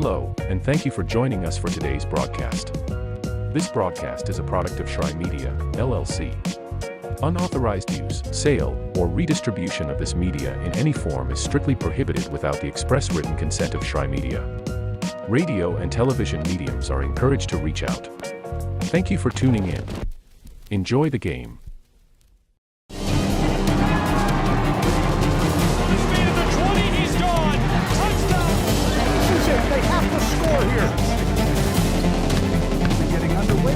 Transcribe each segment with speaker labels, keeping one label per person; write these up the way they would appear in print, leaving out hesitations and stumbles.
Speaker 1: Hello, and thank you for joining us for today's broadcast. This broadcast is a product of Shry Media, LLC. Unauthorized use, sale, or redistribution of this media in any form is strictly prohibited without the express written consent of Shry Media. Radio and television mediums are encouraged to reach out. Thank you for tuning in. Enjoy the game.
Speaker 2: They have to score here. They're getting underway.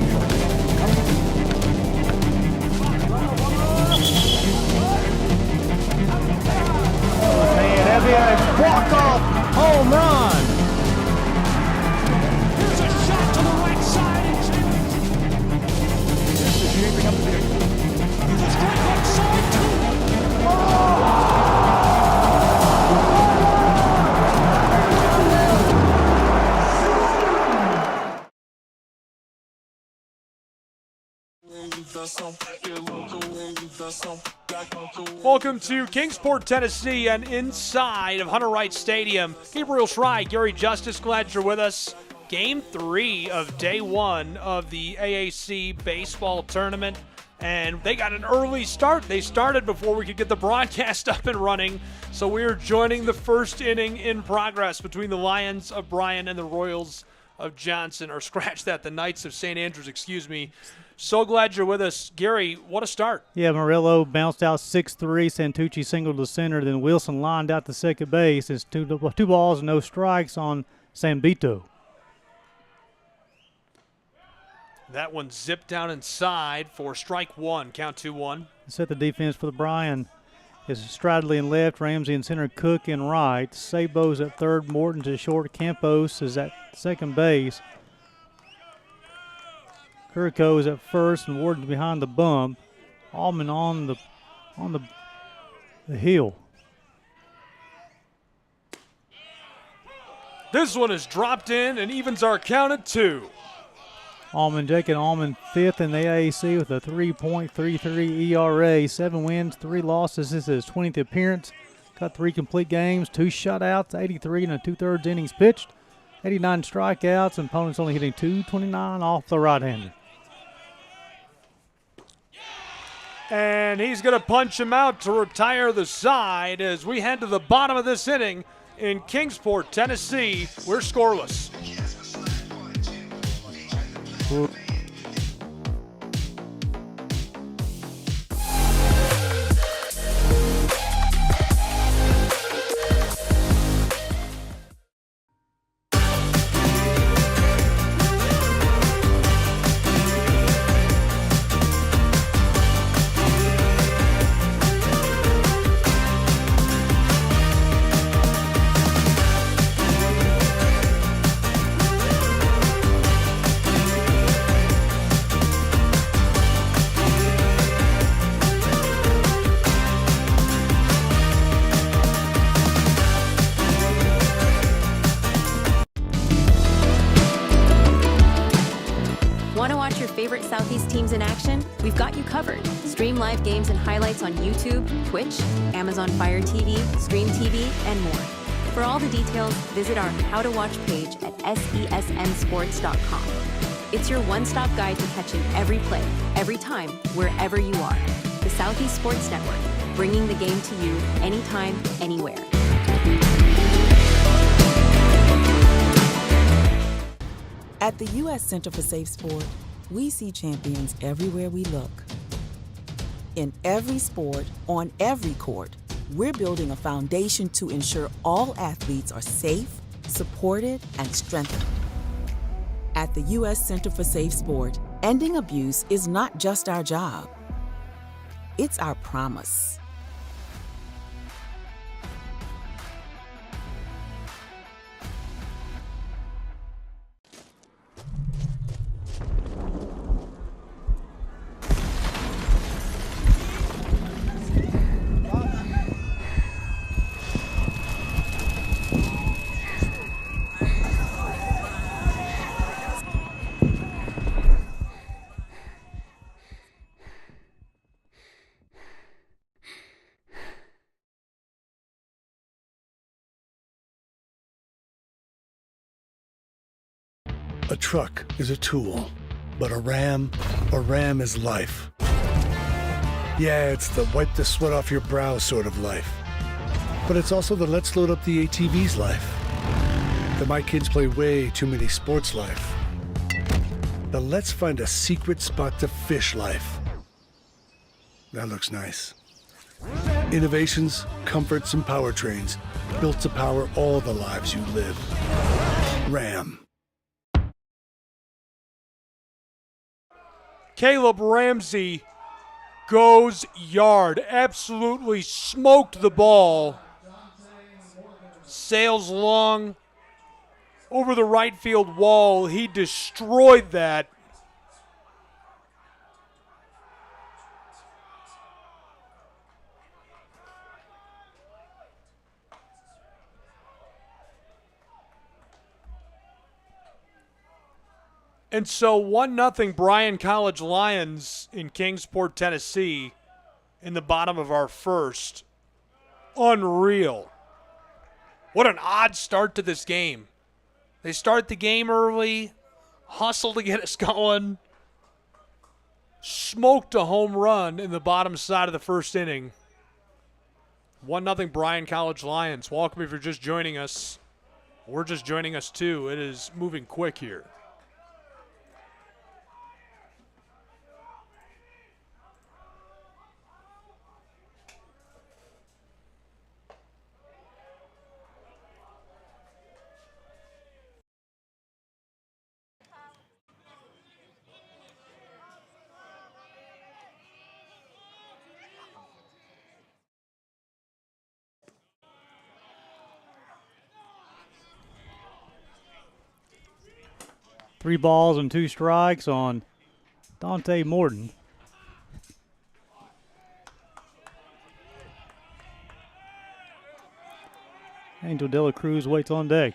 Speaker 2: And Evian, walk-off home run.
Speaker 3: Here's a shot to the right side.
Speaker 2: This is shaping up to be
Speaker 3: Here's a strike right side, too.
Speaker 2: Oh!
Speaker 3: Welcome to Kingsport, Tennessee, and inside of Hunter Wright Stadium. Gabriel Shry, Gary Justice, glad you're with us. Game 3 of day 1 of the AAC baseball tournament, and they got an early start. They started before we could get the broadcast up and running, so we are joining the first inning in progress between the Lions of Bryan and the Royals of Johnson, or scratch that, the Knights of St. Andrews, excuse me. So glad you're with us. Gary, what a start.
Speaker 4: Yeah, Murillo bounced out 6-3. Santucci singled to center. Then Wilson lined out to second base. It's two balls and no strikes on Sambito.
Speaker 3: That one zipped down inside for strike one, count 2-1.
Speaker 4: Set the defense for the Bryan. It's Stradley in left, Ramsey in center, Cook in right. Sabo's at third, Morton's at short, Campos is at second base. Kuriko is at first and Warden's behind the bump. Allman on the hill.
Speaker 3: This one is dropped in and evens our count at 2.
Speaker 4: Jacob Allman fifth in the AAC with a 3.33 ERA, 7 wins, 3 losses. This is his 20th appearance. Got 3 complete games, 2 shutouts, 83 and a 2/3 innings pitched, 89 strikeouts, and opponents only hitting .229 off the right-hander.
Speaker 3: And he's going to punch him out to retire the side as we head to the bottom of this inning in Kingsport, Tennessee. We're scoreless.
Speaker 5: Favorite Southeast teams in action? We've got you covered. Stream live games and highlights on YouTube, Twitch, Amazon Fire TV, Stream TV, and more. For all the details, visit our How to Watch page at sesnsports.com. It's your one-stop guide to catching every play, every time, wherever you are. The Southeast Sports Network, bringing the game to you anytime, anywhere.
Speaker 6: At the U.S. Center for Safe Sport, we see champions everywhere we look. In every sport, on every court, we're building a foundation to ensure all athletes are safe, supported, and strengthened. At the U.S. Center for Safe Sport, ending abuse is not just our job. It's our promise.
Speaker 7: truck is a tool, but a Ram is life. Yeah, it's the wipe the sweat off your brow sort of life. But it's also the let's load up the ATV's life. The my kids play way too many sports life. The let's find a secret spot to fish life. That looks nice. Innovations, comforts, and powertrains built to power all the lives you live. Ram.
Speaker 3: Caleb Ramsey goes yard. Absolutely smoked the ball. Sails long over the right field wall. He destroyed that. And so 1-0 Bryan College Lions in Kingsport, Tennessee in the bottom of our first. Unreal. What an odd start to this game. They start the game early, hustle to get us going, smoked a home run in the bottom side of the first inning. 1-0 Bryan College Lions. Welcome if you're just joining us. We're just joining us too. It is moving quick here.
Speaker 4: Three balls and two strikes on Dante Morton. Angel De La Cruz waits on deck.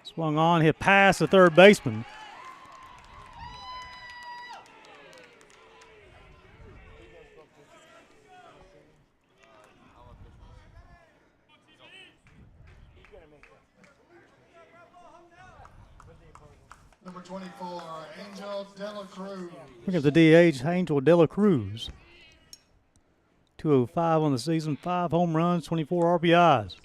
Speaker 4: Swung on, hit past the third baseman.
Speaker 8: Number 24, Angel De La Cruz.
Speaker 4: Look at the DH, Angel De La Cruz. 205 on the season, 5 home runs, 24 RBIs.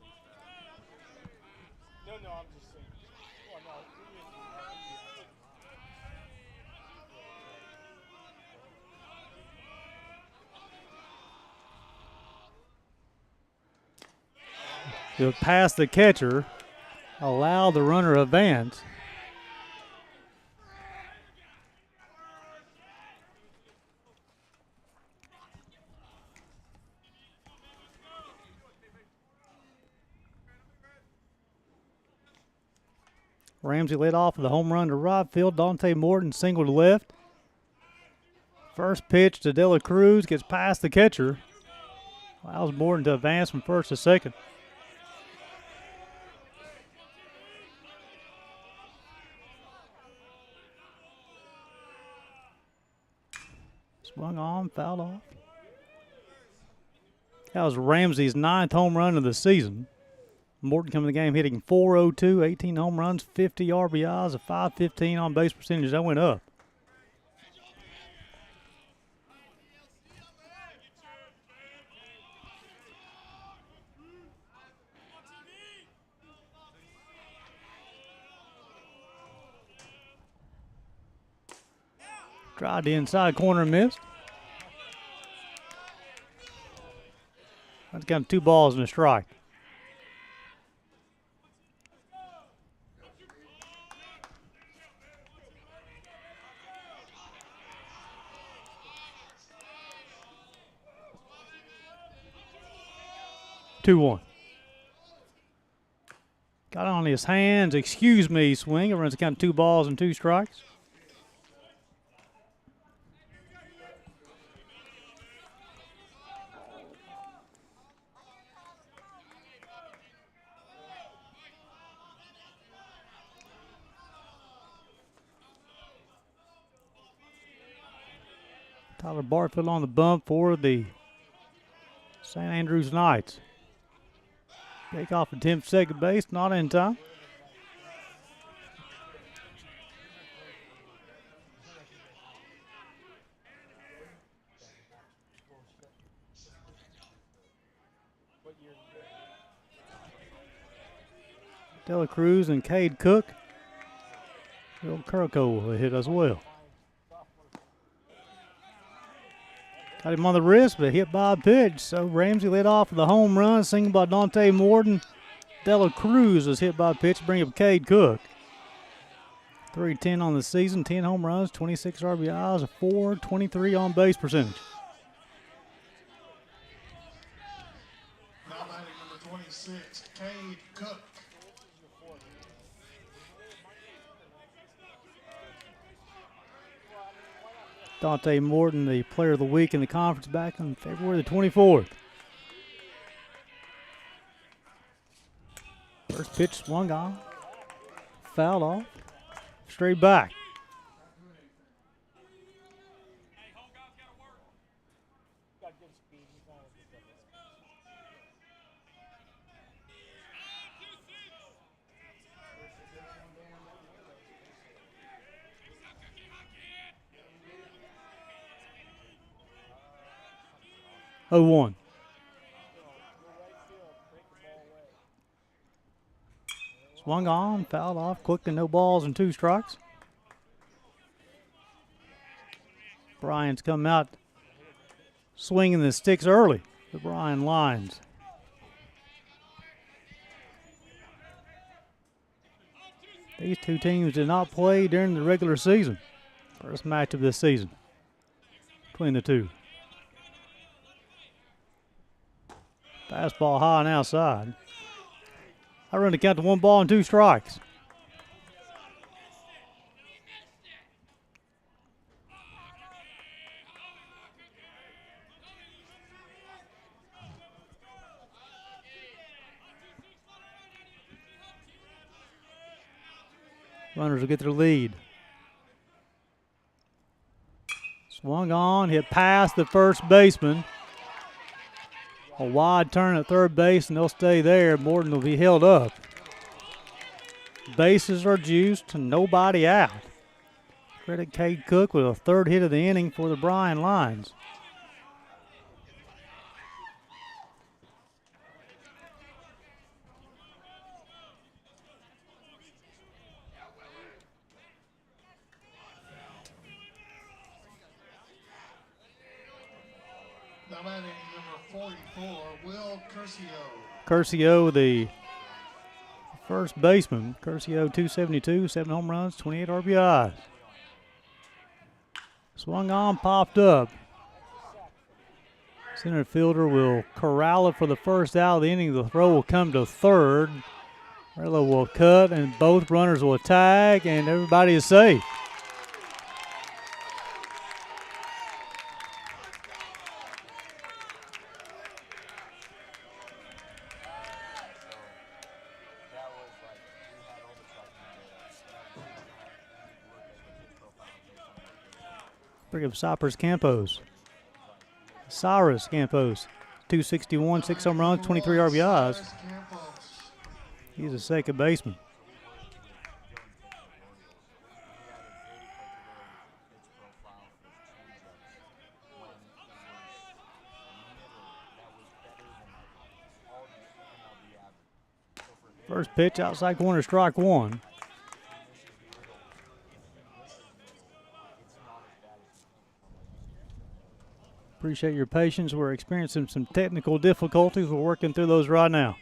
Speaker 4: He'll pass the catcher, allow the runner advance. Ramsey led off with a home run to right field. Dante Morton singled to left. First pitch to De La Cruz, gets past the catcher. Allows Morton to advance from first to second. Swung on, fouled off. That was Ramsey's 9th home run of the season. Morton coming to the game hitting .402, 18 home runs, 50 RBIs, a .515 on base percentage. That went up. Tried the inside corner and missed. That's got 2 balls and a strike. Two one. Got on his hands, excuse me, swing. It runs a count of 2 balls and 2 strikes. Tyler Barfield on the bump for the St. Andrews Knights. Take off attempt second base, not in time. Dela Cruz and Cade Cook. Bill Kurko will hit as well. Got him on the wrist, but hit by a pitch. So Ramsey led off with a home run, single by Dante Morton. Dela Cruz was hit by a pitch, bring up Cade Cook. 310 on the season, 10 home runs, 26 RBIs, a 423 on base percentage.
Speaker 8: Now batting number 26, Cade Cook.
Speaker 4: Dante Morton, the player of the week in the conference back on February the 24th. First pitch swung on, fouled off, straight back. Oh, 1. Swung on, fouled off, quick to no balls and 2 strikes. Bryan's come out swinging the sticks early. The Bryan Lions. These two teams did not play during the regular season. First match of this season between the two. Fastball high and outside. I run the count to 1 ball and 2 strikes. Runners will get their lead. Swung on, hit past the first baseman. A wide turn at third base, and they'll stay there. Morton will be held up. Bases are juiced, nobody out. Credit Cade Cook with a 3rd hit of the inning for the Bryan Lions.
Speaker 8: Now batting number 44, Will Curcio.
Speaker 4: Curcio, the first baseman. Curcio, 272, 7 home runs, 28 RBIs. Swung on, popped up. Center fielder will corral it for the first out of the inning. The throw will come to third. Rello will cut, and both runners will tag, and everybody is safe. Bring up Cyrus Campos. Cyrus Campos, 261, 6 home runs, 23 RBIs. He's a second baseman. First pitch, outside corner, strike 1. Appreciate your patience. We're experiencing some technical difficulties. We're working through those right now.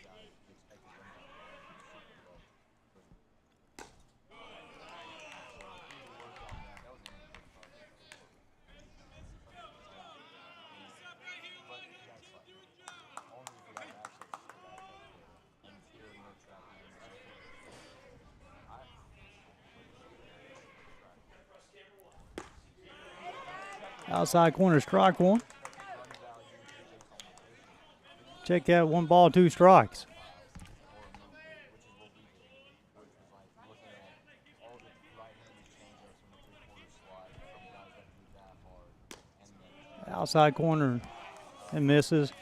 Speaker 4: Outside corner, strike 1. Check out, 1 ball, 2 strikes. Outside corner and misses.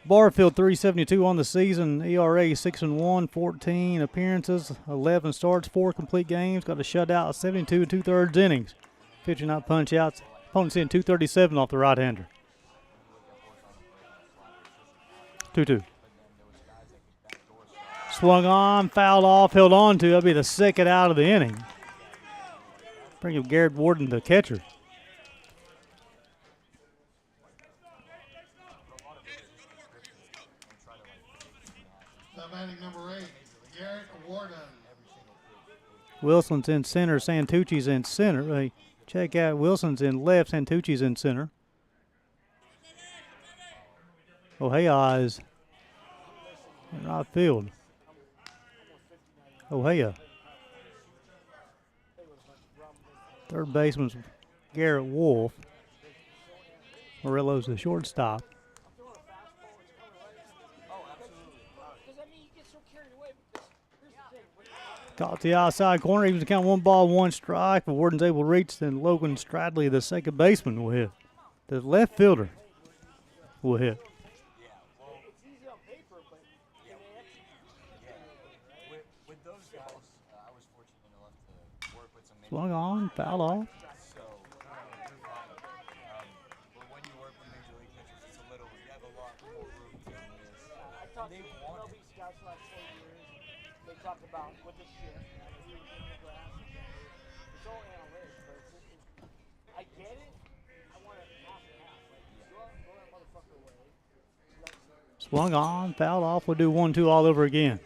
Speaker 4: Barfield, 372 on the season. ERA 6-1, 14 appearances, 11 starts, 4 complete games. Got a shutout, 72 2/3 innings. Pitching out punch outs. Opponent's in 237 off the right-hander. 2-2. Swung on, fouled off, held on to. That'll be the second out of the inning. Bring up Garrett Warden, the catcher.
Speaker 8: The batting number 8, Garrett Warden.
Speaker 4: Wilson's in center, Santucci's in center. Check out Wilson's in left, Santucci's in center. Ohea is in right field. Ohea. Third baseman's Garrett Wolf. Murillo's the shortstop. Caught the outside corner. He was count 1 ball, 1 strike. But Warden's able to reach. Then Logan Stradley, the second baseman, will hit. The left fielder will hit. Swung on, foul off. Swung on, foul off. We'll do 1-2 all over again.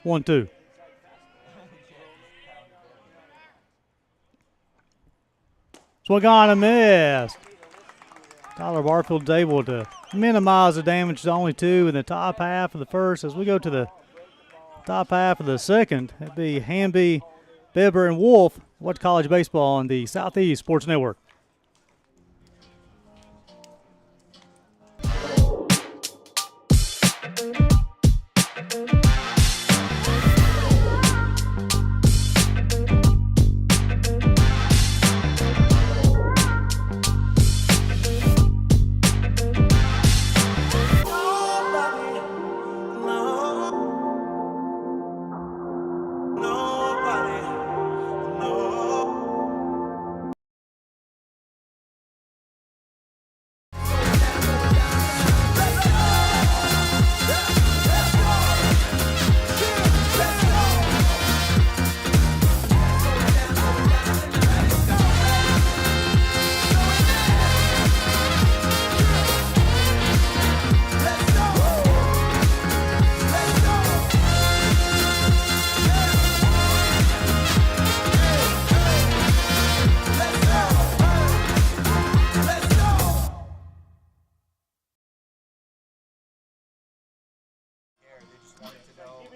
Speaker 4: One, two. Swung on and missed. Tyler Barfield's able to minimize the damage to only 2 in the top half of the first. As we go to the top half of the second, it'd be Hamby, Bibber, and Wolf. Watch college baseball on the Southeast Sports Network.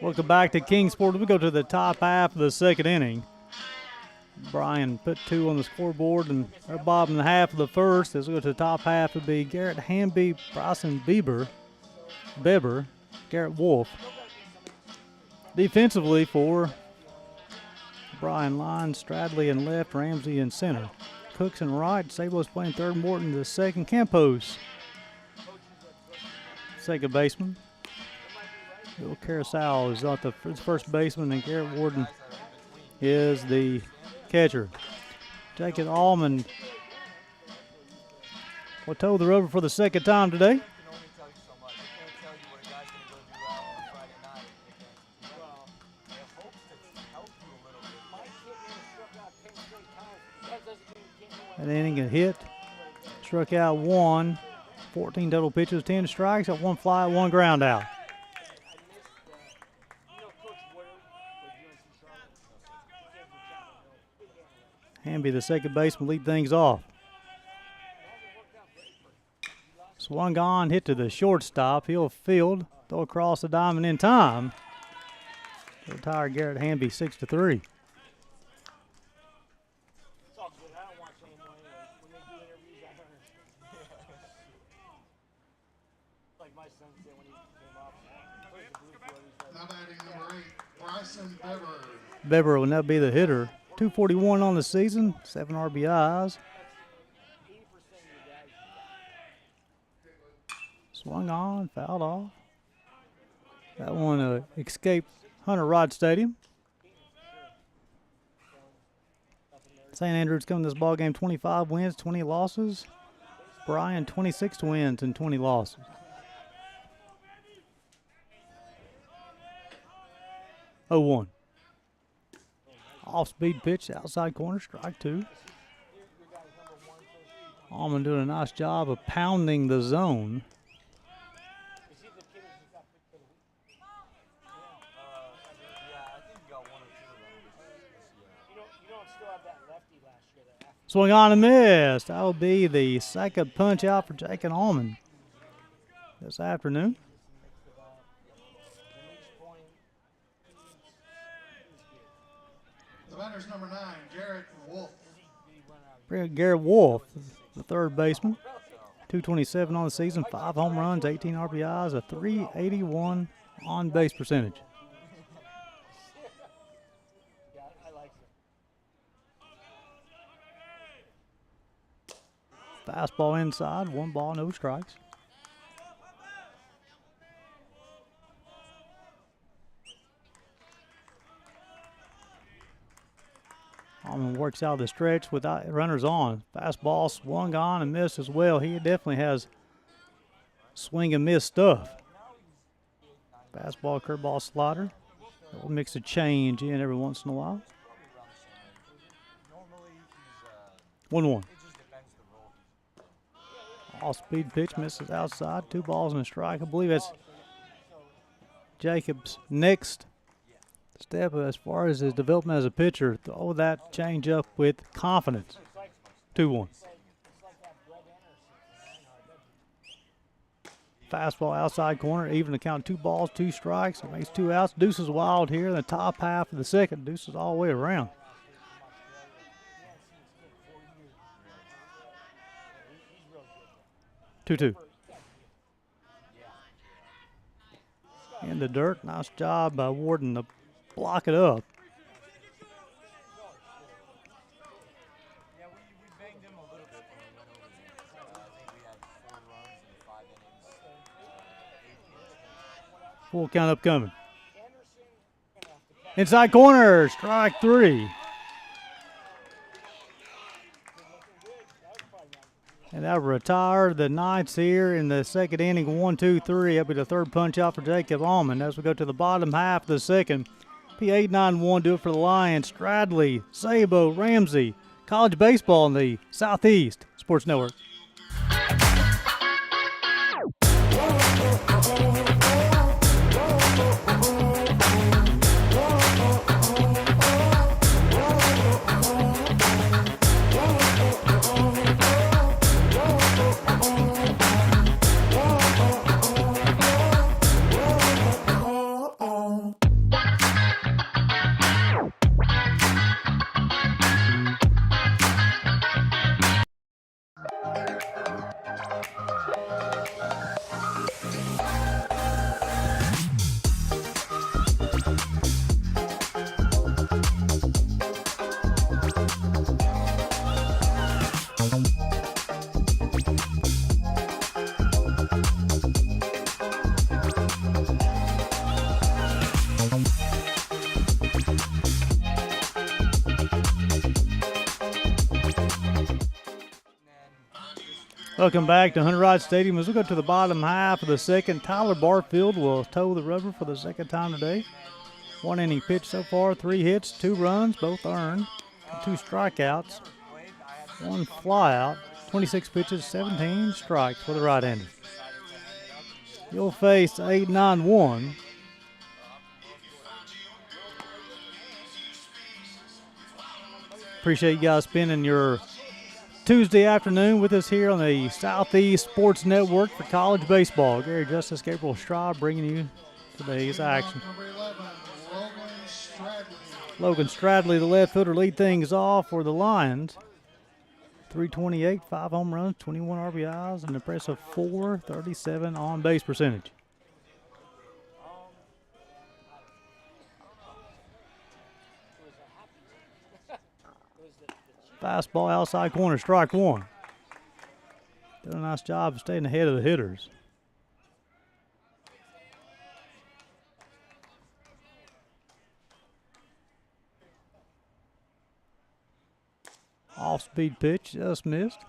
Speaker 4: Welcome back to Kingsport. We go to the top half of the second inning. Bryan put 2 on the scoreboard, and they're bobbing the half of the first. As we go to the top half, it would be Garrett Hamby, Bryson Bieber, Garrett Wolf. Defensively for Bryan, Line, Stradley in left, Ramsey in center. Cooks in right, Sablos playing third, Morton the second, Campos, second baseman. Bill Carousel is not the first baseman, and Garrett Warden is the catcher. Jacob Allman will toe the rubber for the second time today. An inning a hit, struck out 1, 14 total pitches, 10 strikes, got 1 fly, 1 ground out. Hamby, the second baseman, lead things off. Swung on, hit to the shortstop. He'll field, throw across the diamond in time. Retire Garrett Hamby 6-3.
Speaker 8: Now batting number 8, Bryson Bibber.
Speaker 4: Bibber will now be the hitter. 241 on the season, 7 RBIs. Swung on, fouled off. That one escaped Hunter Rod Stadium. St. Andrews coming to this ball game 25 wins, 20 losses. Bryan 26 wins and 20 losses. Oh, 1. Off-speed pitch, outside corner, strike 2. Allman doing a nice job of pounding the zone. Swing on and missed. That will be the second punch out for Jacob Allman this afternoon.
Speaker 8: The batter's number 9, Garrett Wolf.
Speaker 4: Garrett Wolf, the third baseman. 227 on the season, 5 home runs, 18 RBIs, a .381 on-base percentage. Fastball inside, 1 ball, no strikes. Allman works out of the stretch without runners on. Fastball swung on and missed as well. He definitely has swing and miss stuff. Fastball, curveball, slider. We'll mix a change in every once in a while. 1-1. Off-speed pitch misses outside. 2 balls and a strike. I believe that's Jacob's next step as far as his development as a pitcher. Throw that change up with confidence. 2-1. Fastball outside corner, even to count 2 balls, 2 strikes. It makes 2 outs. Deuce is wild here in the top half of the second. Deuce is all the way around. Two. In the dirt. Nice job by Warden to block it up. Full count upcoming. Inside corner, strike 3. And that will retire the Knights here in the second inning. 1, 2, 3. That'll be the third punch out for Jacob Allman. As we go to the bottom half of the second, P8, 9, 1 do it for the Lions. Stradley, Sabo, Ramsey, college baseball in the Southeast Sports Network. Welcome back to Hunter Rod Stadium. As we go to the bottom half of the second, Tyler Barfield will toe the rubber for the second time today. 1 inning pitch so far, 3 hits, 2 runs, both earned, 2 strikeouts, 1 flyout, 26 pitches, 17 strikes for the right-hander. You'll face 8-9-1. Appreciate you guys spending your Tuesday afternoon with us here on the Southeast Sports Network for college baseball. Gary Justice, Gabriel Straub bringing you today's action.
Speaker 8: Number 11,
Speaker 4: Logan Stradley, the left fielder, lead things off for the Lions. 328, 5 home runs, 21 RBIs, an impressive .437 on-base percentage. Fastball outside corner, strike 1. Doing a nice job of staying ahead of the hitters. Off-speed pitch, just missed.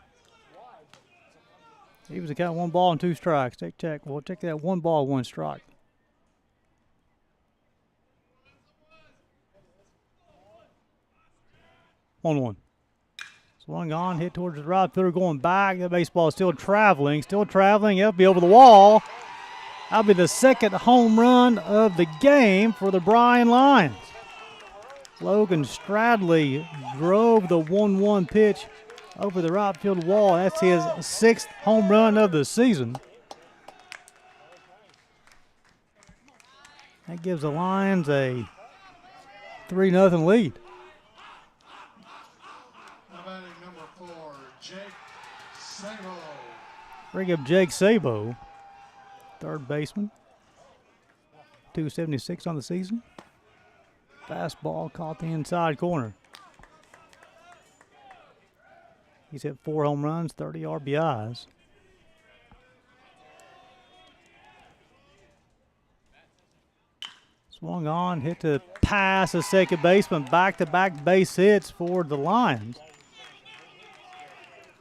Speaker 4: He was a count 1 ball and 2 strikes. Check. We'll check that 1 ball, 1 strike. On. Swung on, hit towards the right fielder, going back. The baseball is still traveling. It'll be over the wall. That'll be the second home run of the game for the Bryan Lions. Logan Stradley drove the 1-1 pitch over the right field wall. That's his 6th home run of the season. That gives the Lions a 3-0 lead.
Speaker 8: Number 4, Jake Sabo.
Speaker 4: Bring up Jake Sabo, third baseman. 276 on the season. Fastball caught the inside corner. He's hit 4 home runs, 30 RBIs. Swung on, hit to pass the second baseman. Back-to-back base hits for the Lions.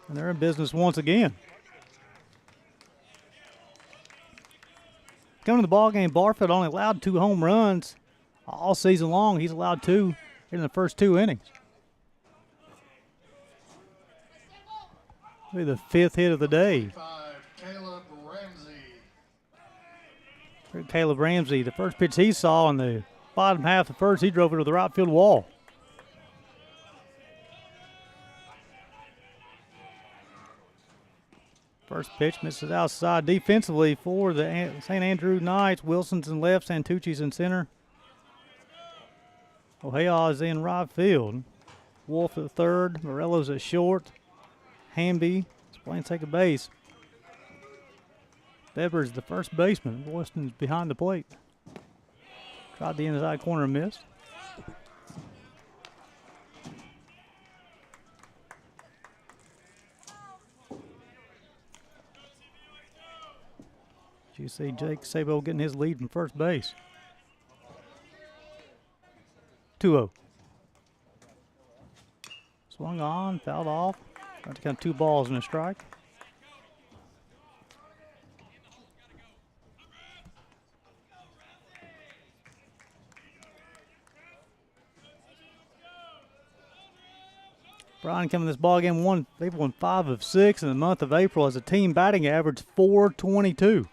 Speaker 4: And they're in business once again. Coming to the ball game, Barfield only allowed 2 home runs all season long. He's allowed 2 in the first 2 innings. Be the 5th hit of the day. Caleb Ramsey, the first pitch he saw in the bottom half of the first, he drove it to the right field wall. First pitch misses outside defensively for the St. Andrew Knights. Wilson's in left, Santucci's in center. Ohio is in right field. Wolf at third, Morello's at short. Hamby is playing second base. Bever's the first baseman. Boyston's behind the plate. Tried the inside corner and missed. You see Jake Sabo getting his lead from first base. 2-0. Swung on, fouled off. Got to count 2 balls and a strike. Bryan coming this ball game they've won 5 of 6 in the month of April as a team batting average .422.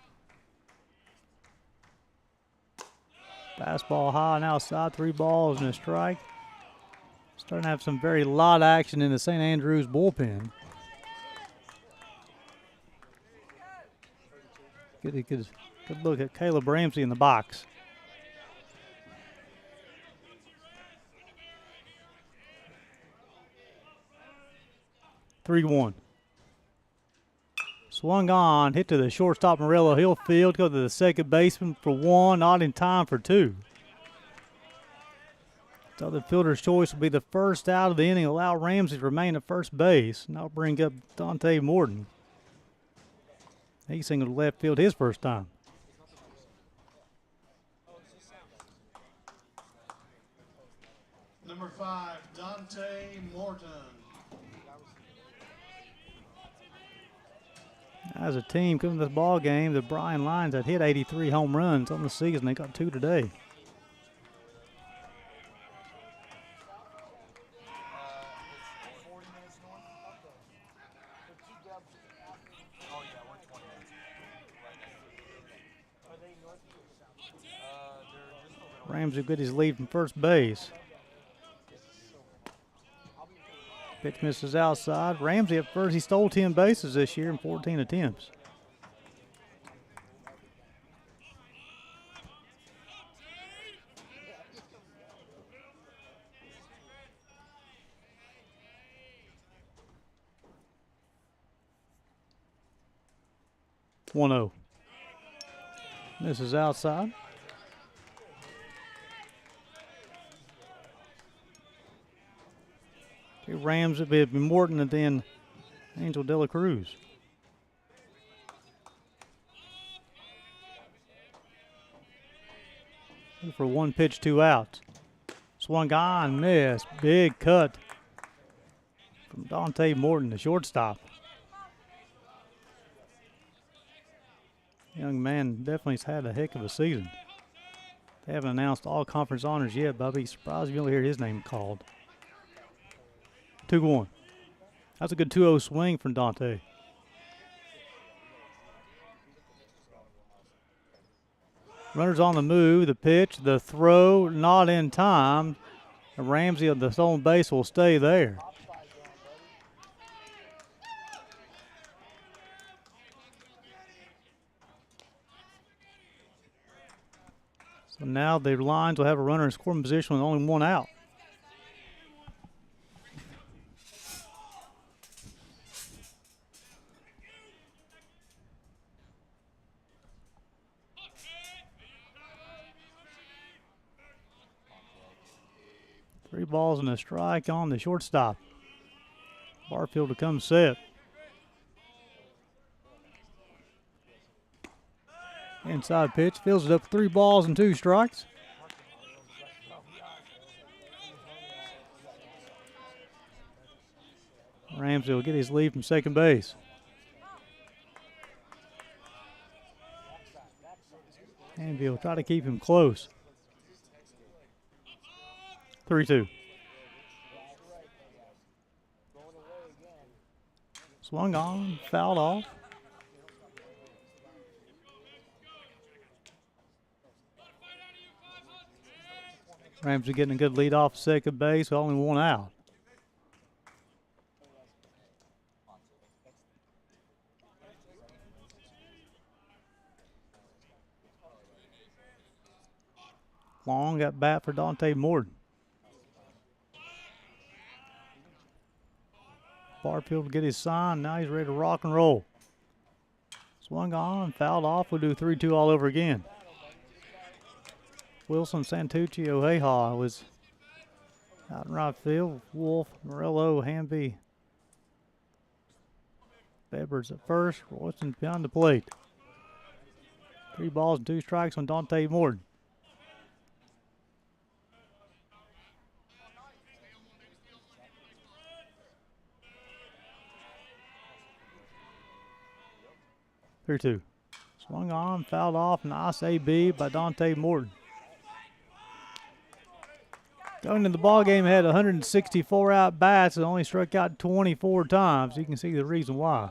Speaker 4: Fastball high and outside, 3 balls and a strike. Starting to have some very light action in the St. Andrews bullpen. Good look at Caleb Ramsey in the box. (3-1). Swung on, hit to the shortstop Morello. He'll field, go to the second baseman for 1, not in time for 2. So the fielder's choice will be the first out of the inning, allow Ramsey to remain at first base, and I'll bring up Dante Morton. He singled to left field his first time.
Speaker 8: Number 5, Dante Morton.
Speaker 4: As a team coming to this ball game, the Bryan Lions had hit 83 home runs on the season. They got 2 today. Ramsey got his lead from first base. Pitch misses outside. Ramsey at first. He stole 10 bases this year in 14 attempts. (1-0). Misses outside. Rams would be Morton and then Angel De La Cruz. For 1 pitch, 2 outs. Swung on, missed. Big cut from Dante Morton, the shortstop. Young man definitely has had a heck of a season. They haven't announced all conference honors yet, but I'll be surprised if you don't hear his name called. 2-1. That's a good 2-0 swing from Dante. Runners on the move, the pitch, the throw, not in time. And Ramsey on the stolen base will stay there. So now the Lions will have a runner in scoring position with only one out. Three balls and a strike on the shortstop. Barfield to come set. Inside pitch, fills it up 3 balls and 2 strikes. Ramsey will get his lead from second base. Anvil will try to keep him close. 3-2. Swung on, fouled off. Ramsey getting a good lead off second base, with only one out. Long got bat for Dante Morton. Barfield will get his sign. Now he's ready to rock and roll. Swung on, fouled off. We'll do 3-2 all over again. Wilson, Santucci, Oheha was out in right field. Wolf, Morello, Hamby, Bebbers at first. Royston behind the plate. 3 balls and 2 strikes on Dante Morton. Two. Swung on, fouled off, nice AB by Dante Morton. Going into the ball game, had 164 at bats and only struck out 24 times. You can see the reason why.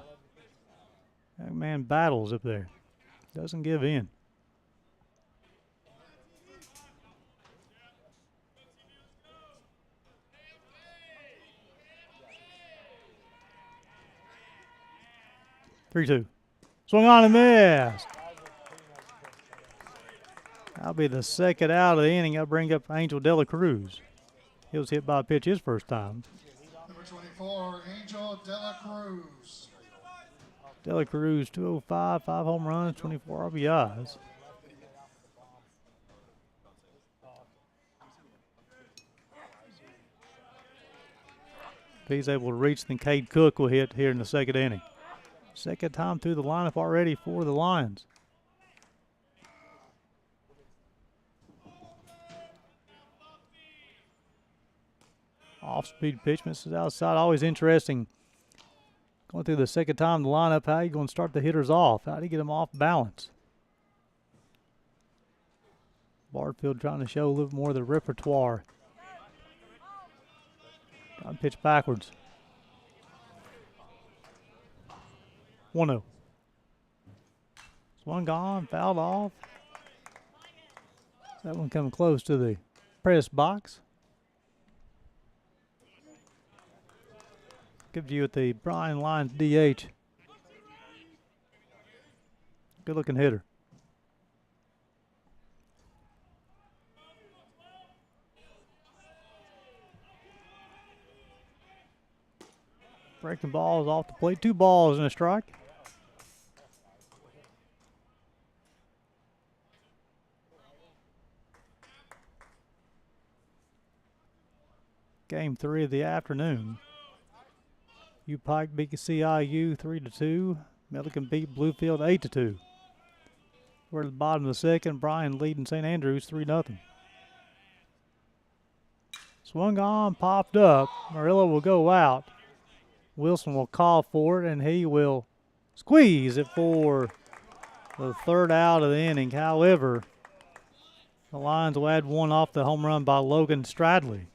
Speaker 4: That man battles up there. Doesn't give in. Three-two. Swung on and missed. That'll be the second out of the inning. I'll bring up Angel Dela Cruz. He was hit by a pitch his first time.
Speaker 8: Number 24, Angel Dela Cruz.
Speaker 4: Dela Cruz, 205, 5 home runs, 24 RBIs. If he's able to reach, then Cade Cook will hit here in the second inning. Second time through the lineup already for the Lions. Off-speed pitch, misses outside. Always interesting going through the second time the lineup. How you going to start the hitters off? How do you get them off balance? Barfield trying to show a little more of the repertoire. Trying to pitch backwards. 1-0. Swung on, fouled off. That one coming close to the press box. Good view at the Bryan Lions DH. Good looking hitter. Breaking balls off the plate. 2 balls and a strike. Game 3 of the afternoon. U-Pike beat CIU 3-2. Milligan beat Bluefield 8-2. We're at the bottom of the second. Bryan leading St. Andrews 3-0. Swung on, popped up. Murillo will go out. Wilson will call for it, and he will squeeze it for the third out of the inning. However, the Lions will add one off the home run by Logan Stradley.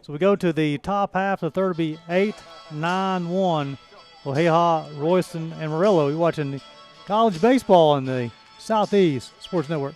Speaker 4: So we go to the top half. The third will be 8-9-1. Oheha, Royston, and Murillo. You're watching college baseball on the Southeast Sports Network.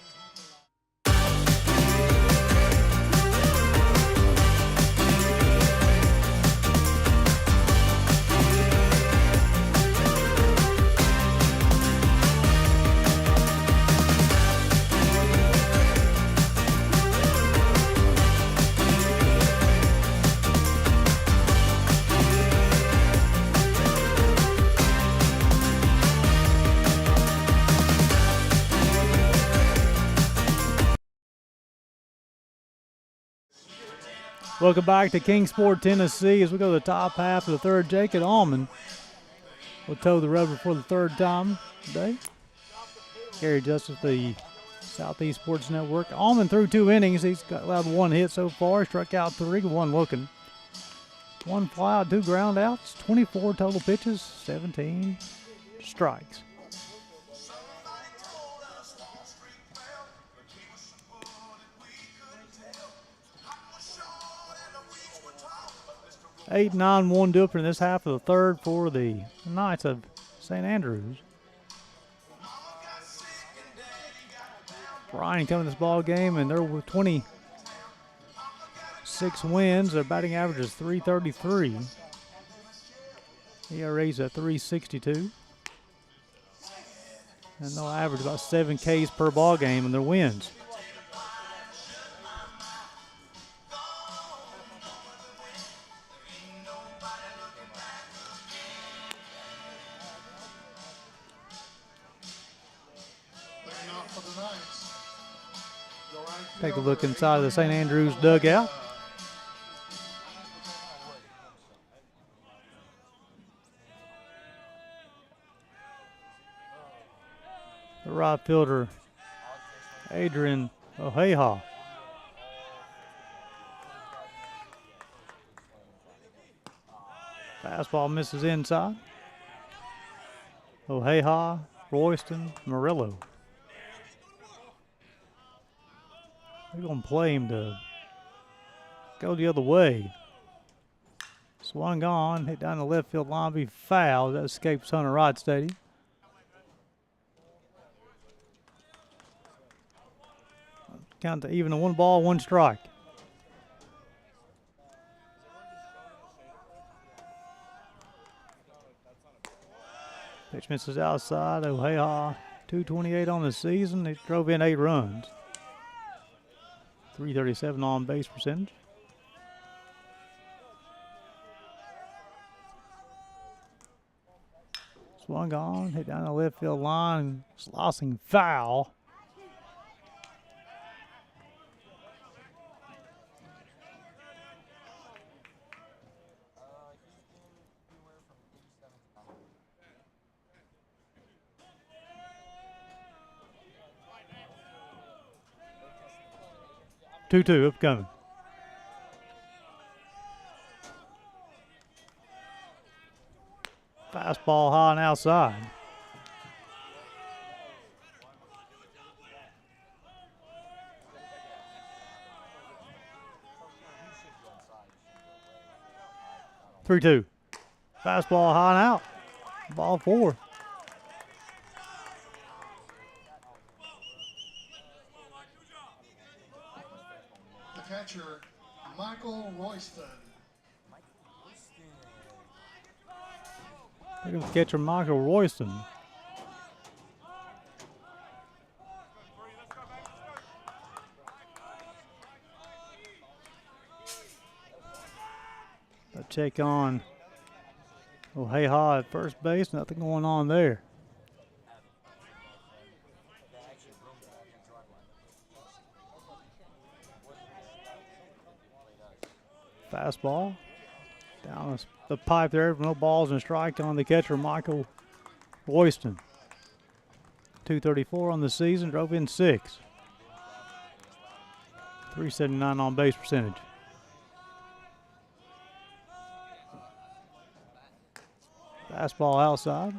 Speaker 4: Welcome back to Kingsport, Tennessee. As we go to the top half of the third, Jacob Allman will toe the rubber for the third time today. Gary Justice, the Southeast Sports Network. Allman threw 2 innings. He's allowed 1 hit so far. Struck out 3, 1 looking. 1 fly out, 2 ground outs, 24 total pitches, 17 strikes. Eight, 9-1 do up in this half of the third for the Knights of St. Andrews. Bryan coming to this ball game, and they're with 26 wins. Their batting average is .333. ERA's at .362. And they'll average about 7 Ks per ball game in their wins. Take a look inside of the St. Andrews dugout. The right fielder, Adrian Oheha. Fastball misses inside. Oheha, Royston, Murillo. They're going to play him to go the other way. Swung on, hit down the left field line, be foul. That escapes Hunter Wright Stadium. Count to even a 1 ball, 1 strike. Pitch misses outside. Oheha, 228 on the season. He drove in 8 runs. .337 on base percentage. Swung on, hit down the left field line, slicing foul. Two upcoming. Fastball high and outside. 3-2. Fastball high and out. Ball 4.
Speaker 8: The catcher, Michael Royston.
Speaker 4: Look at the catcher, Michael Royston. A check on Oheha at first base. Nothing going on there. Fastball down the pipe there. No balls and strike on the catcher, Michael Royston. 234 on the season. Drove in 6. 379 on base percentage. Fastball outside.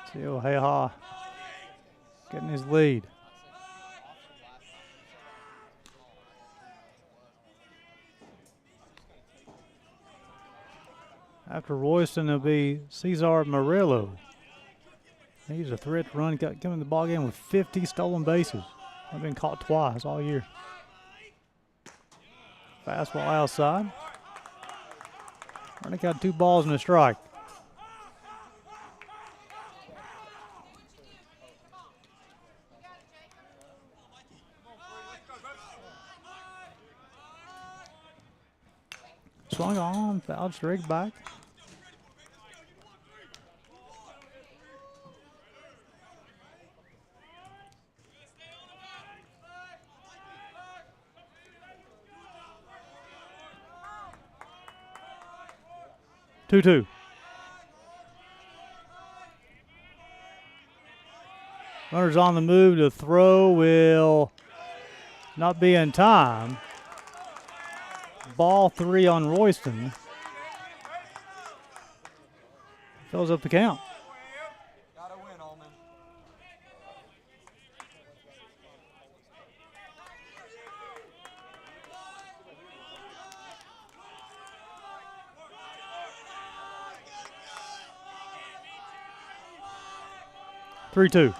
Speaker 4: Still Heha getting his lead. After Royston, it'll be Cesar Murillo. He's a threat to run, got coming the ball game with 50 stolen bases. I've been caught twice all year. Fastball outside. Already got 2 balls and a strike. Swung on, fouled straight back. Two. Runners on the move. To throw will not be in time. Ball 3 on Royston. Fills up the count.
Speaker 2: Gotta win, Allman.
Speaker 4: Three-two.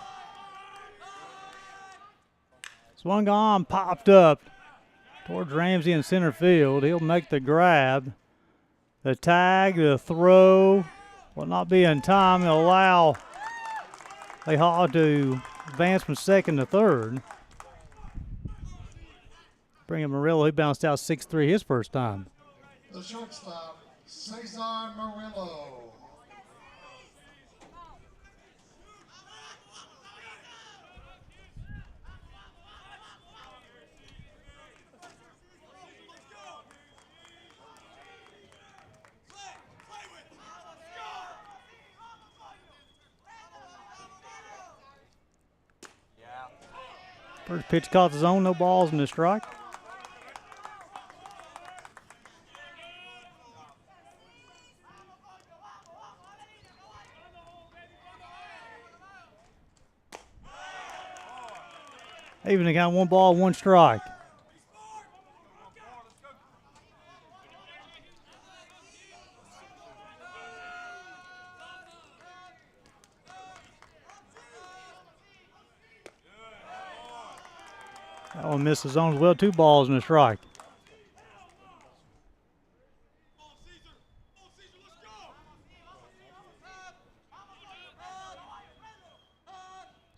Speaker 4: Swung on, popped up towards Ramsey in center field. He'll make the grab. The tag, the throw will not be in time. He'll allow Leha to advance from second to third. Bring in Murillo. He bounced out 6-3 his first time.
Speaker 8: The shortstop, Cesar Murillo.
Speaker 4: First pitch caught the zone, no balls in the strike. Even they got 1 ball, 1 strike. That one missed the zone as well. 2 balls and a strike.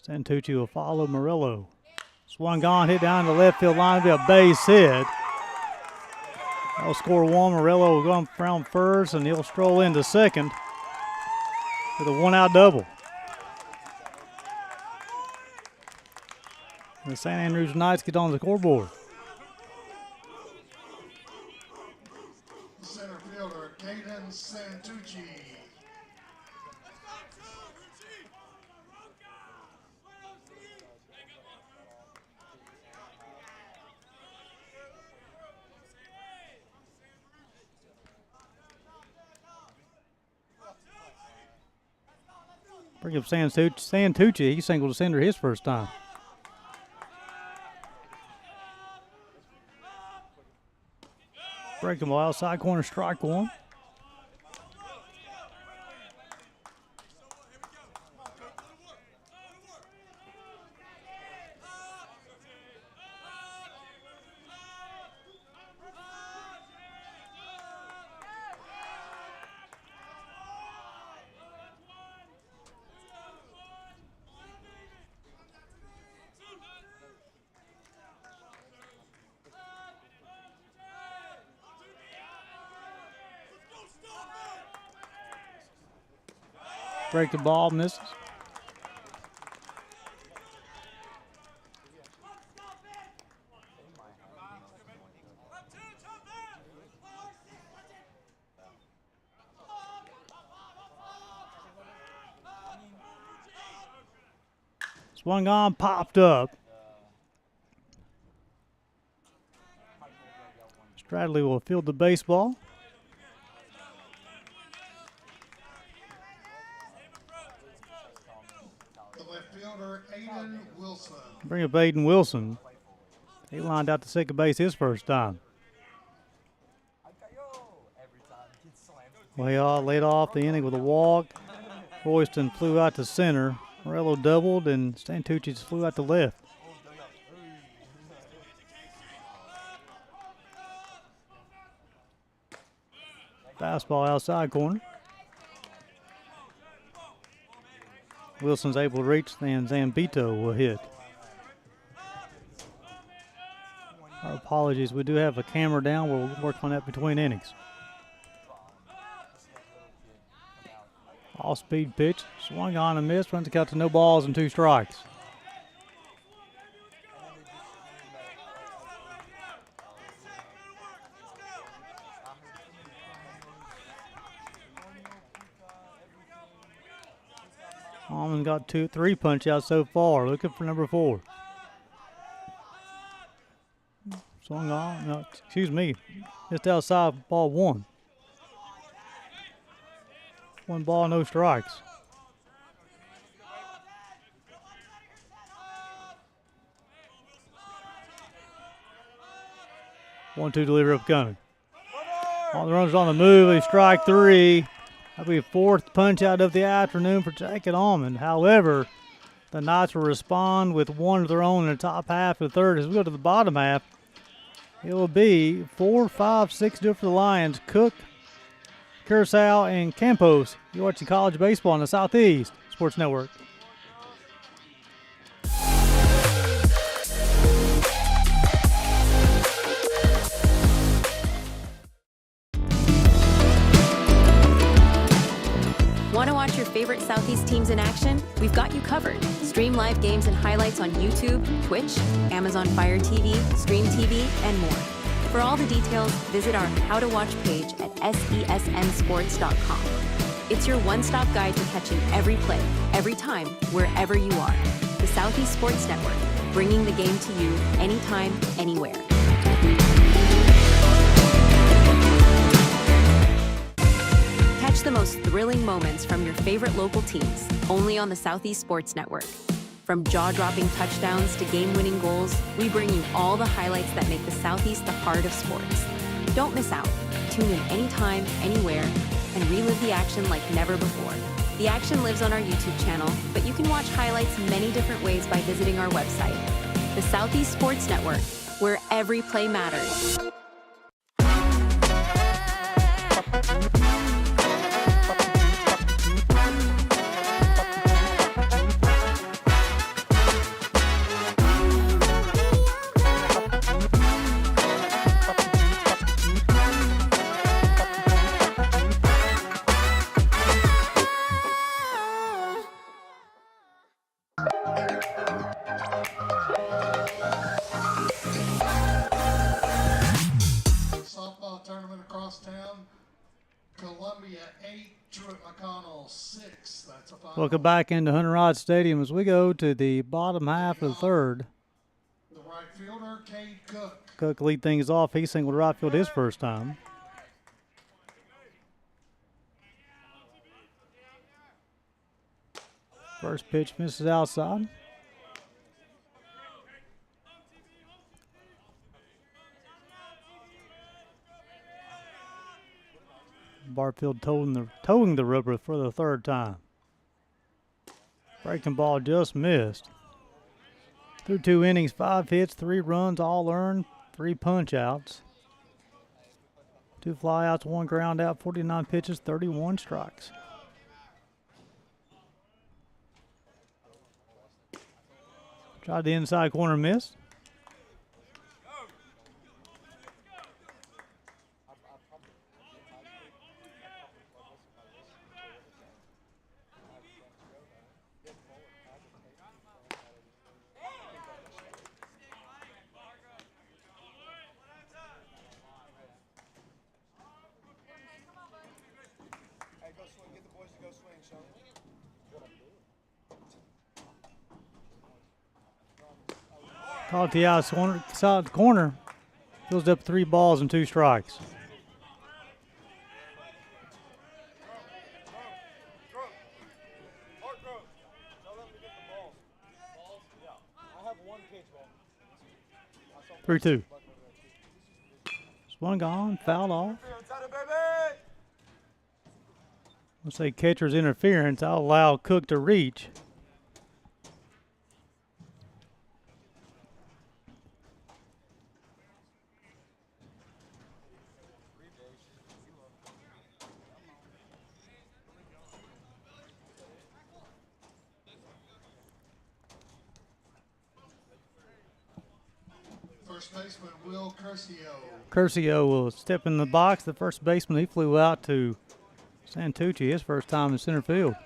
Speaker 4: Santucci will follow Murillo. Swung on, hit down the left field line. It'll be a base hit. That'll score 1. Murillo will go around first, and he'll stroll into second with a 1-out double. The St. Andrews Knights get on the scoreboard.
Speaker 8: Center fielder, Caden Santucci.
Speaker 4: Bring up Santucci. He singled to center his first time. Breaking ball outside corner, strike 1. Break the ball, misses. Swung on, popped up. Bradley will field the baseball.
Speaker 8: The left fielder, Aiden Wilson.
Speaker 4: Bring up Aiden Wilson. He lined out to second base his first time. Well, led off the inning with a walk. Royston flew out to center. Morello doubled, and Stantucci flew out to left. Fastball outside corner. Wilson's able to reach, and Zambito will hit. Our apologies, we do have a camera down. We'll work on that between innings. All-speed pitch, swung on and missed, runs the count to no balls and 2 strikes. Almond got 3 punch outs so far, looking for number 4. Swung on, no, excuse me, just outside, ball 1. 1 ball, no strikes. One-two delivery upcoming. All the runners on the move. A strike 3. That'll be a 4th punch out of the afternoon for Jacob Almond. However, the Knights will respond with 1 of their own in the top half of the 3rd. As we go to the bottom half, it will be 4, 5, 6 due for the Lions. Cook, Curacao, and Campos. You're watching college baseball on the Southeast Sports Network.
Speaker 5: Want to watch your favorite Southeast teams in action? We've got you covered. Stream live games and highlights on YouTube, Twitch, Amazon Fire TV, Stream TV, and more. For all the details, visit our How to Watch page at sesnsports.com. It's your one-stop guide to catching every play, every time, wherever you are. The Southeast Sports Network, bringing the game to you anytime, anywhere. Catch the most thrilling moments from your favorite local teams, only on the Southeast Sports Network. From jaw-dropping touchdowns to game-winning goals, we bring you all the highlights that make the Southeast the heart of sports. Don't miss out. Tune in anytime, anywhere, and relive the action like never before. The action lives on our YouTube channel, but you can watch highlights many different ways by visiting our website. The Southeast Sports Network, where every play matters.
Speaker 8: Softball tournament across town. Columbia 8, Truett McConnell 6. That's a 5.
Speaker 4: Welcome back into Hunter Rod Stadium as we go to the bottom half of the 3rd.
Speaker 8: The right fielder, Cade Cook.
Speaker 4: Cook lead things off. He singled right field his first time. First pitch misses outside. Barfield towing the rubber for the 3rd time. Breaking ball just missed. Through 2 innings, 5 hits, 3 runs, all earned, 3 punch outs. 2 flyouts, 1 ground out, 49 pitches, 31 strikes. Tried the inside corner, missed. Caught the outside corner. Fields up 3 balls and 2 strikes. Three-two. Swung on, fouled off. Let's say catcher's interference. I'll allow Cook to reach.
Speaker 8: First baseman Will Curcio.
Speaker 4: Curcio will step in the box. The first baseman, he flew out to Santucci, his first time in center field.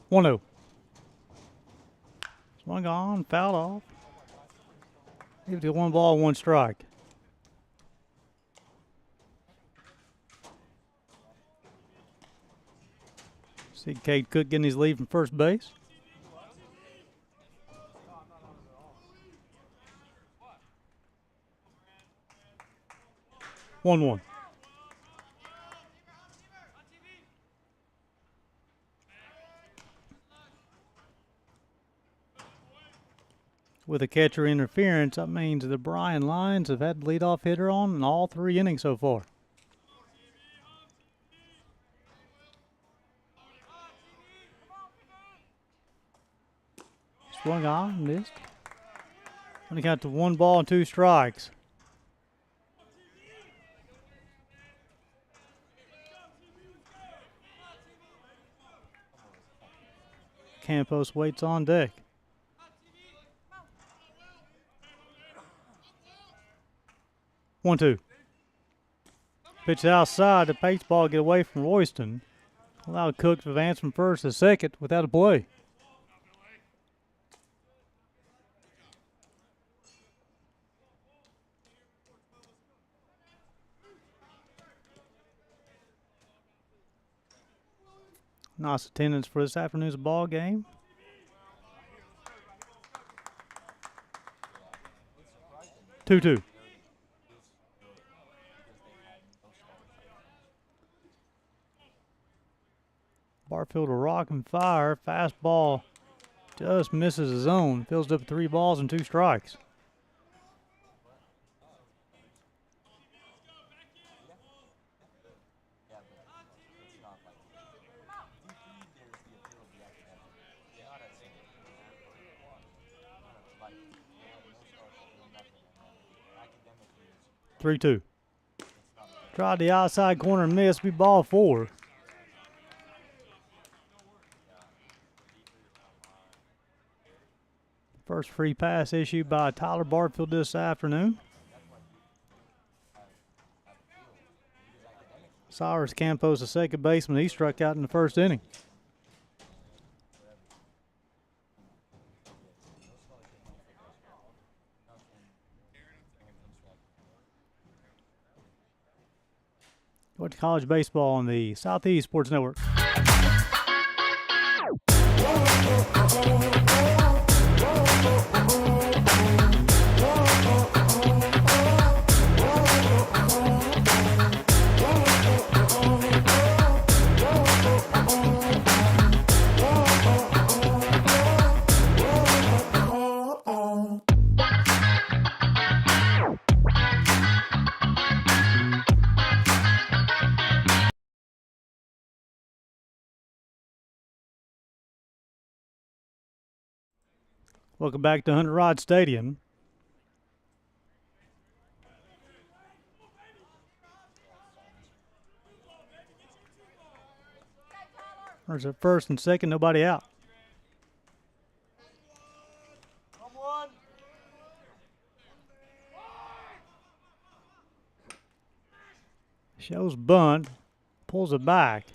Speaker 4: One-oh. Swung on, fouled off. 51 ball, 1 strike. See Cade Cook getting his lead from first base. One. With a catcher interference, that means the Bryan Lions have had the leadoff hitter on in all 3 innings so far. Swung on, missed. Only got to 1 ball and 2 strikes. Campos waits on deck. 1-2. Pitch outside. The pace ball get away from Royston. Allowed Cook to advance from first to second without a play. Nice attendance for this afternoon's ball game. Two. Barfield will rock and fire. Fastball just misses his zone. Fills up 3 balls and 2 strikes. Three-two. Tried the outside corner and missed. Be ball 4. First free pass issued by Tyler Barfield this afternoon. Cyrus Campos, the second baseman, he struck out in the first inning. Watch college baseball on the Southeast Sports Network. Welcome back to Hunter Rod Stadium. Runners at first and second, nobody out. Shows bunt, pulls it back.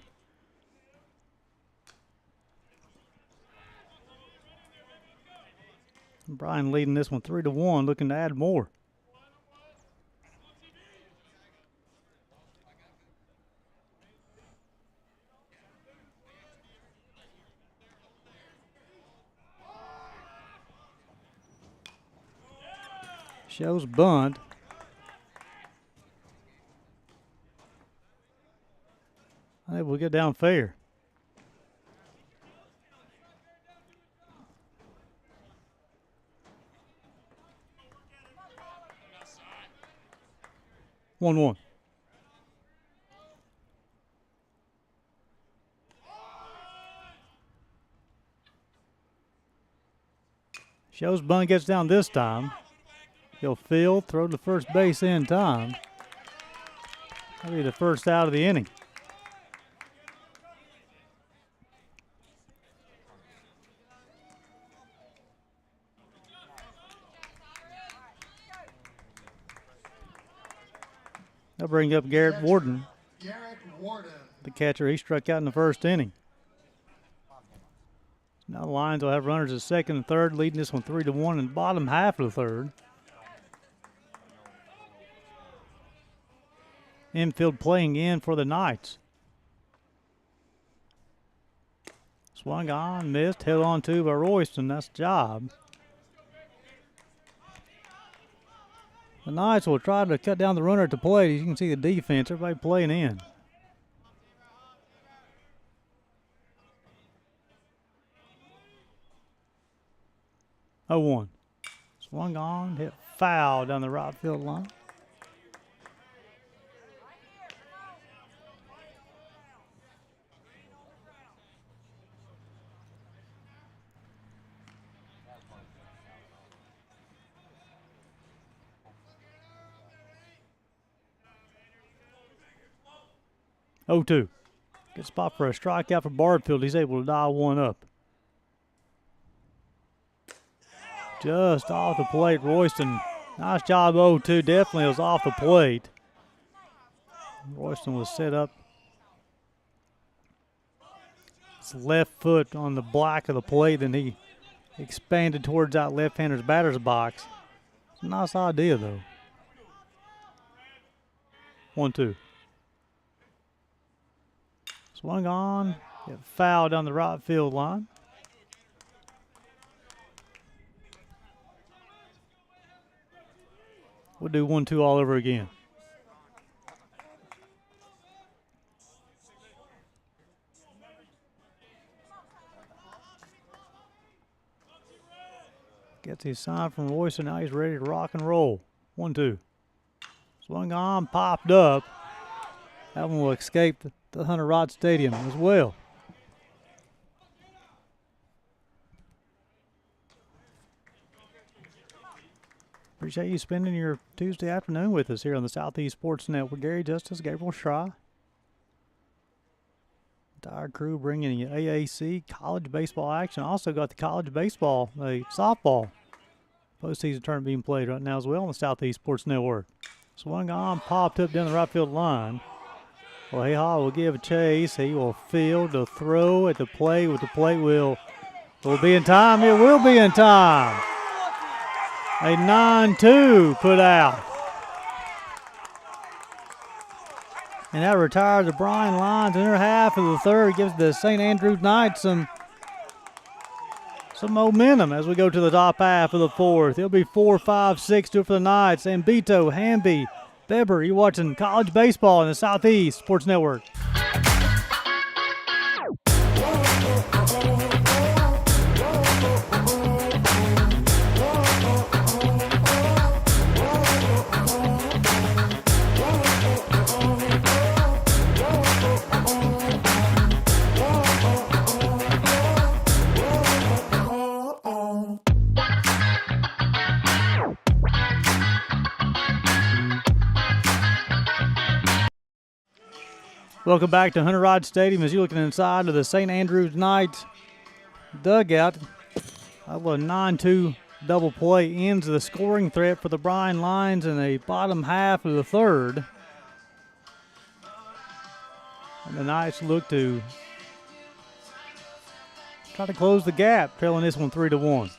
Speaker 4: Bryan leading this one 3-1, looking to add more. Shows bunt. I think we'll get down fair. One. Shows bunt gets down this time. He'll field, throw to first base in time. That'll be the first out of the inning. They'll bring up Garrett Warden, the catcher. He struck out in the first inning. Now the Lions will have runners at second and third, leading this one 3-1 in the bottom half of the third. Infield playing in for the Knights. Swung on, missed, held on to by Royston. That's the job. The Knights will try to cut down the runner at the plate. As you can see the defense, everybody playing in. Oh, 1. Swung on, hit foul down the right field line. Oh, 2. Good spot for a strikeout for Barfield. He's able to dial one up. Just off the plate, Royston. Nice job, 0-2. Definitely was off the plate. Royston was set up. His left foot on the black of the plate, then he expanded towards that left-hander's batter's box. It's a nice idea, though. 1-2. Swung on, get fouled down the right field line. We'll do 1-2 all over again. Gets his sign from Royce, and now he's ready to rock and roll. 1-2. Swung on, popped up. That one will escape the Hunter Rod Stadium as well. Appreciate you spending your Tuesday afternoon with us here on the Southeast Sports Network. Gary Justice, Gabriel Schry. Entire crew bringing you AAC college baseball action. Also got the college baseball, the softball postseason tournament being played right now as well on the Southeast Sports Network. Swung on, popped up down the right field line. Well, Hayha will give a chase. He will field a throw at the plate. With the plate will be in time. It will be in time. A 9-2 put out. And that retires the Bryan Lions in their half of the third. Gives the St. Andrews Knights some momentum as we go to the top half of the fourth. It'll be 4-5-6 for the Knights. Ambito, Hamby, Beber, you're watching college baseball in the Southeast Sports Network. Welcome back to Hunter Rod Stadium as you're looking inside of the St. Andrews Knights dugout. A 9-2 double play ends the scoring threat for the Bryan Lions in the bottom half of the third. And the Knights look to try to close the gap, trailing this one 3-1.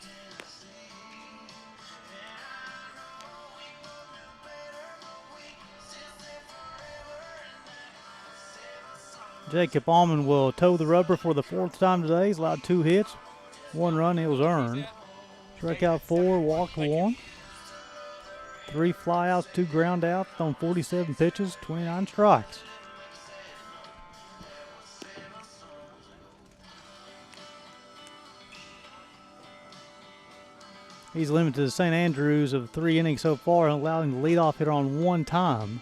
Speaker 4: Jacob Allman will toe the rubber for the fourth time today. He's allowed 2 hits, 1 run. It was earned. Struck out 4, walked 1. 3 flyouts, 2 ground outs on 47 pitches, 29 strikes. He's limited to St. Andrews of 3 innings so far and allowed him to lead off hitter on 1 time.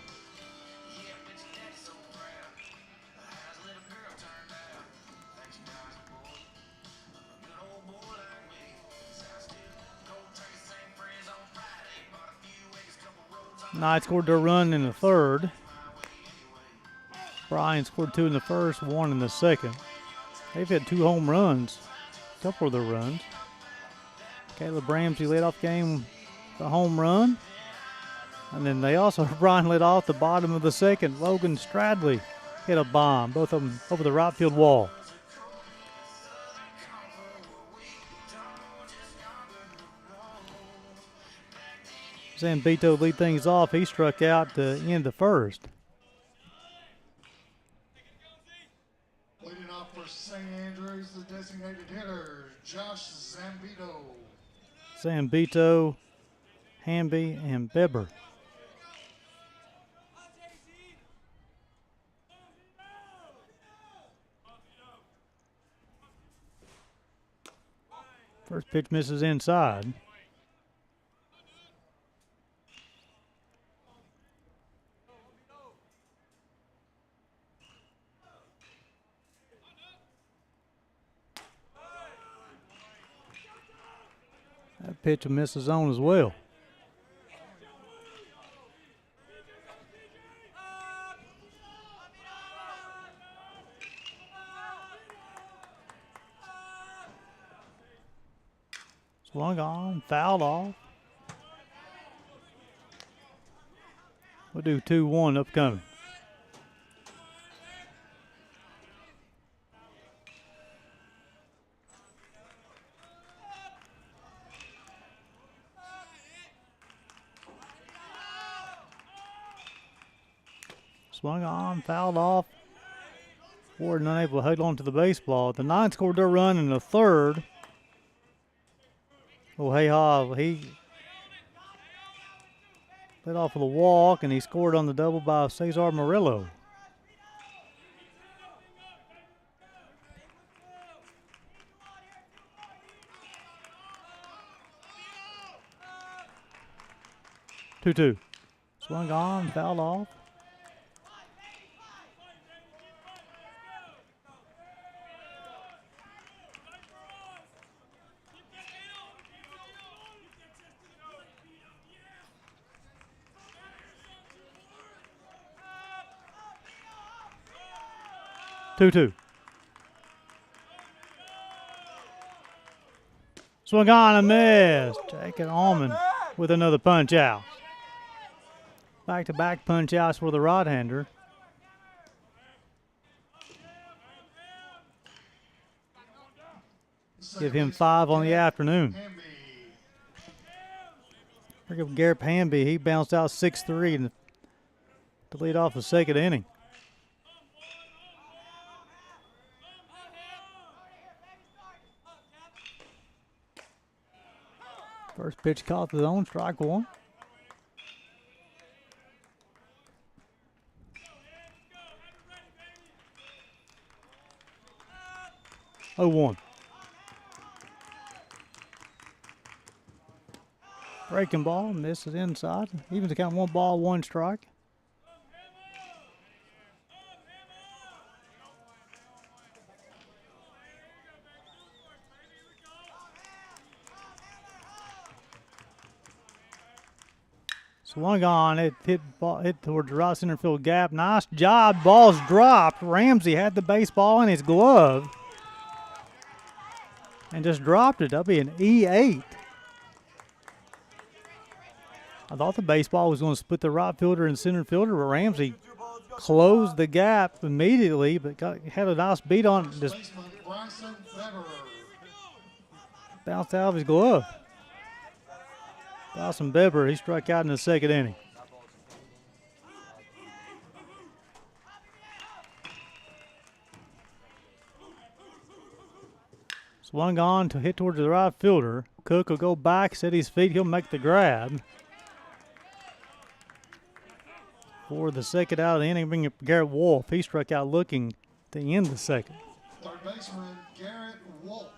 Speaker 4: Knights scored their run in the third. Bryan scored 2 in the first, 1 in the second. They've had 2 home runs, a couple of their runs. Caleb Ramsey led off game the home run. And then they also, Bryan led off the bottom of the second. Logan Stradley hit a bomb, both of them over the right field wall. Zambito lead things off. He struck out to end the first.
Speaker 8: Leading off for St. Andrews, the designated hitter, Josh Zambito.
Speaker 4: Zambito, Hamby, and Beber. First pitch misses inside. That pitch will miss the zone as well. Swung on, fouled off. We'll do 2-1 upcoming. Swung on, fouled off. Warden unable to hold on to the baseball. The Knights scored their run in the third. O'Hayha, he led off with a walk, and he scored on the double by Cesar Murillo. Two. Swung on, fouled off. Two. Swung on and missed. Jacob Allman with another punch out. Back-to-back punch outs for the right-hander. Give him 5 on the afternoon. Look at Garrett Hamby. He bounced out 6-3 to lead off the second inning. First pitch caught the zone, strike 1. Oh, 1. Breaking ball, misses inside. Even to count 1 ball, 1 strike. Swung on, it hit towards the right center field gap. Nice job, ball's dropped. Ramsey had the baseball in his glove and just dropped it. That'll be an E8. I thought the baseball was going to split the right fielder and center fielder, but Ramsey closed the gap immediately, but had a nice beat on it. Just bounced out of his glove. Bryson Beber, he struck out in the second inning. Swung on to hit towards the right fielder. Cook will go back, set his feet, he'll make the grab. For the second out of the inning, bring up Garrett Wolf. He struck out looking to end the second.
Speaker 8: Third baseman Garrett Wolf.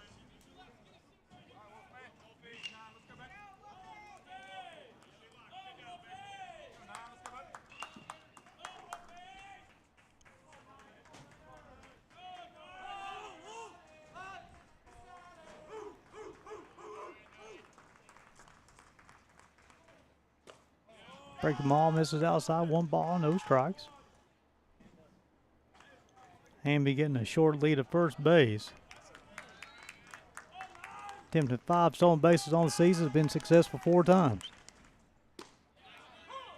Speaker 4: Break them all, misses outside, 1 ball, no strikes. Hamby getting a short lead at first base. Attempted 5 stolen bases on the season, has been successful 4 times.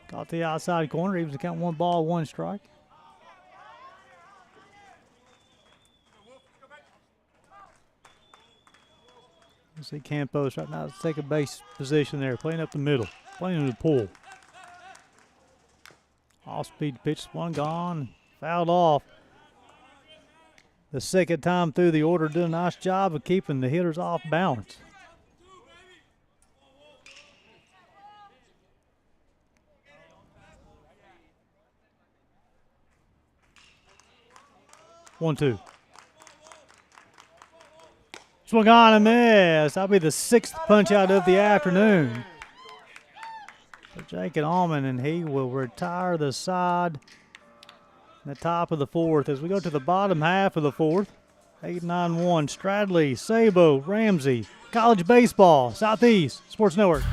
Speaker 4: Got the outside corner, he was to count 1 ball, 1 strike. You see Campos right now at second base position there, playing up the middle, playing in the pool. Off-speed pitch, swung on, fouled off. The second time through the order, did a nice job of keeping the hitters off balance. One, two. Swung on and missed. That'll be the 6th punch out of the afternoon for Jake Allman, and he will retire the side in the top of the 4th. As we go to the bottom half of the 4th, 8-9-1, Stradley, Sabo, Ramsey, college baseball, Southeast Sports Network.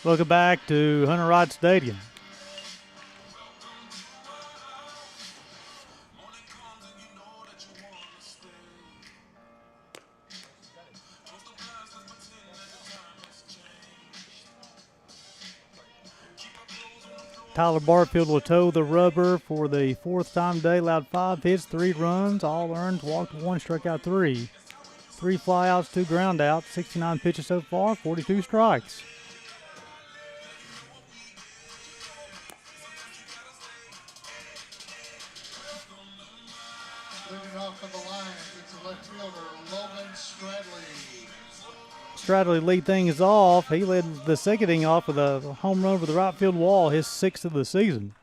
Speaker 4: Welcome back to Hunter Wright Stadium. Tyler Barfield will toe the rubber for the 4th time today. Allowed 5 hits, 3 runs, all earned, walked 1, struck out 3. 3 flyouts, 2 ground outs, 69 pitches so far, 42 strikes.
Speaker 8: Leading off for the Lions, it's a left fielder, Logan Stradley.
Speaker 4: Stradley lead things off. He led the second inning off with a home run over the right field wall, his 6th of the season.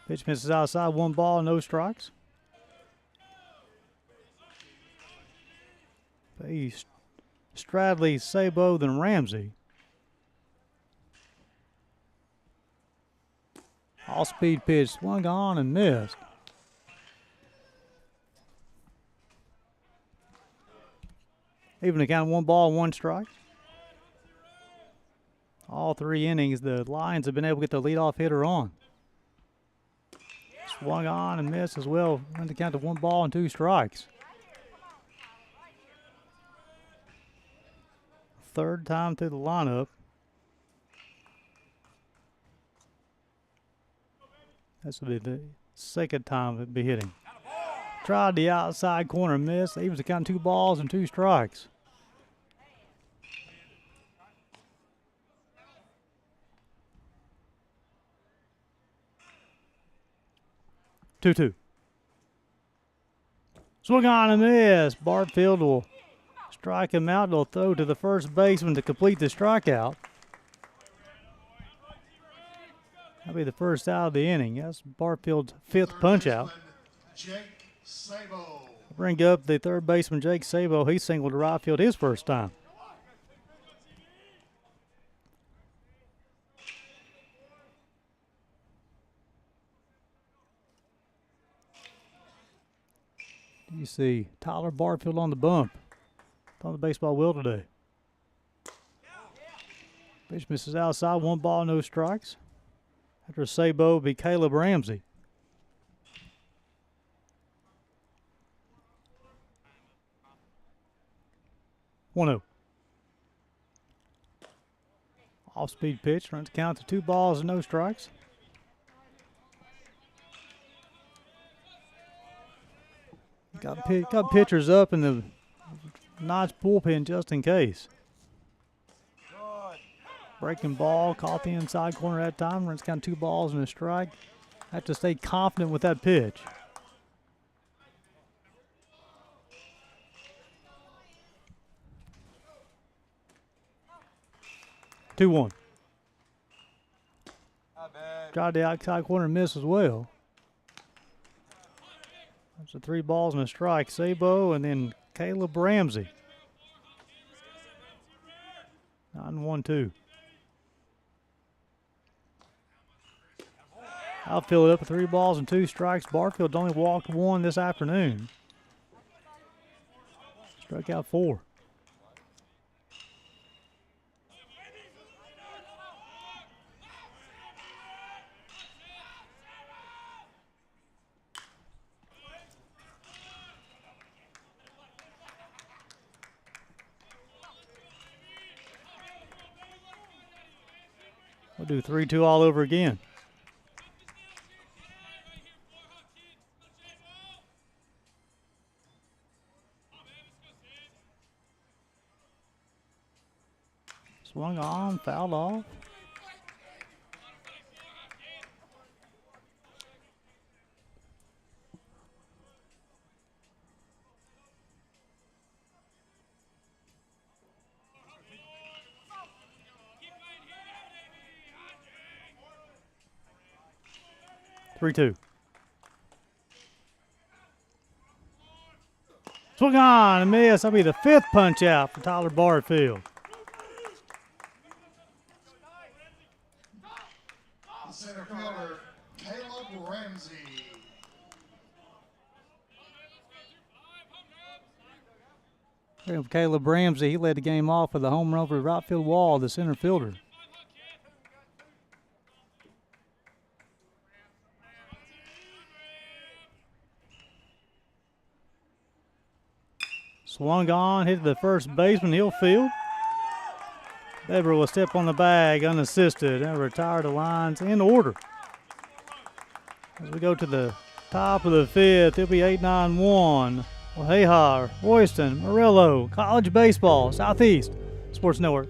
Speaker 4: Pitch misses outside, 1 ball, no strikes. Stradley, Sabo, then Ramsey. All-speed pitch, swung on and missed. Even to count 1 ball, 1 strike. All 3 innings, the Lions have been able to get the leadoff hitter on. Swung on and missed as well. Went to count to 1 ball and 2 strikes. Third time through the lineup. This will be the second time it'll be hitting. Tried the outside corner, missed. He was to count 2 balls and 2 strikes. Two. Swung on and miss. Barfield will strike him out. He'll throw to the first baseman to complete the strikeout. That'll be the first out of the inning. That's Barfield's 5th punch out.
Speaker 8: Jake Sabo.
Speaker 4: Bring up the third baseman, Jake Sabo. He singled to right field his first time. You see Tyler Barfield on the bump. On the baseball wheel today. Pitch misses outside, 1 ball, no strikes. After Sabo will be Caleb Ramsey. One-0. Off-speed pitch, runs count to 2 balls and no strikes. Got pitchers up in the nice bullpen just in case. Breaking ball, caught the inside corner that time. Runs count 2 balls and a strike. Have to stay confident with that pitch. Two one. Tried the outside corner and missed as well. That's a 3 balls and a strike. Sabo and then Caleb Ramsey. 9-1-2. Outfield up with 3 balls and 2 strikes. Barfield only walked 1 this afternoon. Struck out 4. We'll do 3-2 all over again. Swung on, fouled off. Three-two. Swung on and miss. That'll be the 5th punch out for Tyler Barfield.
Speaker 8: Center fielder Caleb Ramsey.
Speaker 4: Caleb Ramsey, he led the game off with a home run over the right field wall, the center fielder. Swung on, hit the first baseman, he'll field. Weber will step on the bag unassisted and retire the lines in order. As we go to the top of the 5th, it'll be 8-9-1. Well, Royston, Murillo, College Baseball, Southeast Sports Network.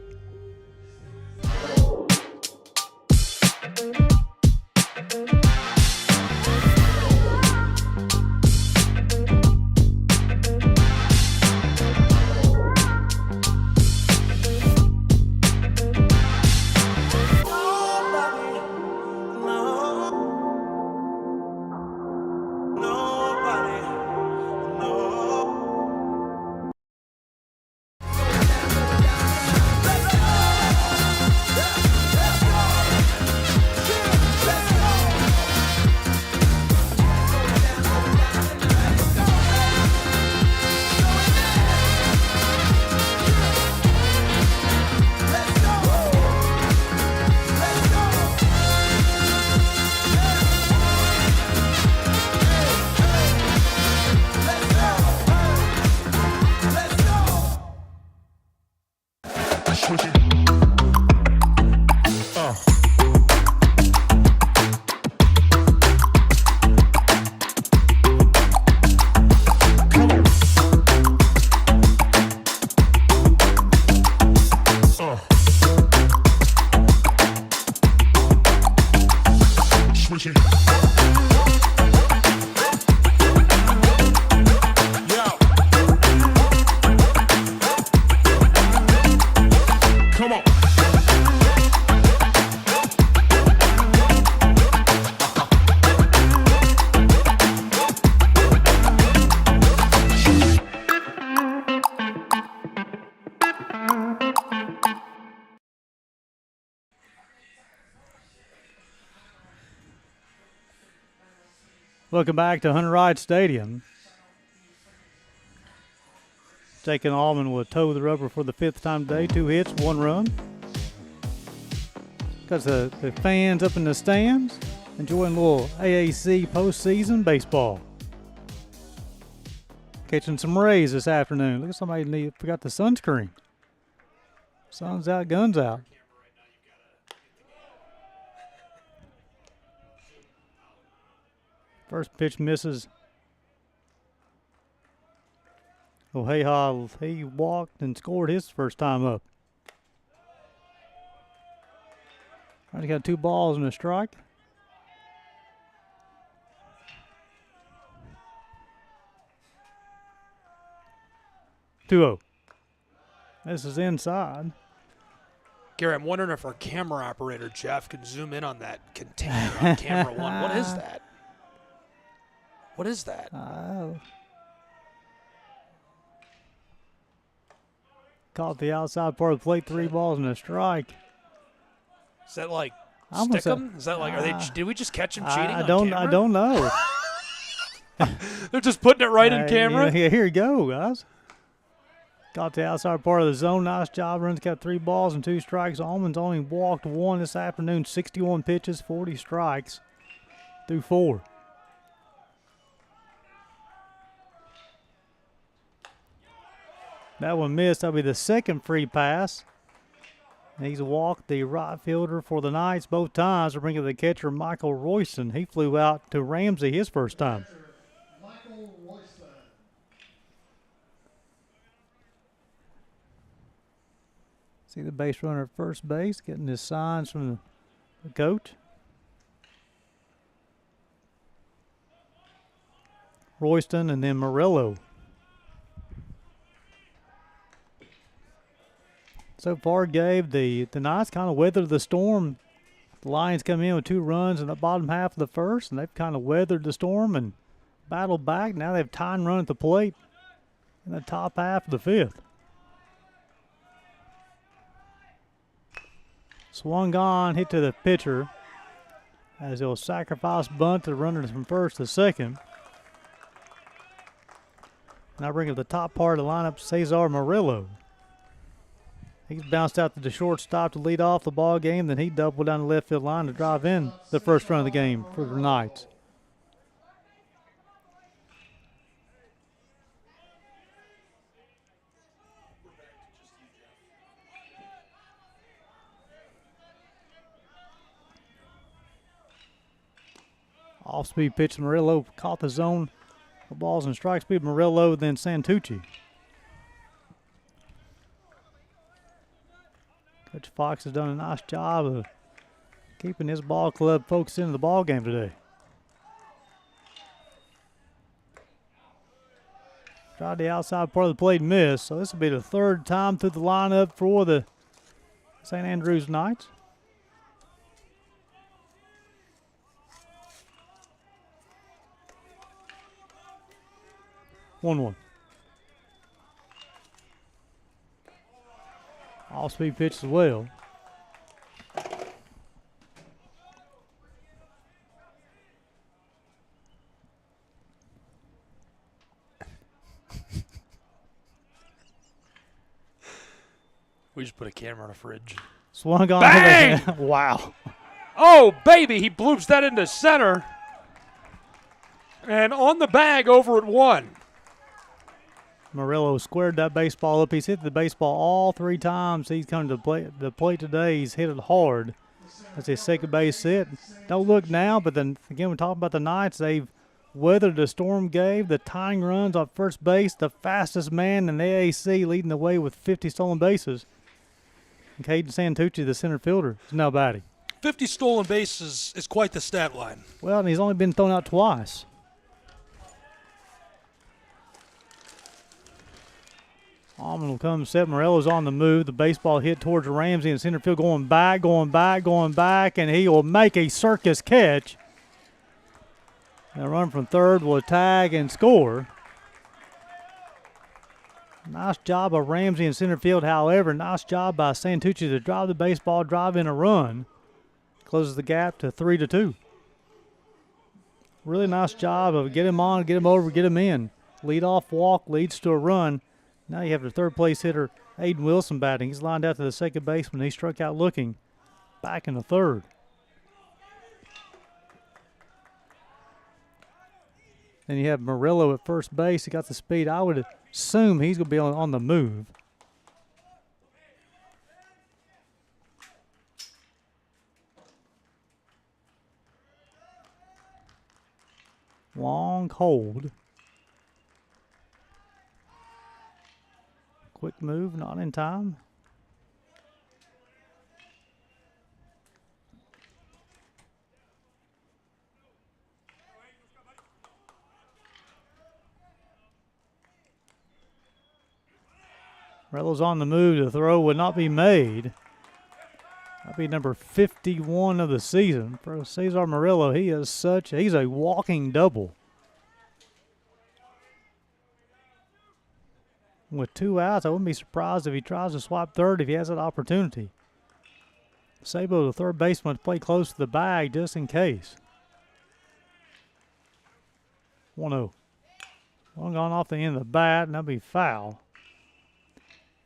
Speaker 4: Welcome back to Hunter Wright Stadium. Taking Allman will toe the rubber for the 5th time today. 2 hits, 1 run. Got the fans up in the stands enjoying a little AAC postseason baseball. Catching some rays this afternoon. Look at somebody forgot the sunscreen. Sun's out, guns out. First pitch misses. O'Hayha, he walked and scored his first time up. Already got 2 balls and a strike. Two-0. This is inside.
Speaker 3: Gary, I'm wondering if our camera operator, Jeff, can zoom in on that container on camera 1. What is that? What is that?
Speaker 4: Caught the outside part of the plate, 3 balls and a strike.
Speaker 3: Is that like Stickum? Is that like, did we just catch him cheating on camera?
Speaker 4: I don't know.
Speaker 3: They're just putting it right in camera?
Speaker 4: Yeah, here you go, guys. Got the outside part of the zone. Nice job. Runs got 3 balls and 2 strikes. Allman's only walked 1 this afternoon. 61 pitches, 40 strikes through 4. That one missed. That'll be the second free pass. He's walked the right fielder for the Knights both times. We're bringing the catcher, Michael Royston. He flew out to Ramsey his first time.
Speaker 8: Michael Royston.
Speaker 4: See the base runner at first base getting his signs from the coach. Royston and then Morello. So far, Gabe, the Knights kind of weathered the storm. The Lions come in with 2 runs in the bottom half of the first, and they've kind of weathered the storm and battled back. Now they have time run at the plate in the top half of the 5th. Swung on, hit to the pitcher as he'll sacrifice bunt to runners from first to second. Now bring up the top part of the lineup, Cesar Murillo. He's bounced out to the shortstop to lead off the ball game. Then he doubled down the left field line to drive in the first run of the game for the Knights. Off-speed pitch, Murillo caught the zone. The balls in strike speed, Murillo, then Santucci. Coach Fox has done a nice job of keeping his ball club focused into the ball game today. Tried the outside part of the plate and missed, so this will be the 3rd time through the lineup for the St. Andrews Knights. One. Off-speed pitch as well.
Speaker 3: We just put a camera on a fridge.
Speaker 4: Swung on.
Speaker 3: Bang!
Speaker 4: Wow.
Speaker 3: Oh, baby, he bloops that into center. And on the bag over at 1.
Speaker 4: Murillo squared that baseball up. He's hit the baseball all 3 times. He's come to the plate today. He's hit it hard. That's his second base hit. Don't look now, but then again, we're talking about the Knights. They've weathered the storm gave. The tying runs on first base. The fastest man in the AAC leading the way with 50 stolen bases. And Caden Santucci, the center fielder, is now batting.
Speaker 9: 50 stolen bases is quite the stat line.
Speaker 4: Well, and he's only been thrown out twice. Almond will come set. Morello's on the move. The baseball hit towards Ramsey in center field, going back, and he will make a circus catch. And a run from third will tag and score. Nice job of Ramsey in center field, however. Nice job by Santucci to drive the baseball, drive in a run. Closes the gap to 3-2. Really nice job of get him on, get him over, get him in. Lead off walk leads to a run. Now you have the third place hitter, Aiden Wilson, batting. He's lined out to the second baseman. He struck out looking. Back in the third. Then you have Murillo at first base. He got the speed. I would assume he's going to be on the move. Long hold. Quick move, not in time. Murillo's on the move. The throw would not be made. That'd be number 51 of the season. For Cesar Murillo, he's a walking double. With 2 outs, I wouldn't be surprised if he tries to swap third if he has that opportunity. Sabo, the third baseman, play close to the bag just in case. 1-0. One gone off the end of the bat, and that'll be foul.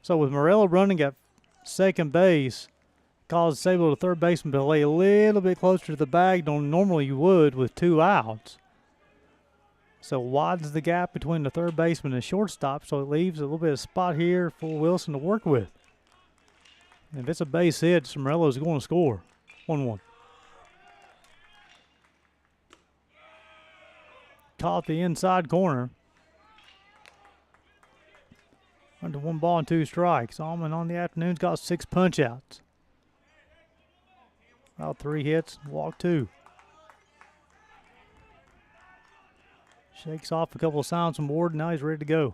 Speaker 4: So with Murillo running at second base, caused Sabo, the third baseman, to lay a little bit closer to the bag than normally you would with 2 outs. So widens the gap between the third baseman and shortstop, so it leaves a little bit of spot here for Wilson to work with. And if it's a base hit, Murillo's going to score. 1-1. Caught the inside corner. Under 1 ball and 2 strikes. Almond on the afternoon's got 6 punch outs. About 3 hits, walk 2. Shakes off a couple of sounds from Ward, now he's ready to go.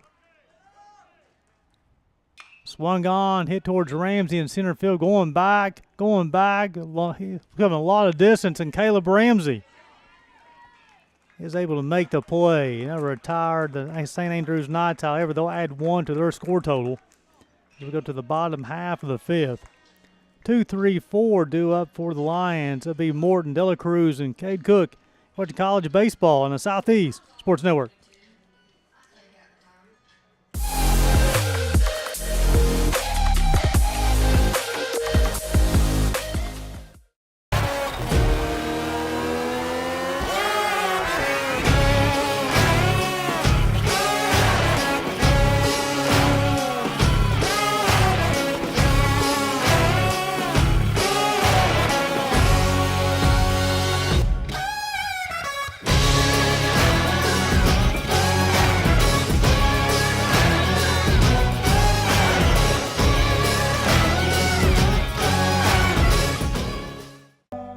Speaker 4: Swung on, hit towards Ramsey in center field, going back. He's coming a lot of distance, and Caleb Ramsey is able to make the play. Now retired the St. Andrews Knights, however, they'll add 1 to their score total. As we go to the bottom half of the 5th. 2, 3, 4 due up for the Lions. It'll be Morton, Dela Cruz, and Cade Cook. Watching college baseball on the Southeast Sports Network.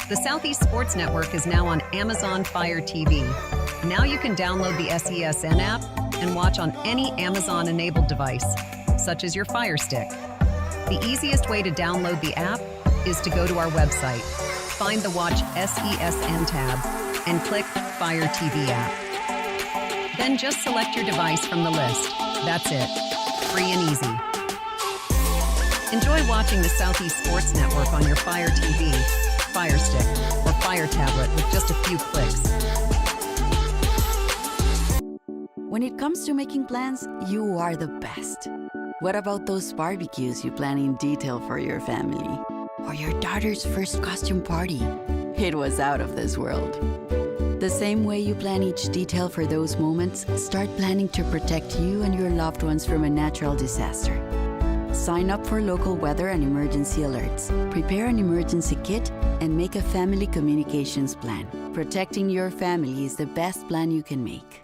Speaker 10: The Southeast Sports Network is now on Amazon Fire TV. Now you can download the SESN app and watch on any Amazon-enabled device, such as your Fire Stick. The easiest way to download the app is to go to our website, find the Watch SESN tab, and click Fire TV app. Then just select your device from the list. That's it. Free and easy. Enjoy watching the Southeast Sports Network on your Fire TV, Fire Stick, or Fire Tablet with just a few clicks.
Speaker 11: When it comes to making plans, you are the best. What about those barbecues you plan in detail for your family? Or your daughter's first costume party? It was out of this world. The same way you plan each detail for those moments, start planning to protect you and your loved ones from a natural disaster. Sign up for local weather and emergency alerts. Prepare an emergency kit and make a family communications plan. Protecting your family is the best plan you can make.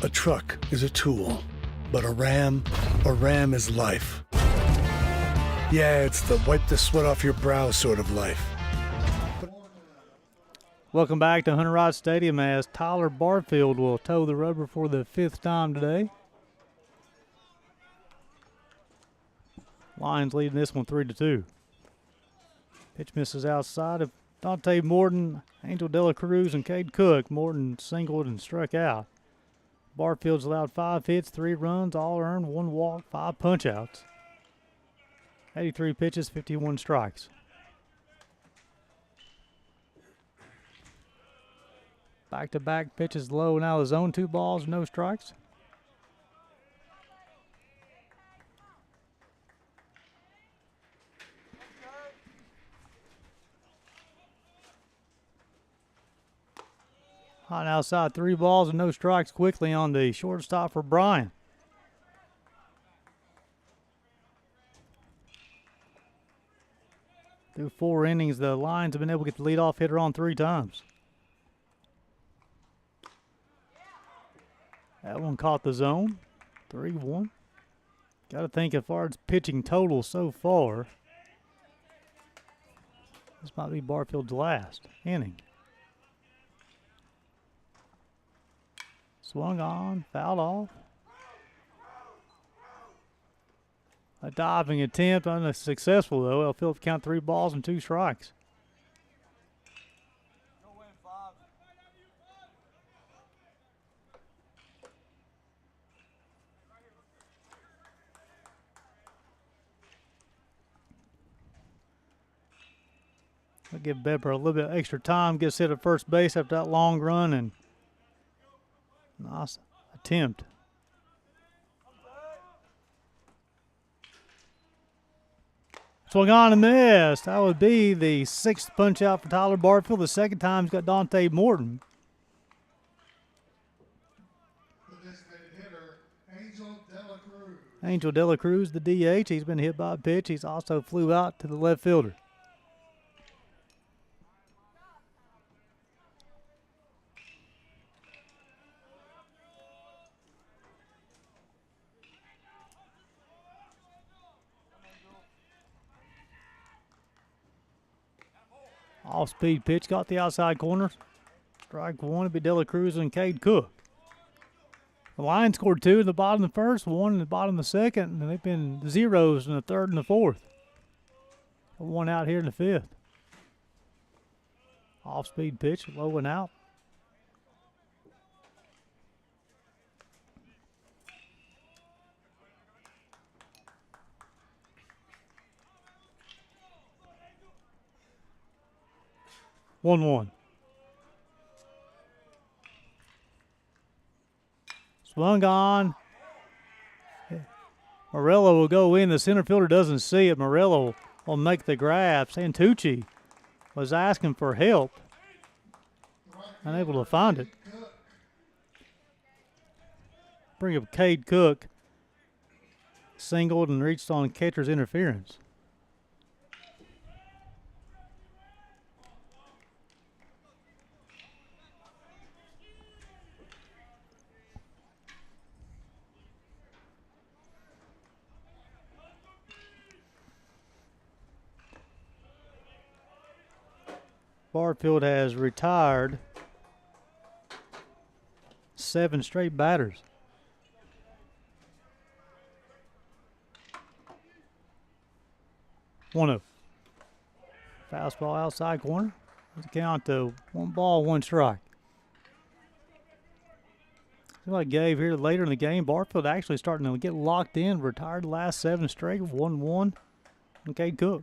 Speaker 7: A truck is a tool, but a Ram is life. Yeah, it's the wipe the sweat off your brow sort of life.
Speaker 4: Welcome back to Hunter Rod Stadium as Tyler Barfield will toe the rubber for the 5th time today. Lions leading this one 3-2. Pitch misses outside of Dante Morton, Angel Dela Cruz, and Cade Cook. Morton singled and struck out. Barfield's allowed 5 hits, 3 runs, all earned, 1 walk, 5 punch-outs. 83 pitches, 51 strikes. Back-to-back pitches low now the zone, 2 balls, no strikes. Hot outside, 3 balls and no strikes quickly on the shortstop for Bryan. Through 4 innings, the Lions have been able to get the leadoff hitter on 3 times. That one caught the zone, 3-1. Got to think as far as pitching total so far, this might be Barfield's last inning. Swung on, fouled off. A diving attempt, unsuccessful though. They'll Phillips count 3 balls and 2 strikes. I'll give Bedford a little bit extra time, gets hit at first base after that long run, and nice attempt. Swung on and missed. That would be the 6th punch out for Tyler Barfield. The 2nd time he's got Dante Morton.
Speaker 8: The designated hitter, Angel Dela Cruz.
Speaker 4: Angel Dela Cruz, the DH. He's been hit by a pitch. He's also flew out to the left fielder. Off-speed pitch, got the outside corner. Strike 1 would be Dela Cruz and Cade Cook. The Lions scored 2 in the bottom of the 1st, 1 in the bottom of the 2nd, and they've been zeros in the 3rd and the 4th. 1 out here in the 5th. Off-speed pitch, low and out. One. Swung on. Morello will go in. The center fielder doesn't see it. Morello will make the grab. Santucci was asking for help. Unable to find it. Bring up Cade Cook. Singled and reached on catcher's interference. Barfield has retired 7 straight batters. 1-0. Fastball outside corner. Let's count to 1 ball, 1 strike. Seems like Gabe here later in the game. Barfield actually starting to get locked in. Retired the last 7 straight, 1-1. And Cade Cook.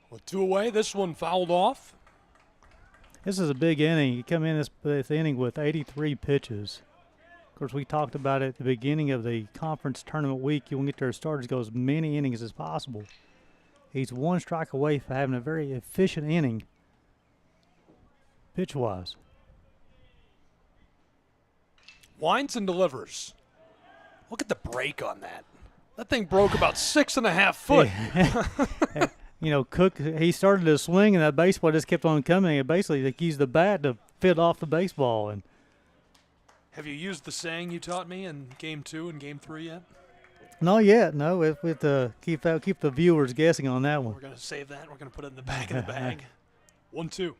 Speaker 9: With 2 away, this one fouled off.
Speaker 4: This is a big inning. You come in this inning with 83 pitches. Of course, we talked about it at the beginning of the conference tournament week. You want to get their starters go as many innings as possible. He's 1 strike away from having a very efficient inning. pitch-wise.
Speaker 9: Winds and delivers. Look at the break on that. That thing broke about 6.5 foot.
Speaker 4: You know, Cook, he started to swing, and that baseball just kept on coming. And basically, they used the bat to fit off the baseball. And
Speaker 9: have you used the saying you taught me in Game 2 and Game 3 yet?
Speaker 4: not yet. No, we have to keep the viewers guessing on that one.
Speaker 9: We're going to save that. We're going to put it in the back of the bag. 1-2.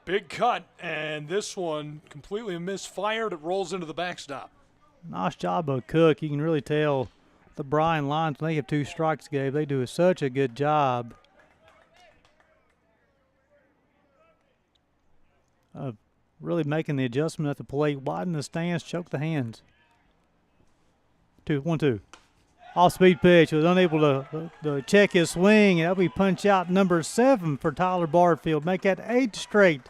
Speaker 9: Big cut, and this one completely misfired. It rolls into the backstop.
Speaker 4: Nice job of Cook. You can really tell the Bryan Lions, when they have 2 strikes, Gabe, they do such a good job of really making the adjustment at the plate, widen the stance, choke the hands. 1-2. Off-speed pitch. Was unable to check his swing, and that'll be punch out number 7 for Tyler Barfield. Make that 8 straight.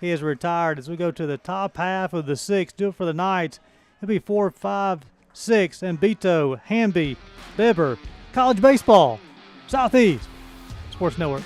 Speaker 4: He is retired as we go to the top half of the 6th. Do it for the Knights. It'll be 4, 5, 6, and Beto, Hamby, Bibber, College Baseball, Southeast Sports Network.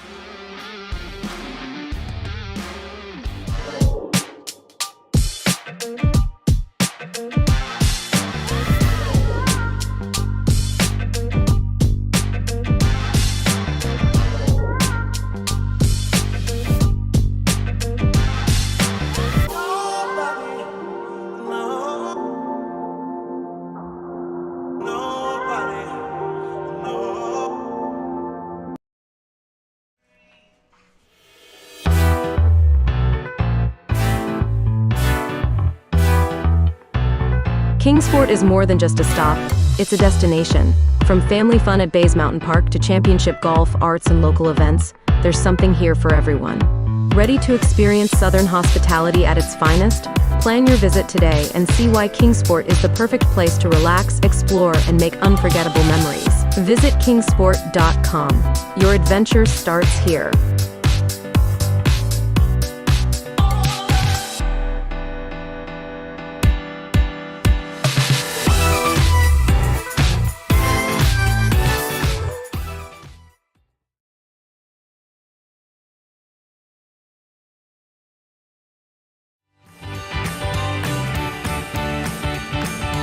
Speaker 5: Kingsport is more than just a stop, it's a destination. From family fun at Bays Mountain Park to championship golf, arts, and local events, there's something here for everyone. Ready to experience Southern hospitality at its finest? Plan your visit today and see why Kingsport is the perfect place to relax, explore, and make unforgettable memories. Visit kingsport.com. Your adventure starts here.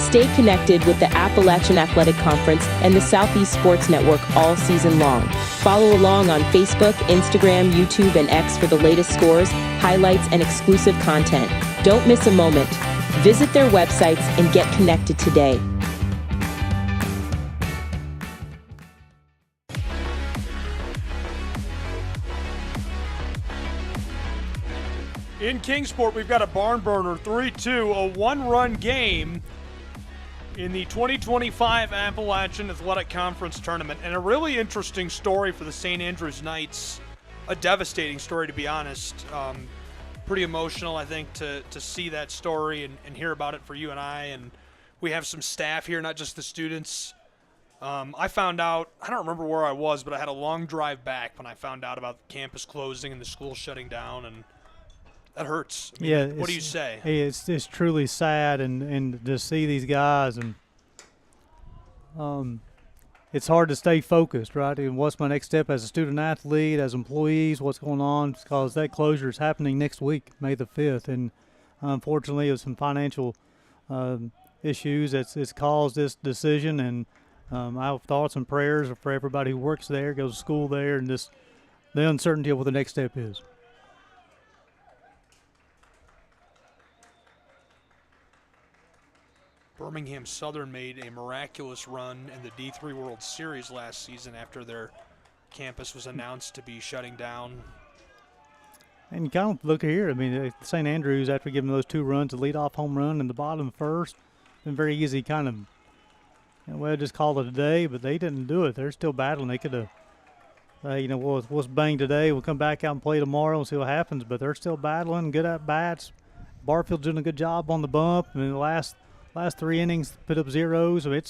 Speaker 12: Stay connected with the Appalachian Athletic Conference and the Southeast Sports Network all season long. Follow along on Facebook, Instagram, YouTube, and X for the latest scores, highlights, and exclusive content. Don't miss a moment. Visit their websites and get connected today.
Speaker 3: In Kingsport, we've got a barn burner, 3-2, a one-run game in the 2025 Appalachian Athletic Conference Tournament. And a really interesting story for the St. Andrews Knights. A devastating story, to be honest. Pretty emotional, I think, to see that story and hear about it for you and I. And we have some staff here, not just the students. I found out, I don't remember where I was, but I had a long drive back when I found out about the campus closing and the school shutting down, and that hurts. I mean,
Speaker 4: yeah.
Speaker 3: What do you say?
Speaker 4: Hey, it's truly sad, and to see these guys, and it's hard to stay focused, right? And what's my next step as a student athlete, as employees? What's going on? Because that closure is happening next week, May the 5th, and unfortunately, there's some financial issues that's caused this decision. And I have thoughts and prayers for everybody who works there, goes to school there, and just the uncertainty of what the next step is.
Speaker 3: Birmingham Southern made a miraculous run in the D3 World Series last season after their campus was announced to be shutting down.
Speaker 4: And you kind of look here. I mean, St. Andrews, after giving those 2 runs, a leadoff home run in the bottom first, been very easy kind of, just call it a day, but they didn't do it. They're still battling. They could have, we'll bang today. We'll come back out and play tomorrow and see what happens, but they're still battling, good at bats. Barfield's doing a good job on the bump. I mean, the last 3 innings put up zeros. So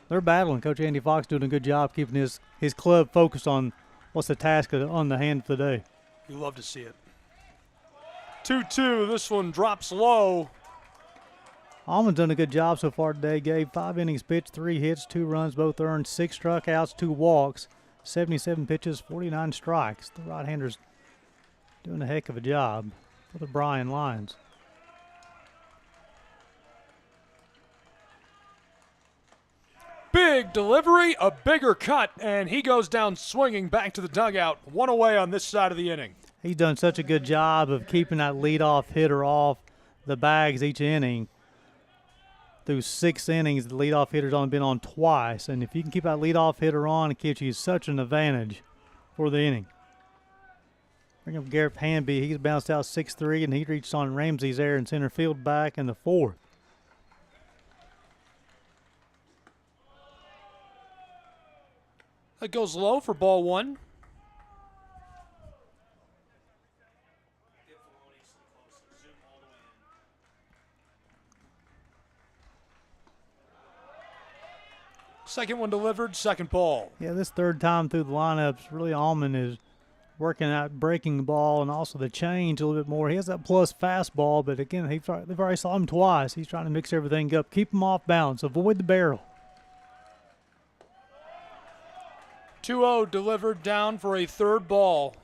Speaker 4: they're battling. Coach Andy Fox doing a good job keeping his club focused on what's the task on the hand for the day.
Speaker 3: You love to see it. 2-2. This one drops low.
Speaker 4: Almond's done a good job so far today. Gave 5 innings pitched, 3 hits, 2 runs, both earned, 6 strikeouts, 2 walks, 77 pitches, 49 strikes. The right-handers doing a heck of a job for the Bryan Lions.
Speaker 9: Big delivery, a bigger cut, and he goes down swinging back to the dugout. One away on this side of the inning.
Speaker 4: He's done such a good job of keeping that leadoff hitter off the bags each inning. Through 6 innings, the leadoff hitter's only been on twice, and if you can keep that leadoff hitter on, it gives you such an advantage for the inning. Bring up Garrett Hanby. He's bounced out 6-3, and he reached on Ramsey's there in center field back in the 4th.
Speaker 9: That goes low for ball 1. Second one delivered, second ball.
Speaker 4: Yeah, this third time through the lineups, really Allman is working out breaking the ball and also the change a little bit more. He has that plus fastball, but again, they've already saw him twice. He's trying to mix everything up, keep him off balance, avoid the barrel.
Speaker 9: 2-0 delivered down for a third ball.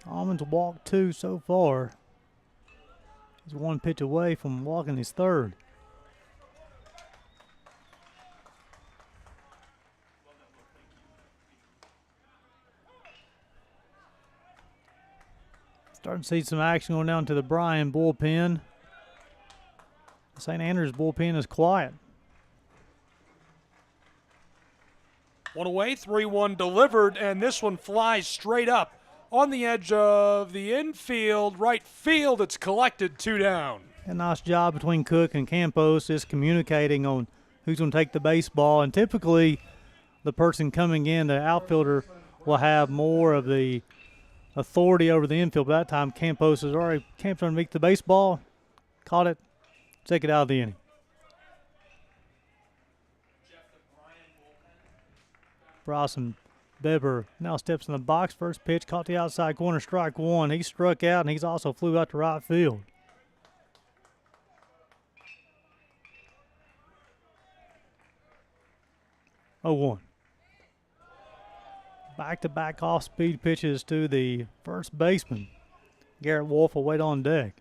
Speaker 4: Allman's walked 2 so far. He's 1 pitch away from walking his third. Starting to see some action going down to the Bryan bullpen. St. Andrews bullpen is quiet.
Speaker 9: One away, 3-1 delivered, and this one flies straight up on the edge of the infield. Right field, it's collected, 2 down.
Speaker 4: A nice job between Cook and Campos just communicating on who's going to take the baseball. And typically, the person coming in, the outfielder, will have more of the authority over the infield. By that time, Campos has already camped underneath the baseball, caught it, take it out of the inning. Bryson Beber now steps in the box. First pitch, caught the outside corner, strike 1. He struck out, and he's also flew out to right field. Oh, 1. Back-to-back off-speed pitches to the first baseman. Garrett Wolf will wait on deck.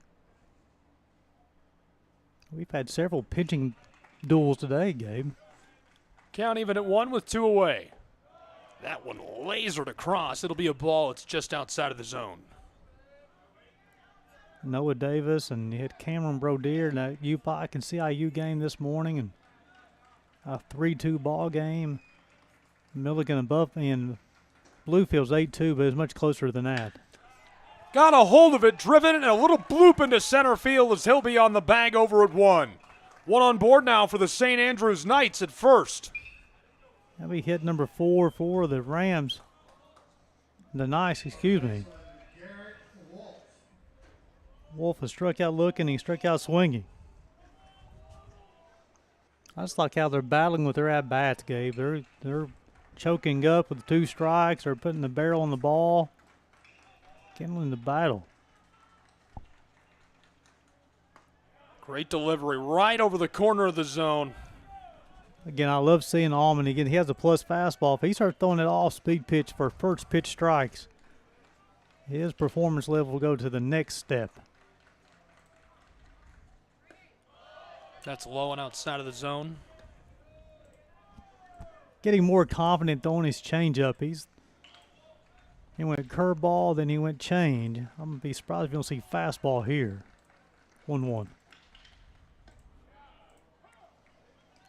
Speaker 4: We've had several pitching duels today, Gabe.
Speaker 9: Count even at 1 with 2 away. That one lasered across. It'll be a ball. It's just outside of the zone.
Speaker 4: Noah Davis, and you had Cameron Brodier in that UPike and CIU game this morning, and a 3-2 ball game. Milligan above and Bluefield's 8-2, but it's much closer than that.
Speaker 9: Got a hold of it, driven, and a little bloop into center field as he'll be on the bag over at 1. 1 on board now for the St. Andrews Knights at first.
Speaker 4: That'll be hit number 4 for the Rams. The Knights, excuse me. Wolf has struck out looking, he struck out swinging. I just like how they're battling with their at-bats, Gabe. They're choking up with 2 strikes. They're putting the barrel on the ball. Kindling the battle.
Speaker 9: Great delivery right over the corner of the zone.
Speaker 4: Again, I love seeing Allman. Again, he has a plus fastball. If he starts throwing it off-speed pitch for first pitch strikes, his performance level will go to the next step.
Speaker 9: That's low and outside of the zone.
Speaker 4: Getting more confident throwing his changeup. He went curveball, then he went change. I'm going to be surprised if you don't see fastball here. 1-1.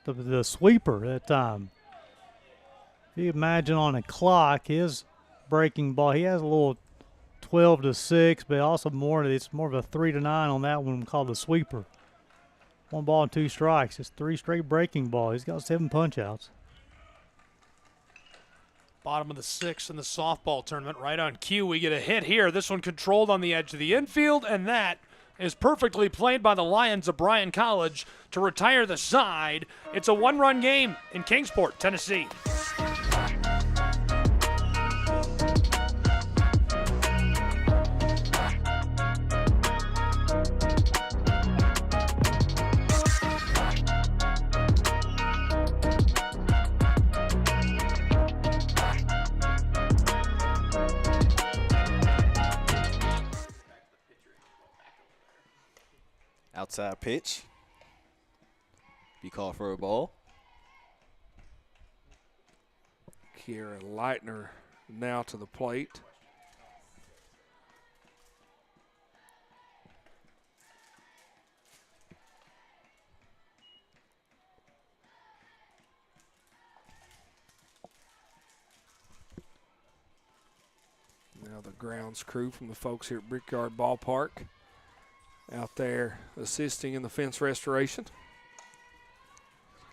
Speaker 4: The sweeper that time. If you imagine on a clock, his breaking ball, he has a little 12-6, but also it's more of a 3-9 on that one called the sweeper. 1 ball and 2 strikes. It's 3 straight breaking ball. He's got 7 punch outs.
Speaker 9: Bottom of the 6th in the softball tournament. Right on cue, we get a hit here. This one controlled on the edge of the infield, and that is perfectly played by the Lions of Bryan College to retire the side. It's a 1-run game in Kingsport, Tennessee.
Speaker 13: Inside pitch. Be called for a ball.
Speaker 14: Kiera Leitner now to the plate. Now the grounds crew from the folks here at Brickyard Ballpark out there assisting in the fence restoration.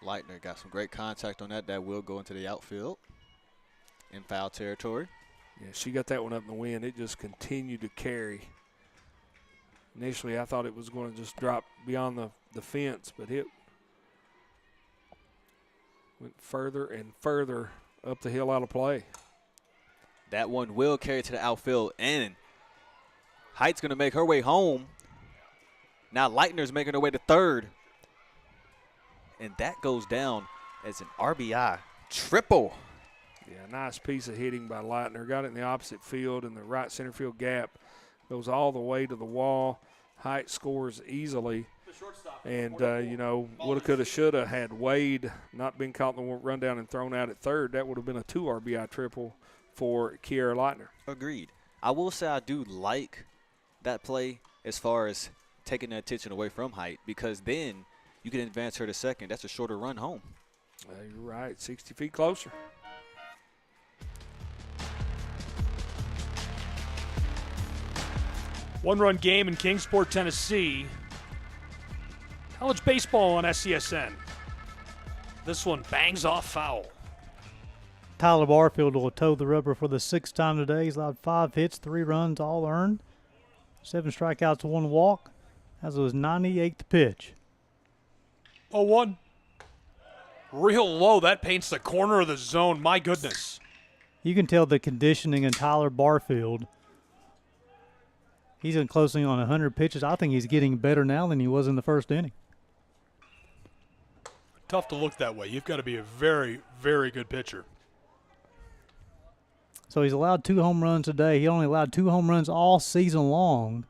Speaker 13: Leitner got some great contact on that. That will go into the outfield in foul territory.
Speaker 14: Yeah, she got that one up in the wind. It just continued to carry. Initially, I thought it was going to just drop beyond the fence, but it went further and further up the hill out of play.
Speaker 13: That one will carry to the outfield, and Height's going to make her way home. Now Leitner's making her way to third. And that goes down as an RBI triple.
Speaker 14: Yeah, nice piece of hitting by Leitner. Got it in the opposite field, and the right center field gap goes all the way to the wall. Height scores easily. And, woulda, coulda, shoulda had Wade not been caught in the rundown and thrown out at third. That would have been a 2 RBI triple for Kiera Leitner.
Speaker 13: Agreed. I will say I do like that play as far as taking the attention away from Height, because then you can advance her to second. That's a shorter run home.
Speaker 14: You're right, 60 feet closer.
Speaker 3: One-run game in Kingsport, Tennessee. College baseball on SCSN. This one bangs off foul.
Speaker 4: Tyler Barfield will toe the rubber for the 6th time today. He's allowed 5 hits, 3 runs, all earned. 7 strikeouts, 1 walk. As it was 98th pitch.
Speaker 3: 0-1. Real low. That paints the corner of the zone. My goodness.
Speaker 4: You can tell the conditioning in Tyler Barfield. He's closing on 100 pitches. I think he's getting better now than he was in the first inning.
Speaker 3: Tough to look that way. You've got to be a very, very good pitcher.
Speaker 4: So he's allowed 2 home runs today. He only allowed 2 home runs all season long.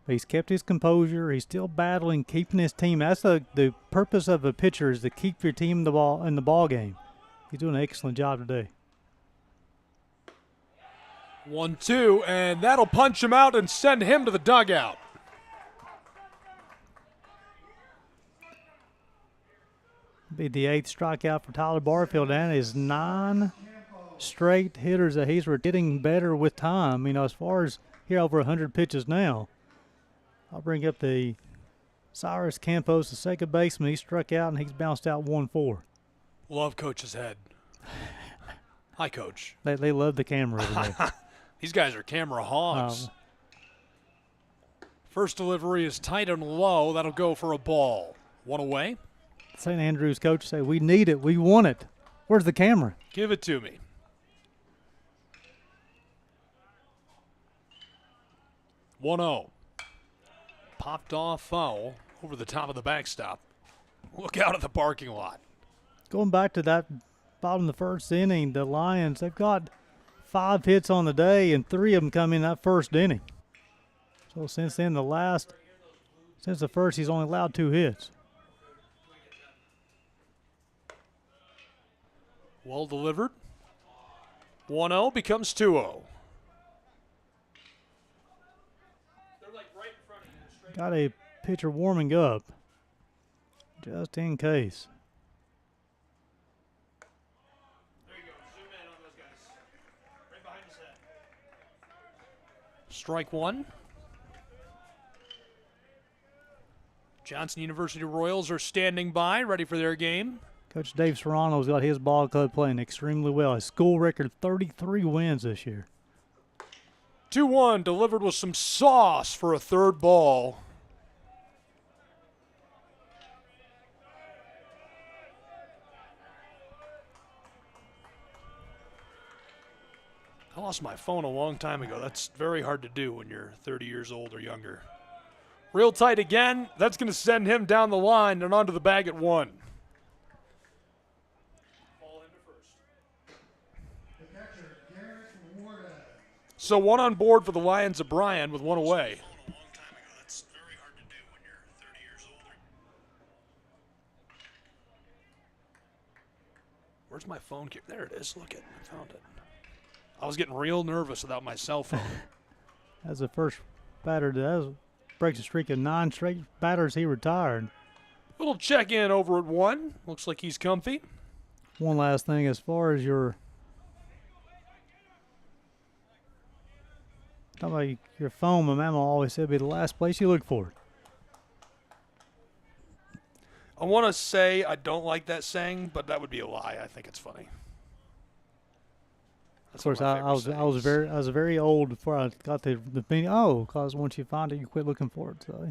Speaker 4: But he's kept his composure. He's still battling, keeping his team. That's the purpose of a pitcher, is to keep your team in the ball game. He's doing an excellent job today.
Speaker 3: 1-2, and that'll punch him out and send him to the dugout.
Speaker 4: Be the 8th strikeout for Tyler Barfield, and his 9 straight hitters that he's getting better with time. As far as here over 100 pitches now. I'll bring up the Cyrus Campos, the second baseman. He struck out, and he's bounced out 1-4.
Speaker 3: Love Coach's head. Hi, Coach.
Speaker 4: They love the camera over there.
Speaker 3: These guys are camera hogs. First delivery is tight and low. That'll go for a ball. 1 away.
Speaker 4: St. Andrews coach say, we need it. We want it. Where's the camera?
Speaker 3: Give it to me. 1-0. Popped off foul over the top of the backstop. Look out at the parking lot.
Speaker 4: Going back to that bottom of the first inning, the Lions, they've got 5 hits on the day, and 3 of them come in that first inning. So since then, since the first, he's only allowed 2 hits.
Speaker 3: Well delivered. 1-0 becomes 2-0.
Speaker 4: Got a pitcher warming up, just in case.
Speaker 3: There you go. Zoom in on those guys. Right behind his head. Strike 1. Johnson University Royals are standing by, ready for their game.
Speaker 4: Coach Dave Serrano's got his ball club playing extremely well. His school record 33 wins this year.
Speaker 3: 2-1, delivered with some sauce for a third ball. I lost my phone a long time ago. That's very hard to do when you're 30 years old or younger. Real tight again. That's going to send him down the line and onto the bag at 1. So 1 on board for the Lions of Bryan with 1 away.
Speaker 9: Where's my phone? There it is. Look it. I found it. I was getting real nervous without my cell phone.
Speaker 4: That's the first batter that breaks a streak of 9 straight batters he retired.
Speaker 9: Little check-in over at 1. Looks like he's comfy.
Speaker 4: One last thing, as far as your phone, my mama always said be the last place you look for it.
Speaker 9: I want to say I don't like that saying, but that would be a lie. I think it's funny.
Speaker 4: Of course, I was very old before I got the meaning. Oh, because once you find it, you quit looking for it. So,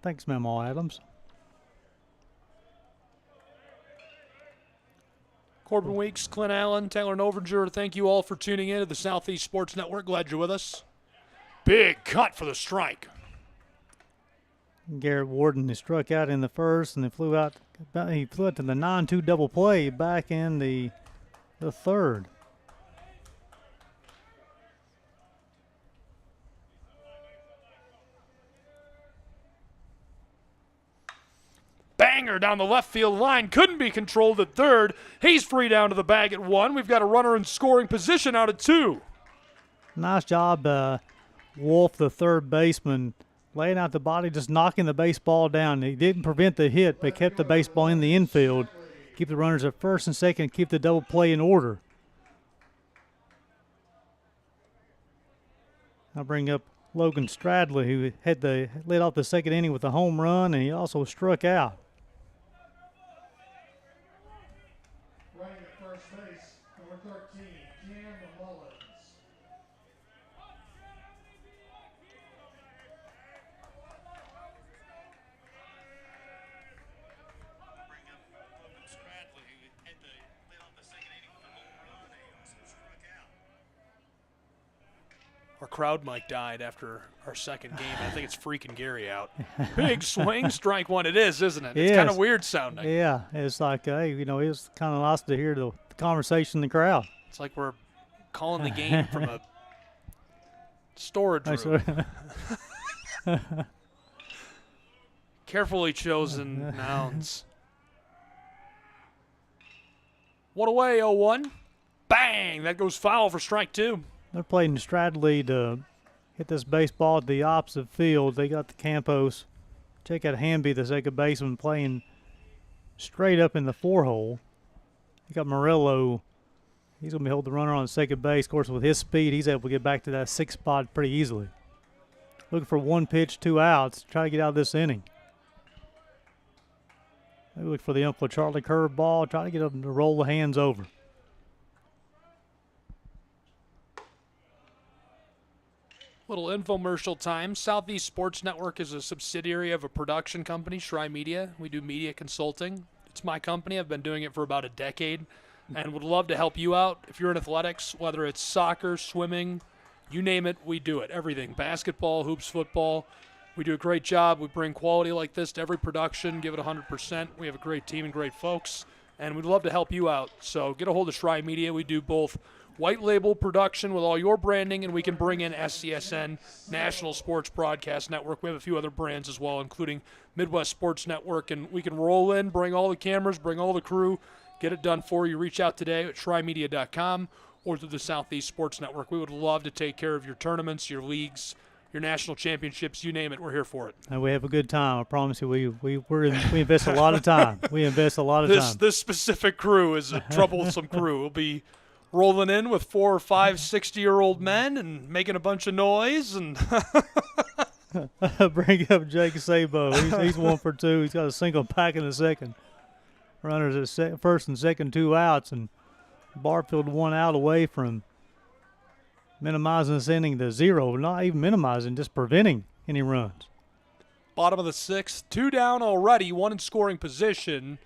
Speaker 4: thanks, Mama Adams.
Speaker 9: Corbin Weeks, Clint Allen, Taylor Novinger, thank you all for tuning in to the Southeast Sports Network. Glad you're with us. Big cut for the strike.
Speaker 4: Garrett Warden, he struck out in the first, and he flew out to the 9-2 double play back in the third.
Speaker 9: Banger down the left field line. Couldn't be controlled at third. He's free down to the bag at 1. We've got a runner in scoring position out at 2.
Speaker 4: Nice job, Wolf, the third baseman, laying out the body, just knocking the baseball down. He didn't prevent the hit, but kept the baseball in the infield. Keep the runners at first and second, keep the double play in order. I'll bring up Logan Stradley, who led off the second inning with a home run, and he also struck out.
Speaker 8: Running at first base, number 13, Cam Mullins.
Speaker 9: Our crowd mic died after our second game. I think it's freaking Gary out. Big swing, strike 1. It is, isn't it? It's kind of weird sounding.
Speaker 4: Yeah, it's like, hey, it was kind of nice to hear the conversation in the crowd.
Speaker 9: It's like we're calling the game from a storage room. Carefully chosen nouns. One away, 0-1. Bang! That goes foul for strike 2.
Speaker 4: They're playing Stradley to hit this baseball at the opposite field. They got the Campos. Check out Hamby, the second baseman, playing straight up in the 4-hole. You got Morello. He's going to be holding the runner on second base. Of course, with his speed, he's able to get back to that 6th spot pretty easily. Looking for 1 pitch, 2 outs. Try to get out of this inning. They look for the Uncle Charlie curveball. Try to get him to roll the hands over.
Speaker 9: Little infomercial time. Southeast Sports Network is a subsidiary of a production company, Shry Media. We do media consulting. It's my company. I've been doing it for about a decade and would love to help you out. If you're in athletics, whether it's soccer, swimming, you name it, we do it. Everything. Basketball, hoops, football. We do a great job. We bring quality like this to every production, give it 100%. We have a great team and great folks, and we'd love to help you out. So get a hold of Shry Media. We do both white label production with all your branding, and we can bring in SCSN, National Sports Broadcast Network. We have a few other brands as well, including Midwest Sports Network, and we can roll in, bring all the cameras, bring all the crew, get it done for you. Reach out today at shrymedia.com or through the Southeast Sports Network. We would love to take care of your tournaments, your leagues, your national championships, you name it. We're here for it.
Speaker 4: And we have a good time. I promise you, we invest a lot of time. We invest a lot of time.
Speaker 9: This specific crew is a troublesome crew. We'll be rolling in with 4 or 5 60-year-old men and making a bunch of noise. And
Speaker 4: bring up Jake Sabo. He's 1 for 2. He's got a single back in the second. Runners at first and second, 2 outs, and Barfield 1 out away from minimizing this inning to 0. Not even minimizing, just preventing any runs.
Speaker 9: Bottom of the 6th, 2 down already, 1 in scoring position.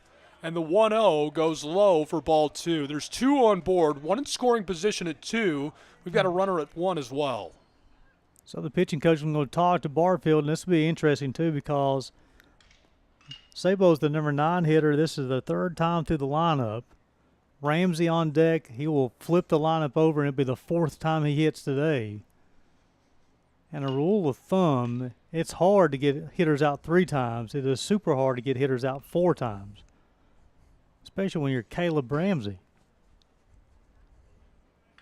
Speaker 9: And the 1-0 goes low for ball 2. There's 2 on board, 1 in scoring position at 2. We've got a runner at 1 as well.
Speaker 4: So the pitching coach is going to talk to Barfield, and this will be interesting too because Sabo's the number 9 hitter. This is the 3rd time through the lineup. Ramsey on deck. He will flip the lineup over, and it'll be the 4th time he hits today. And a rule of thumb, it's hard to get hitters out 3 times. It is super hard to get hitters out 4 times. especially when you're Caleb Ramsey.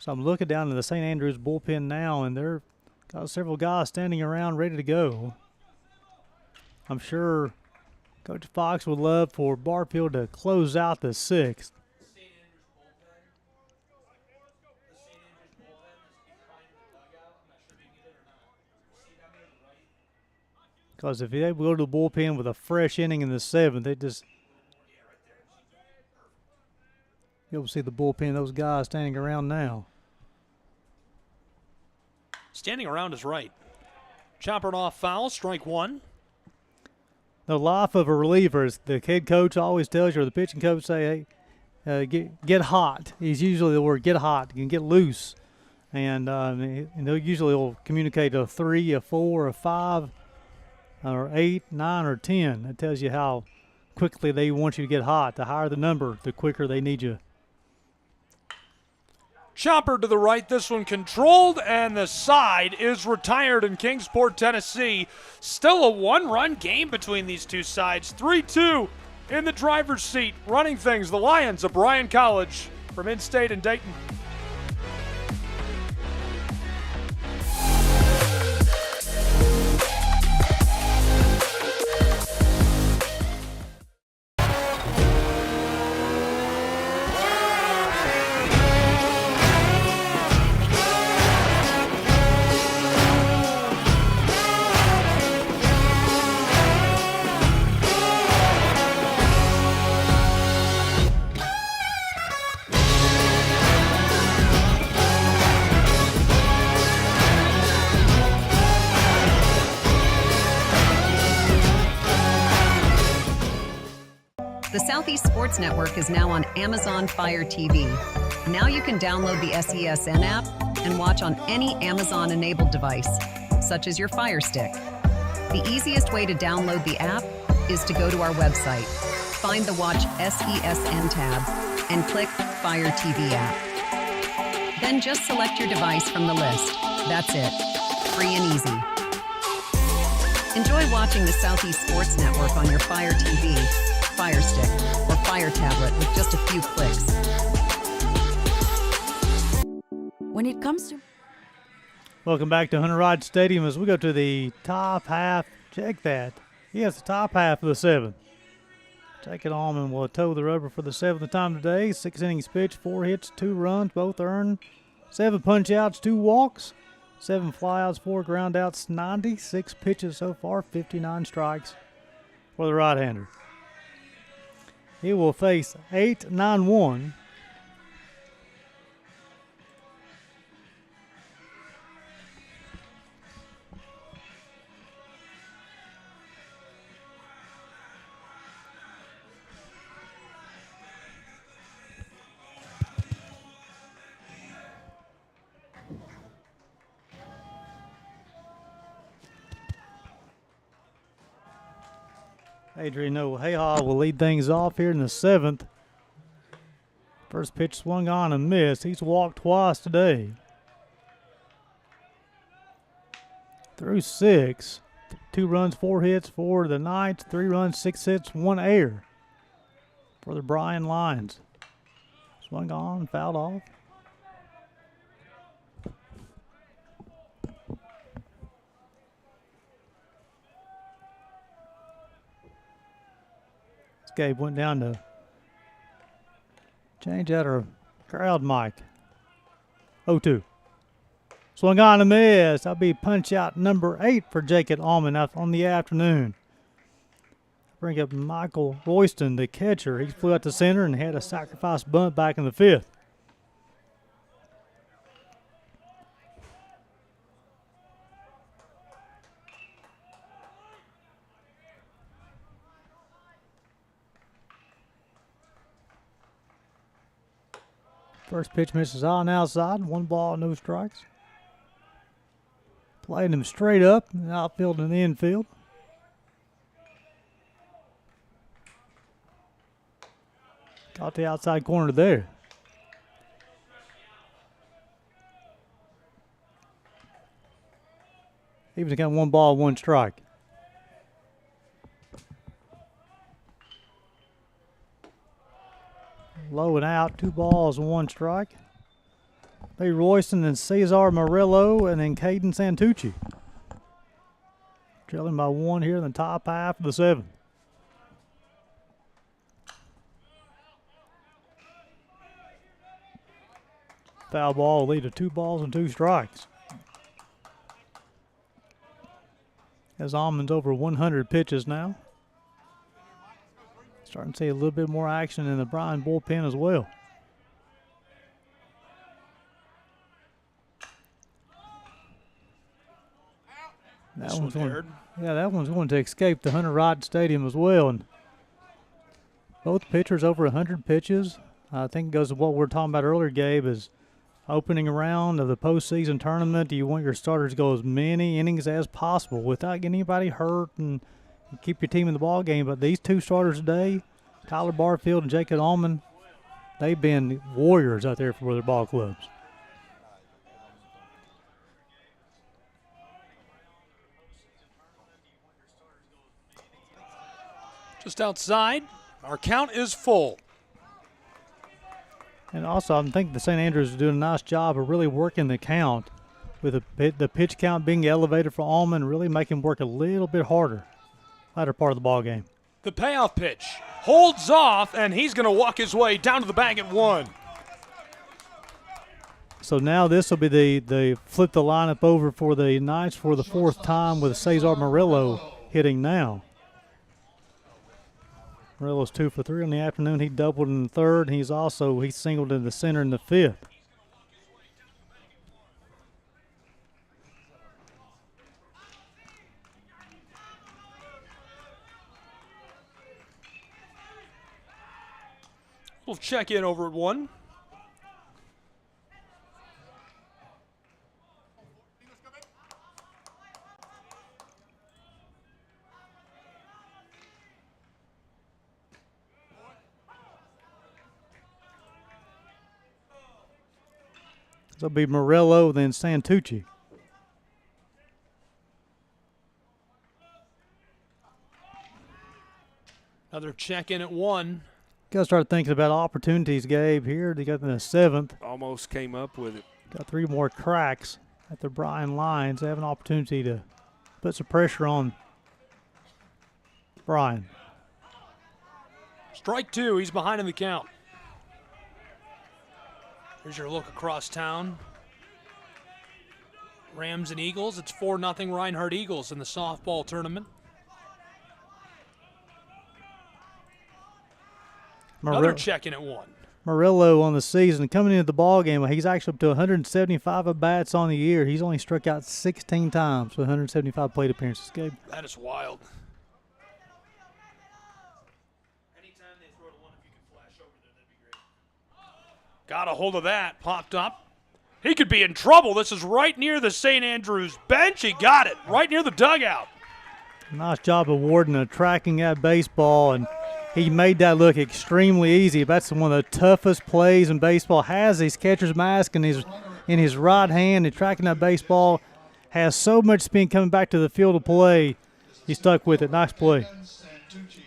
Speaker 4: So I'm looking down to the St. Andrews bullpen now, and they're got several guys standing around ready to go. I'm sure Coach Fox would love for Barfield to close out the sixth. Because if they go to the bullpen with a fresh inning in the seventh, you'll see the bullpen, those guys standing around now.
Speaker 3: Standing around is right. Choppered off foul, strike one.
Speaker 4: The life of a reliever is the head coach always tells you, or the pitching coach say, hey, get hot. He's usually the word get hot. You can get loose. And they'll usually will communicate a 3, a 4, a 5, or 8, 9, or 10. That tells you how quickly they want you to get hot. The higher the number, the quicker they need you.
Speaker 3: Chopper to the right, this one controlled, and the side is retired in Kingsport, Tennessee. Still a one-run game between these two sides. 3-2 in the driver's seat. Running things, the Lions of Bryan College from in-state in Dayton.
Speaker 10: The Southeast Sports Network is now on Amazon Fire TV. Now you can download the SESN app and watch on any Amazon-enabled device, such as your Fire Stick. The easiest way to download the app is to go to our website, find the Watch SESN tab, and click Fire TV app. Then just select your device from the list. That's it. Free and easy. Enjoy watching the Southeast Sports Network on your Fire TV, Fire Stick, or Fire Tablet with just a few clicks.
Speaker 11: When it comes to...
Speaker 4: Welcome back to Hunter Rod Stadium as we go to the top half. Check that. Yes, the top half of the seventh. Jacob Allman will toe the rubber for the seventh time today. 6 innings pitched, 4 hits, 2 runs, both earned. 7 punch-outs, 2 walks. 7 flyouts, 4 groundouts, 96 pitches so far, 59 strikes for the right-hander. He will face 8-9-1. Adrian O'Hayha will lead things off here in the seventh. First pitch swung on and missed. He's walked twice today. Through 6. 2 runs, 4 hits for the Knights. 3 runs, 6 hits, 1 error for the Bryan Lions. Swung on, fouled off. Gabe went down to change out our crowd mic. 0-2. Swung on a miss. That'll be punch out number 8 for Jacob Allman on the afternoon. Bring up Michael Royston, the catcher. He flew out to center and had a sacrifice bunt back in the 5th. First pitch misses on outside. 1 ball, no strikes. Playing him straight up, outfield and the infield. Got the outside corner there. Even got 1 ball, 1 strike. Low and out, 2 balls and 1 strike. Bay Royston and Cesar Murillo, and then Caden Santucci. Trailing by 1 here in the top half of the 7th. Foul ball will lead to 2 balls and 2 strikes. As Almond's over 100 pitches now. Starting to see a little bit more action in the Bryan bullpen as well. That one's going to escape the Hunter Wright Stadium as well. And both pitchers over 100 pitches. I think it goes to what we were talking about earlier, Gabe, is opening round of the postseason tournament. You want your starters to go as many innings as possible without getting anybody hurt and keep your team in the ball game. But these 2 starters today, Tyler Barfield and Jacob Allman, they've been warriors out there for their ball clubs.
Speaker 9: Just outside. Our count is full.
Speaker 4: And also, I think the St. Andrews is doing a nice job of really working the count with the pitch count being elevated for Allman, really making him work a little bit harder latter part of the ball game.
Speaker 9: The payoff pitch holds off, and he's going to walk his way down to the bag at 1.
Speaker 4: So now this will be the flip the lineup over for the Knights for the 4th time with Cesar Murillo hitting now. Murillo's 2 for 3 in the afternoon. He doubled in the 3rd. He singled in the center in the 5th.
Speaker 9: We'll check in over at 1.
Speaker 4: So it'll be Murillo, then Santucci.
Speaker 9: Another check in at 1.
Speaker 4: Got to start thinking about opportunities, Gabe. Here they got in the 7th.
Speaker 14: Almost came up with it.
Speaker 4: Got 3 more cracks at the Bryan lines. They have an opportunity to put some pressure on Bryan.
Speaker 9: Strike 2. He's behind in the count. Here's your look across town. Rams and Eagles. It's 4-0 Reinhardt Eagles in the softball tournament. Another check-in at 1.
Speaker 4: Murillo on the season coming into the ball game. He's actually up to 175 at bats on the year. He's only struck out 16 times with 175 plate appearances. Gabe.
Speaker 9: That is wild. Got a hold of that, popped up. He could be in trouble. This is right near the St. Andrews bench. He got it, right near the dugout.
Speaker 4: Nice job of Warden of tracking that baseball, and he made that look extremely easy. That's one of the toughest plays in baseball. Has his catcher's mask in his right hand and tracking that baseball. Has so much spin coming back to the field of play. He stuck with it. Nice play.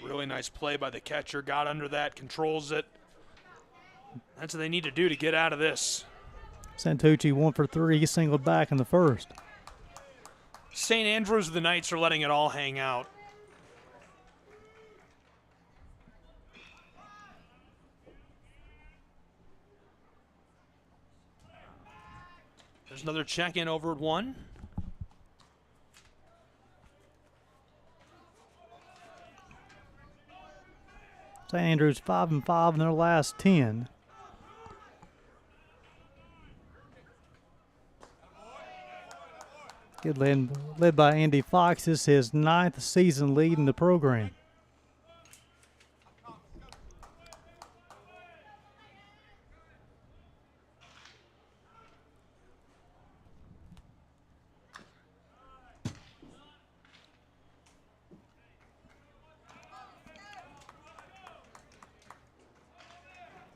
Speaker 9: Really nice play by the catcher. Got under that, controls it. That's what they need to do to get out of this.
Speaker 4: Santucci 1 for 3. He singled back in the 1st.
Speaker 9: St. Andrews, the Knights are letting it all hang out. There's another check-in over at 1.
Speaker 4: St. Andrews 5-5 in their last 10. Good led by Andy Fox. This is his 9th season leading the program.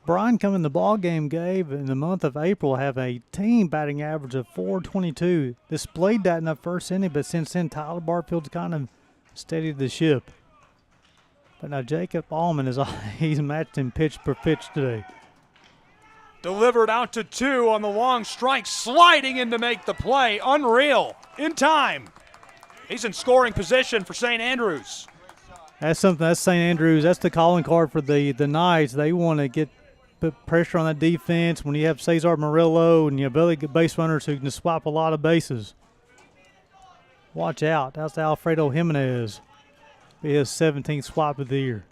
Speaker 4: Bryan coming in the ball game, Gabe, in the month of April, have a team batting average of .422. Displayed that in the first inning, but since then, Tyler Barfield's kind of steadied the ship. But now Jacob Allman he's matched him pitch per pitch today.
Speaker 3: Delivered out to 2 on the long strike, sliding in to make the play. Unreal. In time. He's in scoring position for St. Andrews.
Speaker 4: That's something. That's St. Andrews. That's the calling card for the Knights. They want to put pressure on that defense when you have Cesar Murillo and your base runners who can swipe a lot of bases. Watch out. That's Alfredo Jimenez. His 17th swipe of the year.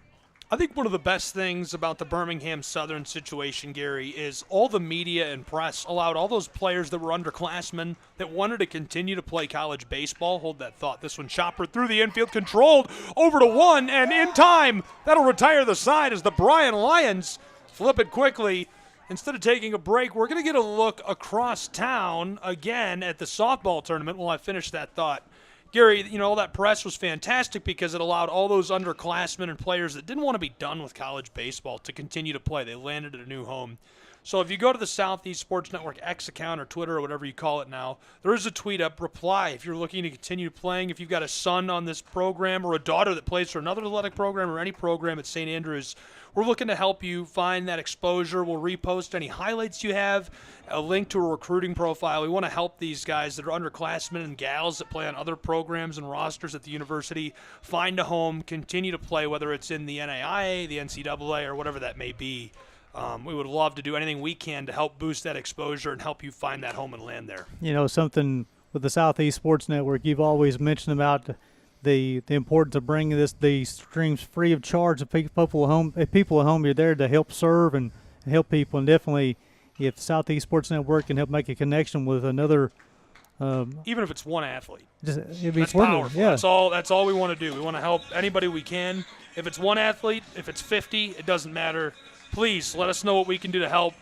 Speaker 3: I think one of the best things about the Birmingham Southern situation, Gary, is all the media and press allowed all those players that were underclassmen that wanted to continue to play college baseball. Hold that thought. This one chopper through the infield, controlled over to 1, and in time, that'll retire the side as the Bryan Lions flip it quickly. Instead of taking a break, we're going to get a look across town again at the softball tournament while I finish that thought. Gary, all that press was fantastic because it allowed all those underclassmen and players that didn't want to be done with college baseball to continue to play. They landed at a new home. So if you go to the Southeast Sports Network X account or Twitter or whatever you call it now, there is a tweet up. Reply if you're looking to continue playing. If you've got a son on this program or a daughter that plays for another athletic program or any program at St. Andrews, we're looking to help you find that exposure. We'll repost any highlights you have, a link to a recruiting profile. We want to help these guys that are underclassmen and gals that play on other programs and rosters at the university find a home, continue to play, whether it's in the NAIA, the NCAA, or whatever that may be. We would love to do anything we can to help boost that exposure and help you find that home and land there.
Speaker 4: Something with the Southeast Sports Network, you've always mentioned about the importance of bringing these streams free of charge to people at home. If people at home, you're there to help serve and help people. And definitely, if the Southeast Sports Network can help make a connection with another,
Speaker 3: even if it's one athlete,
Speaker 4: that's
Speaker 3: powerful.
Speaker 4: Yeah.
Speaker 3: That's all we want to do. We want to help anybody we can. If it's one athlete, if it's 50, it doesn't matter. Please let us know what we can do to help.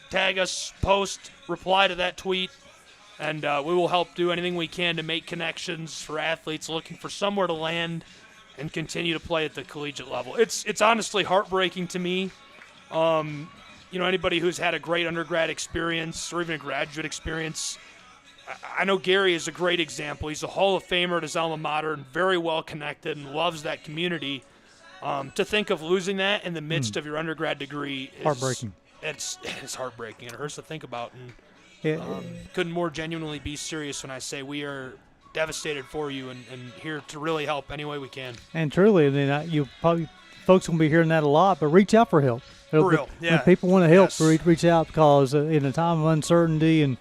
Speaker 3: Tag us, post, reply to that tweet. And we will help do anything we can to make connections for athletes looking for somewhere to land and continue to play at the collegiate level. It's honestly heartbreaking to me. Anybody who's had a great undergrad experience or even a graduate experience, I know Gary is a great example. He's a Hall of Famer at his alma mater and very well connected and loves that community. To think of losing that in the midst of your undergrad degree is
Speaker 4: heartbreaking.
Speaker 3: It's heartbreaking, and it hurts to think about. And couldn't more genuinely be serious when I say we are devastated for you and here to really help any way we can.
Speaker 4: And truly, you probably folks will be hearing that a lot, but reach out for help.
Speaker 3: For real, yeah.
Speaker 4: When people want to help,
Speaker 3: Yes.
Speaker 4: reach out because in a time of uncertainty and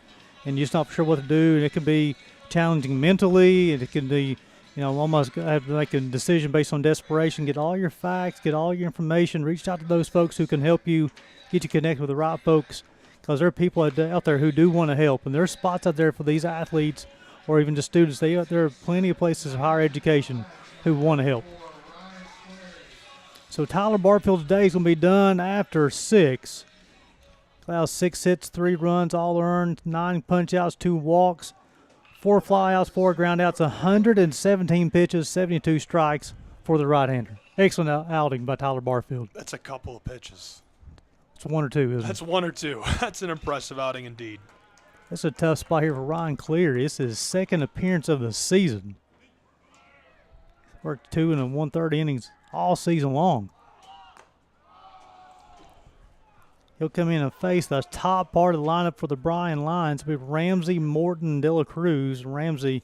Speaker 4: you're just not sure what to do, and it can be challenging mentally, and it can be almost have to make a decision based on desperation. Get all your facts, get all your information. Reach out to those folks who can help you, get you connected with the right folks. Because there are people out there who do want to help, and there are spots out there for these athletes or even just students. There are plenty of places of higher education who want to help. So Tyler Barfield's day is going to be done after 6. Allows 6 hits, 3 runs, all earned, 9 punch-outs, 2 walks, 4 flyouts, 4 groundouts, 117 pitches, 72 strikes for the right-hander. Excellent outing by Tyler Barfield.
Speaker 3: That's a couple of pitches.
Speaker 4: It's 1 or 2, isn't it?
Speaker 3: That's 1 or 2. That's an impressive outing indeed.
Speaker 4: That's a tough spot here for Ryan Cleary. It's his second appearance of the season. Worked 2 1/3 innings all season long. He'll come in and face the top part of the lineup for the Bryan Lions with Ramsey, Morton, De La Cruz. Ramsey,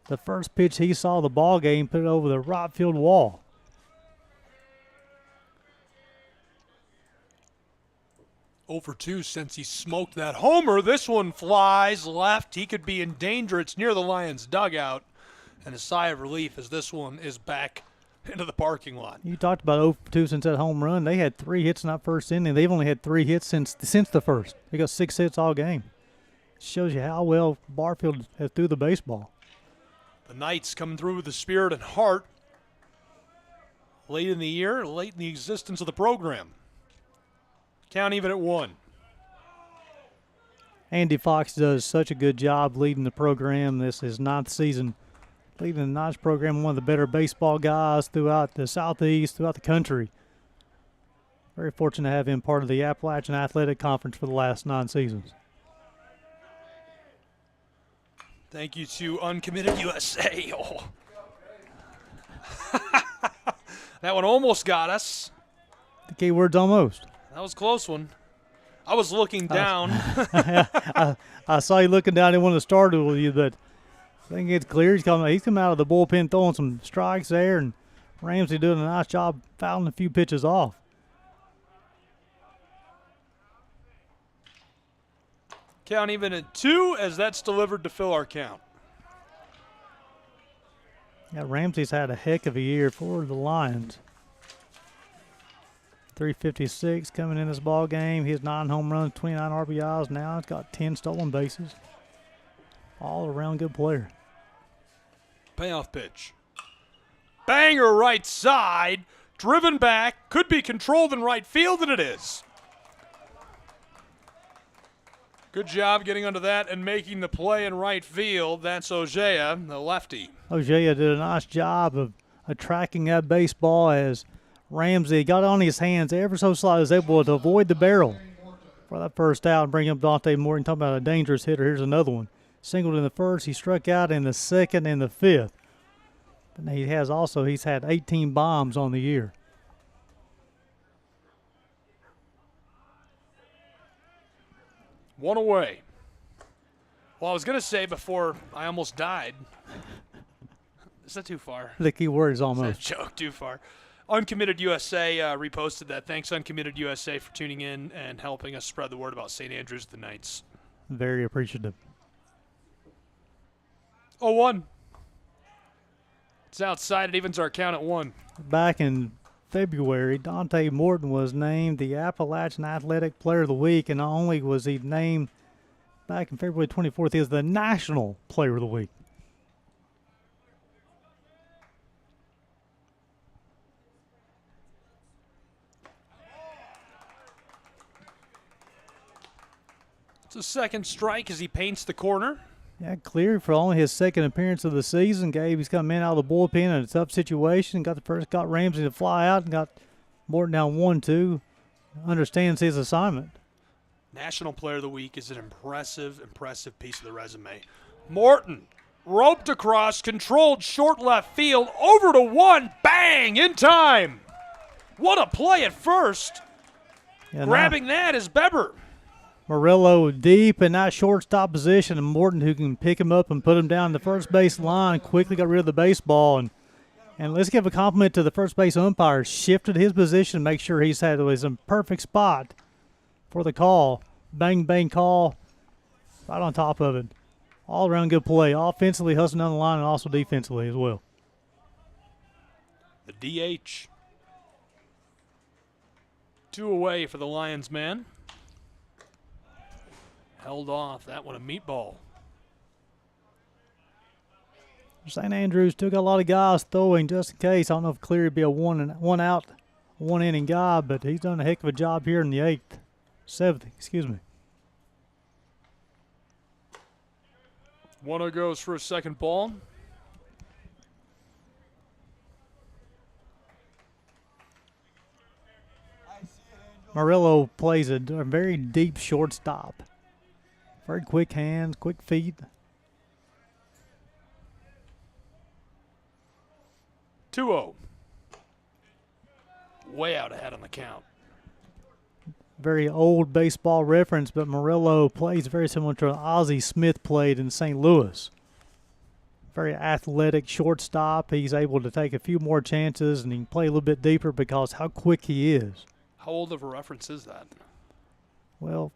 Speaker 4: the first pitch he saw the ball game, put it over the right field wall.
Speaker 3: Over 2 since he smoked that homer. This one flies left. He could be in danger. It's near the Lions' dugout. And a sigh of relief as this one is back into the parking lot.
Speaker 4: You talked about 0 for 2 since that home run. They had 3 hits in that first inning. They've only had 3 hits since the first. They got 6 hits all game. Shows you how well Barfield has threw the baseball.
Speaker 3: The Knights coming through with the spirit and heart. Late in the year, late in the existence of the program. Count even at 1.
Speaker 4: Andy Fox does such a good job leading the program. This is his 9th season leading the Knights program, one of the better baseball guys throughout the Southeast, throughout the country. Very fortunate to have him part of the Appalachian Athletic Conference for the last 9 seasons.
Speaker 3: Thank you to Uncommitted USA. Oh. That one almost got us.
Speaker 4: The key word's almost.
Speaker 3: That was a close one. I was looking down.
Speaker 4: I saw you looking down. I didn't want to start it with you, but I think it's clear. He's coming out of the bullpen throwing some strikes there, and Ramsey doing a nice job fouling a few pitches off.
Speaker 3: Count even at 2 as that's delivered to fill our count.
Speaker 4: Yeah, Ramsey's had a heck of a year for the Lions. 356 coming in this ball game. He has 9 home runs, 29 RBIs. Now he's got 10 stolen bases. All around good player.
Speaker 3: Payoff pitch. Banger right side. Driven back. Could be controlled in right field, and it is. Good job getting under that and making the play in right field. That's Ojea, the lefty.
Speaker 4: Ojea did a nice job of tracking that baseball as Ramsey got on his hands ever so slightly, was able to avoid the barrel for that first out and bring up Dante Morton. Talking about a dangerous hitter. Here's another one. Singled in the first. He struck out in the second and the fifth. But he's had 18 bombs on the year.
Speaker 3: One away. Well, I was going to say before I almost died. Is that too far?
Speaker 4: The key word is almost.
Speaker 3: Is that a joke too far? Uncommitted USA reposted that. Thanks, Uncommitted USA, for tuning in and helping us spread the word about St. Andrews the Knights.
Speaker 4: Very appreciative.
Speaker 3: 0-1. It's outside. It evens our count at 1.
Speaker 4: Back in February, Dante Morton was named the Appalachian Athletic Player of the Week, and not only was he named back in February 24th, he was the National Player of the Week.
Speaker 3: It's a second strike as he paints the corner.
Speaker 4: Yeah, cleared for only his second appearance of the season. He's coming in out of the bullpen in a tough situation. Got Ramsey to fly out and got Morton down 1-2. Understands his assignment.
Speaker 3: National Player of the Week is an impressive piece of the resume. Morton roped across, controlled short left field, over to 1, bang, in time. What a play at first.
Speaker 4: Yeah,
Speaker 3: Grabbing that is Beber.
Speaker 4: Murillo deep in that shortstop position, and Morton, who can pick him up and put him down the first base line, quickly got rid of the baseball. And let's give a compliment to the first base umpire. Shifted his position, make sure was in perfect spot for the call. Bang, bang call, right on top of it. All around good play. Offensively, hustling down the line, and also defensively as well.
Speaker 3: The DH. 2 away for the Lions man. Held off. That one a meatball.
Speaker 4: St. Andrews still got a lot of guys throwing just in case. I don't know if Cleary would be a one out, one inning guy, but he's done a heck of a job here in the seventh.
Speaker 3: 1-0 goes for a second ball.
Speaker 4: Murillo plays a very deep shortstop. Very quick hands, quick feet.
Speaker 3: 2-0. Way out ahead on the count.
Speaker 4: Very old baseball reference, but Murillo plays very similar to Ozzie Smith played in St. Louis. Very athletic shortstop. He's able to take a few more chances, and he can play a little bit deeper because how quick he is.
Speaker 3: How old of a reference is that?
Speaker 4: Well,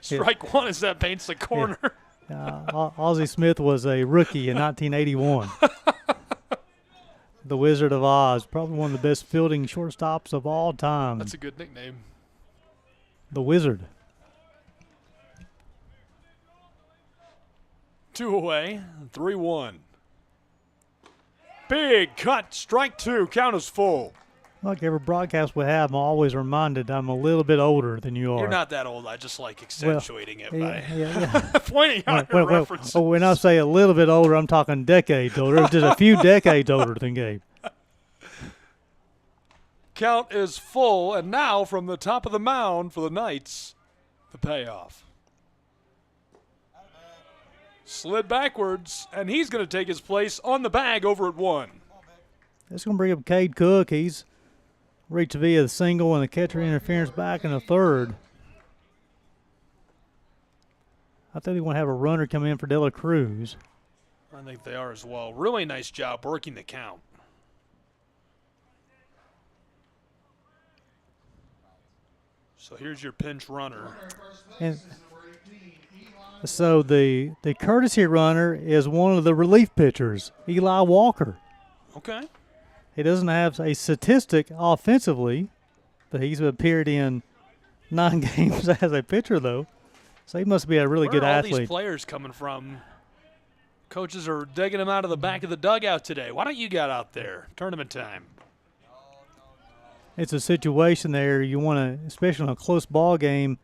Speaker 3: strike one as that paints the corner.
Speaker 4: Ozzie Smith was a rookie in 1981. The Wizard of Oz, probably one of the best fielding shortstops of all time.
Speaker 3: That's a good nickname.
Speaker 4: The Wizard.
Speaker 3: 2 away, 3-1. Big cut, strike 2, count is full.
Speaker 4: Like every broadcast we have, I'm always reminded I'm a little bit older than you are.
Speaker 3: You're not that old. I just like accentuating it by
Speaker 4: yeah.
Speaker 3: pointing out your references.
Speaker 4: Oh, when I say a little bit older, I'm talking decades older. Just a few decades older than Gabe.
Speaker 3: Count is full, and now from the top of the mound for the Knights, the payoff. Slid backwards, and he's going to take his place on the bag over at 1.
Speaker 4: It's going to bring up Cade Cook. He's reach via the single and the catcher interference back in the third. I think they want to have a runner come in for De La Cruz.
Speaker 9: I think they are as well. Really nice job working the count. So here's your pinch runner.
Speaker 4: And so the courtesy runner is one of the relief pitchers, Eli Walker.
Speaker 9: Okay.
Speaker 4: He doesn't have a statistic offensively, but he's appeared in 9 games as a pitcher, though. So he must be a really good
Speaker 9: Where are all
Speaker 4: athlete.
Speaker 9: these players coming from? Coaches are digging them out of the back of the dugout today. Why don't you get out there? Tournament time.
Speaker 4: It's a situation there you want to, especially in a close ball game,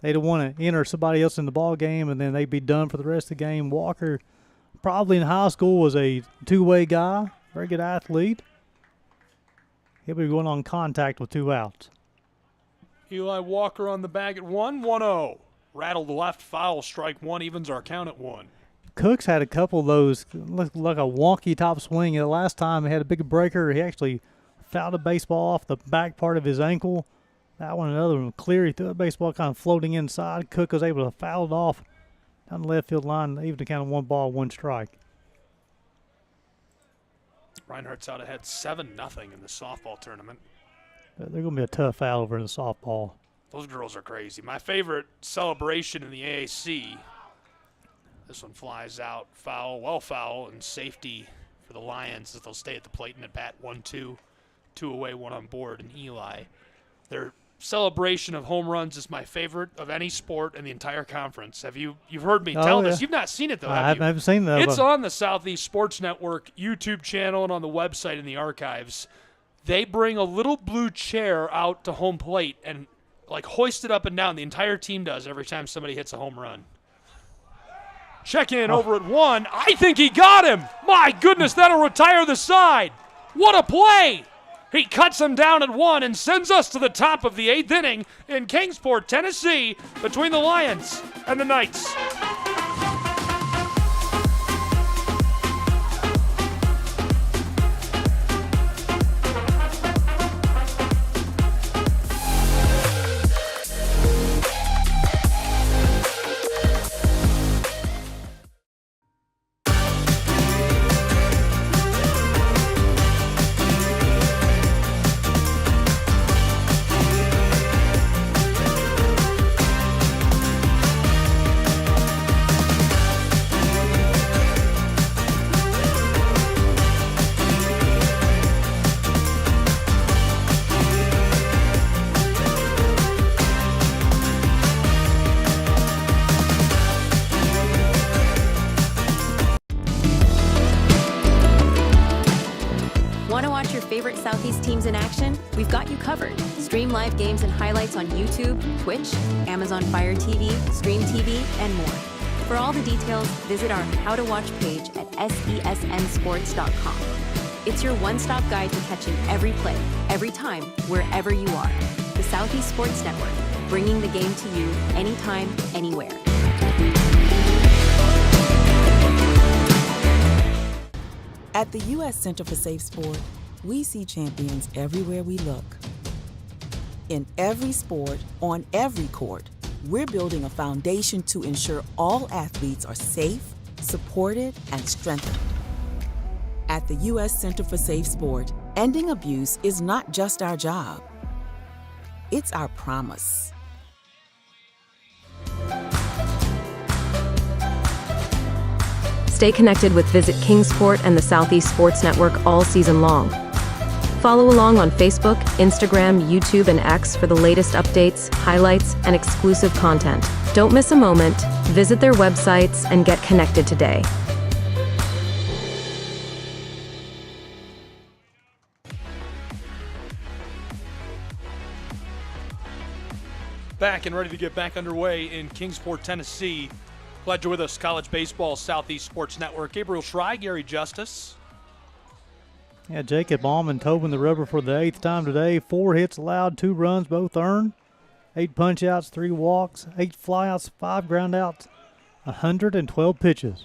Speaker 4: they don't want to enter somebody else in the ball game and then they'd be done for the rest of the game. Walker, probably in high school, was a two-way guy, very good athlete. He'll be going on contact with 2 outs.
Speaker 9: Eli Walker on the bag at 1-1-0. Rattled left, foul, strike 1, evens our count at 1.
Speaker 4: Cooks had a couple of those, looked like a wonky top swing. The last time he had a big breaker, he actually fouled a baseball off the back part of his ankle. That one, another one, clear. He threw a baseball kind of floating inside. Cook was able to foul it off down the left field line, even to count of 1 ball, 1 strike.
Speaker 9: Reinhardt's out ahead 7-0 in the softball tournament.
Speaker 4: They're going to be a tough foul over in the softball.
Speaker 9: Those girls are crazy. My favorite celebration in the AAC. This one flies out, foul, well foul, and safety for the Lions as they'll stay at the plate and at bat 1-2. 2 away, 1 on board, and Eli. Their celebration of home runs is my favorite of any sport in the entire conference. You've heard me tell this. You've not seen it, though, have you?
Speaker 4: I haven't seen that.
Speaker 9: It's on the Southeast Sports Network YouTube channel and on the website in the archives. They bring a little blue chair out to home plate and like hoist it up and down. The entire team does every time somebody hits a home run. Check in over at 1. I think he got him. My goodness, that'll retire the side. What a play. He cuts him down at 1 and sends us to the top of the 8th inning in Kingsport, Tennessee, between the Lions and the Knights.
Speaker 5: Favorite Southeast teams in action? We've got you covered. Stream live games and highlights on YouTube, Twitch, Amazon Fire TV, Stream TV, and more. For all the details, visit our How to Watch page at sesnsports.com. It's your one-stop guide to catching every play, every time, wherever you are. The Southeast Sports Network, bringing the game to you anytime, anywhere.
Speaker 6: At the U.S. Center for Safe Sport, we see champions everywhere we look. In every sport, on every court, we're building a foundation to ensure all athletes are safe, supported, and strengthened. At the U.S. Center for Safe Sport, ending abuse is not just our job. It's our promise.
Speaker 10: Stay connected with Visit Kingsport and the Southeast Sports Network all season long. Follow along on Facebook, Instagram, YouTube, and X for the latest updates, highlights, and exclusive content. Don't miss a moment. Visit their websites and get connected today.
Speaker 3: Back and ready to get back underway in Kingsport, Tennessee. Glad you're with us. College Baseball, Southeast Sports Network. Gabriel Schrei, Gary Justice.
Speaker 4: Yeah, Jacob Allman Tobin the rubber for the 8th time today. 4 hits allowed, 2 runs, both earned. 8 punch-outs, 3 walks, 8 flyouts, 5 ground-outs, 112 pitches.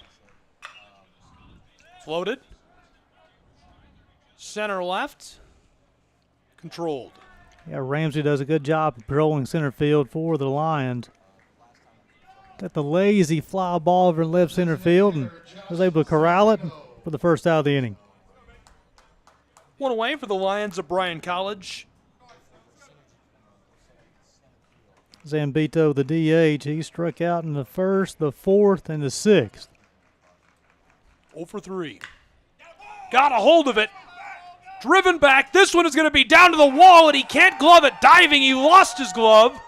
Speaker 3: Floated. Center left. controlled.
Speaker 4: Yeah, Ramsey does a good job patrolling center field for the Lions. Got the lazy fly ball over in left center field and was able to corral it for the first out of the inning.
Speaker 3: One away for the Lions of Bryan College.
Speaker 4: Zambito, the DH, he struck out in the first, the fourth, and the sixth.
Speaker 3: 0 for 3. Got a hold of it. Driven back. This one is going to be down to the wall, and he can't glove it. Diving, he lost his glove.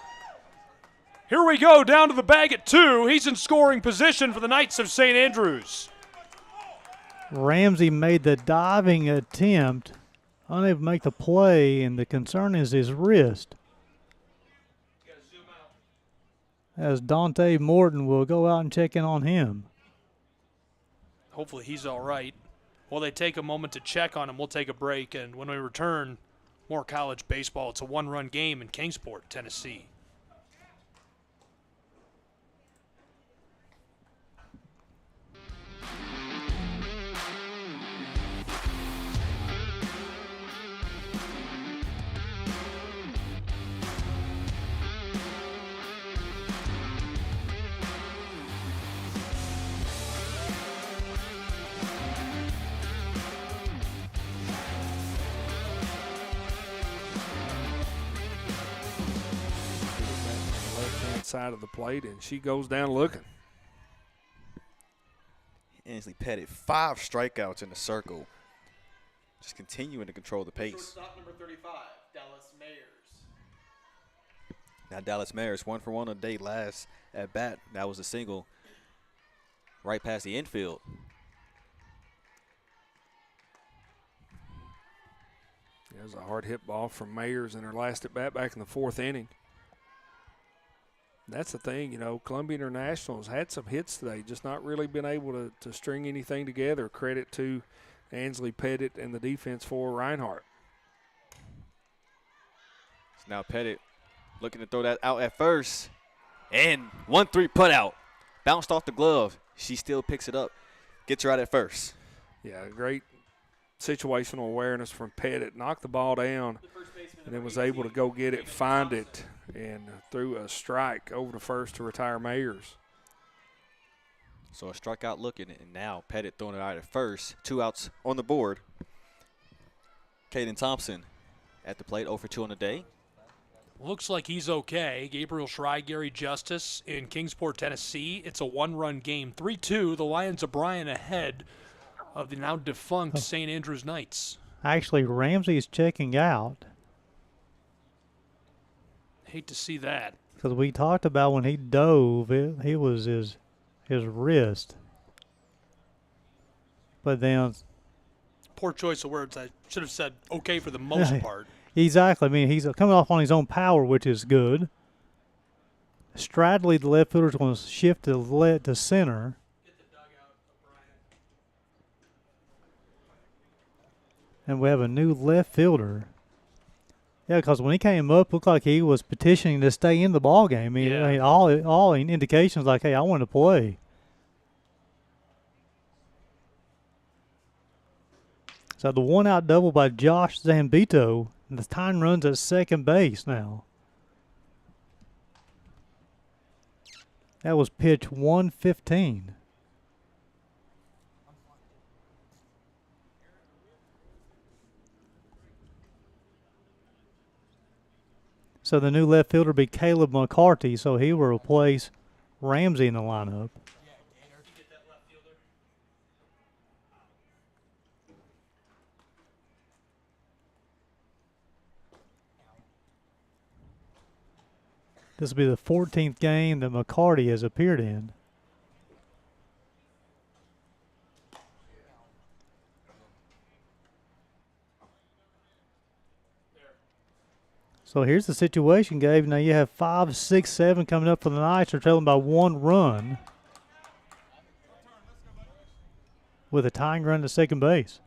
Speaker 3: Here we go, down to the bag at 2. He's in scoring position for the Knights of St. Andrews.
Speaker 4: Ramsey made the diving attempt, unable to make the play, and the concern is his wrist. As Dante Morton will go out and check in on him.
Speaker 3: Hopefully he's all right. While they take a moment to check on him, we'll take a break, and when we return, more college baseball. It's a one-run game in Kingsport, Tennessee.
Speaker 14: Side of the plate, and she goes down looking.
Speaker 13: Ansley Pettit, 5 strikeouts in the circle. Just continuing to control the pace.
Speaker 3: Shortstop number 35, Dallas Mayers.
Speaker 13: Now Dallas Mayers, 1 for 1 on the day last at bat. That was a single right past the infield.
Speaker 14: There's a hard hit ball from Mayers in her last at bat back in the 4th inning. That's the thing, you know, Columbia International has had some hits today, just not really been able to string anything together. Credit to Ansley Pettit and the defense for Reinhardt.
Speaker 13: So now Pettit looking to throw that out at first. And 1-3 put out. Bounced off the glove. She still picks it up. Gets her out at first.
Speaker 14: Yeah, great situational awareness from Pettit. Knocked the ball down and then was able to go get it, find it, and threw a strike over to first to retire Mayers.
Speaker 13: So a strikeout looking, and now Pettit throwing it out at first. 2 outs on the board. Caden Thompson at the plate, 0 for 2 on the day.
Speaker 3: Looks like he's okay. Gabriel Schrei, Gary Justice in Kingsport, Tennessee. It's a one-run game. 3-2, the Lions of Bryan ahead of the now defunct St. Andrews Knights.
Speaker 4: Actually, Ramsey's checking out.
Speaker 3: Hate to see that.
Speaker 4: Because we talked about when he dove, it was his wrist. But then...
Speaker 3: Poor choice of words. I should have said okay for the most part.
Speaker 4: Exactly. I mean, he's coming off on his own power, which is good. Stradley, the left fielder, is going to shift to center. And we have a new left fielder. Yeah, because when he came up, it looked like he was petitioning to stay in the ball game. I mean, all indications like, hey, I want to play. So the one-out double by Josh Zambito. And the time runs at second base now. That was pitch 115. So the new left fielder will be Caleb McCarty, so he will replace Ramsey in the lineup. This will be the 14th game that McCarty has appeared in. So here's the situation, Gabe. Now you have 5, 6, 7 coming up for the Knights. They're trailing by 1 run with a tying run to second base.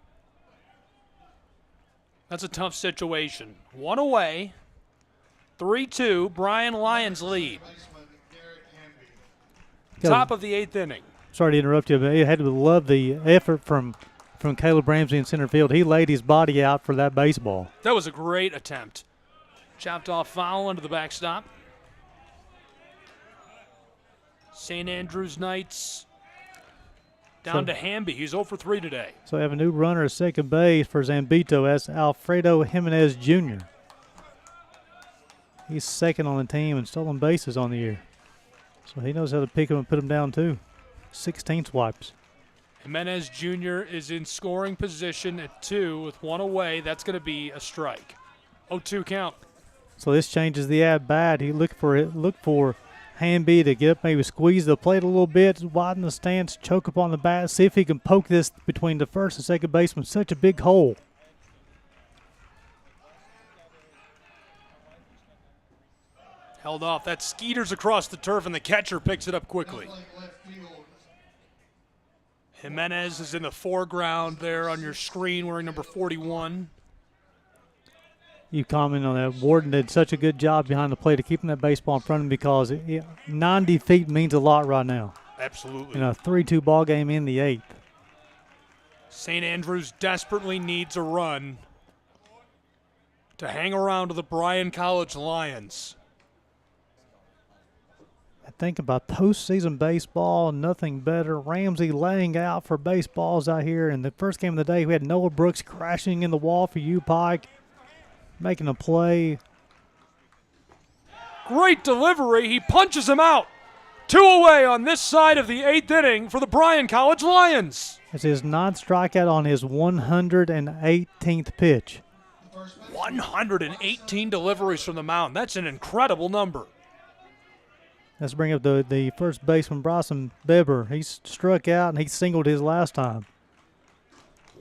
Speaker 3: That's a tough situation. 1 away. 3-2, Bryan Lions lead. Top of the 8th inning.
Speaker 4: Sorry to interrupt you, but you had to love the effort from from Caleb Ramsey in center field. He laid his body out for that baseball.
Speaker 9: That was a great attempt. Chopped off foul into the backstop. St. Andrews Knights down to Hamby. He's 0 for 3 today.
Speaker 4: So we have a new runner at second base for Zambito. That's Alfredo Jimenez Jr. He's second on the team and stolen bases on the year. So he knows how to pick him and put him down too. 16 swipes.
Speaker 9: Jimenez Jr. is in scoring position at 2 with 1 away. That's going to be a strike. 0-2 count.
Speaker 4: So this changes the at-bat. He look for Hamby to get up, maybe squeeze the plate a little bit, widen the stance, choke up on the bat, see if he can poke this between the first and second baseman. Such a big hole.
Speaker 9: Held off. That skeeters across the turf, and the catcher picks it up quickly. Jimenez is in the foreground there on your screen wearing number 41.
Speaker 4: You comment on that. Warden did such a good job behind the plate of keeping that baseball in front of him because 90 feet means a lot right now.
Speaker 9: Absolutely.
Speaker 4: In a 3-2 ball game in the 8th.
Speaker 9: St. Andrews desperately needs a run to hang around to the Bryan College Lions.
Speaker 4: Think about postseason baseball, nothing better. Ramsey laying out for baseballs out here. In the first game of the day, we had Noah Brooks crashing in the wall for U-Pike, making a play.
Speaker 9: Great delivery. He punches him out. 2 away on this side of the 8th inning for the Bryan College Lions.
Speaker 4: It's his 9th strikeout on his 118th pitch.
Speaker 9: 118 deliveries from the mound. That's an incredible number.
Speaker 4: Let's bring up the first baseman, Bryson Beber. He struck out and he singled his last time.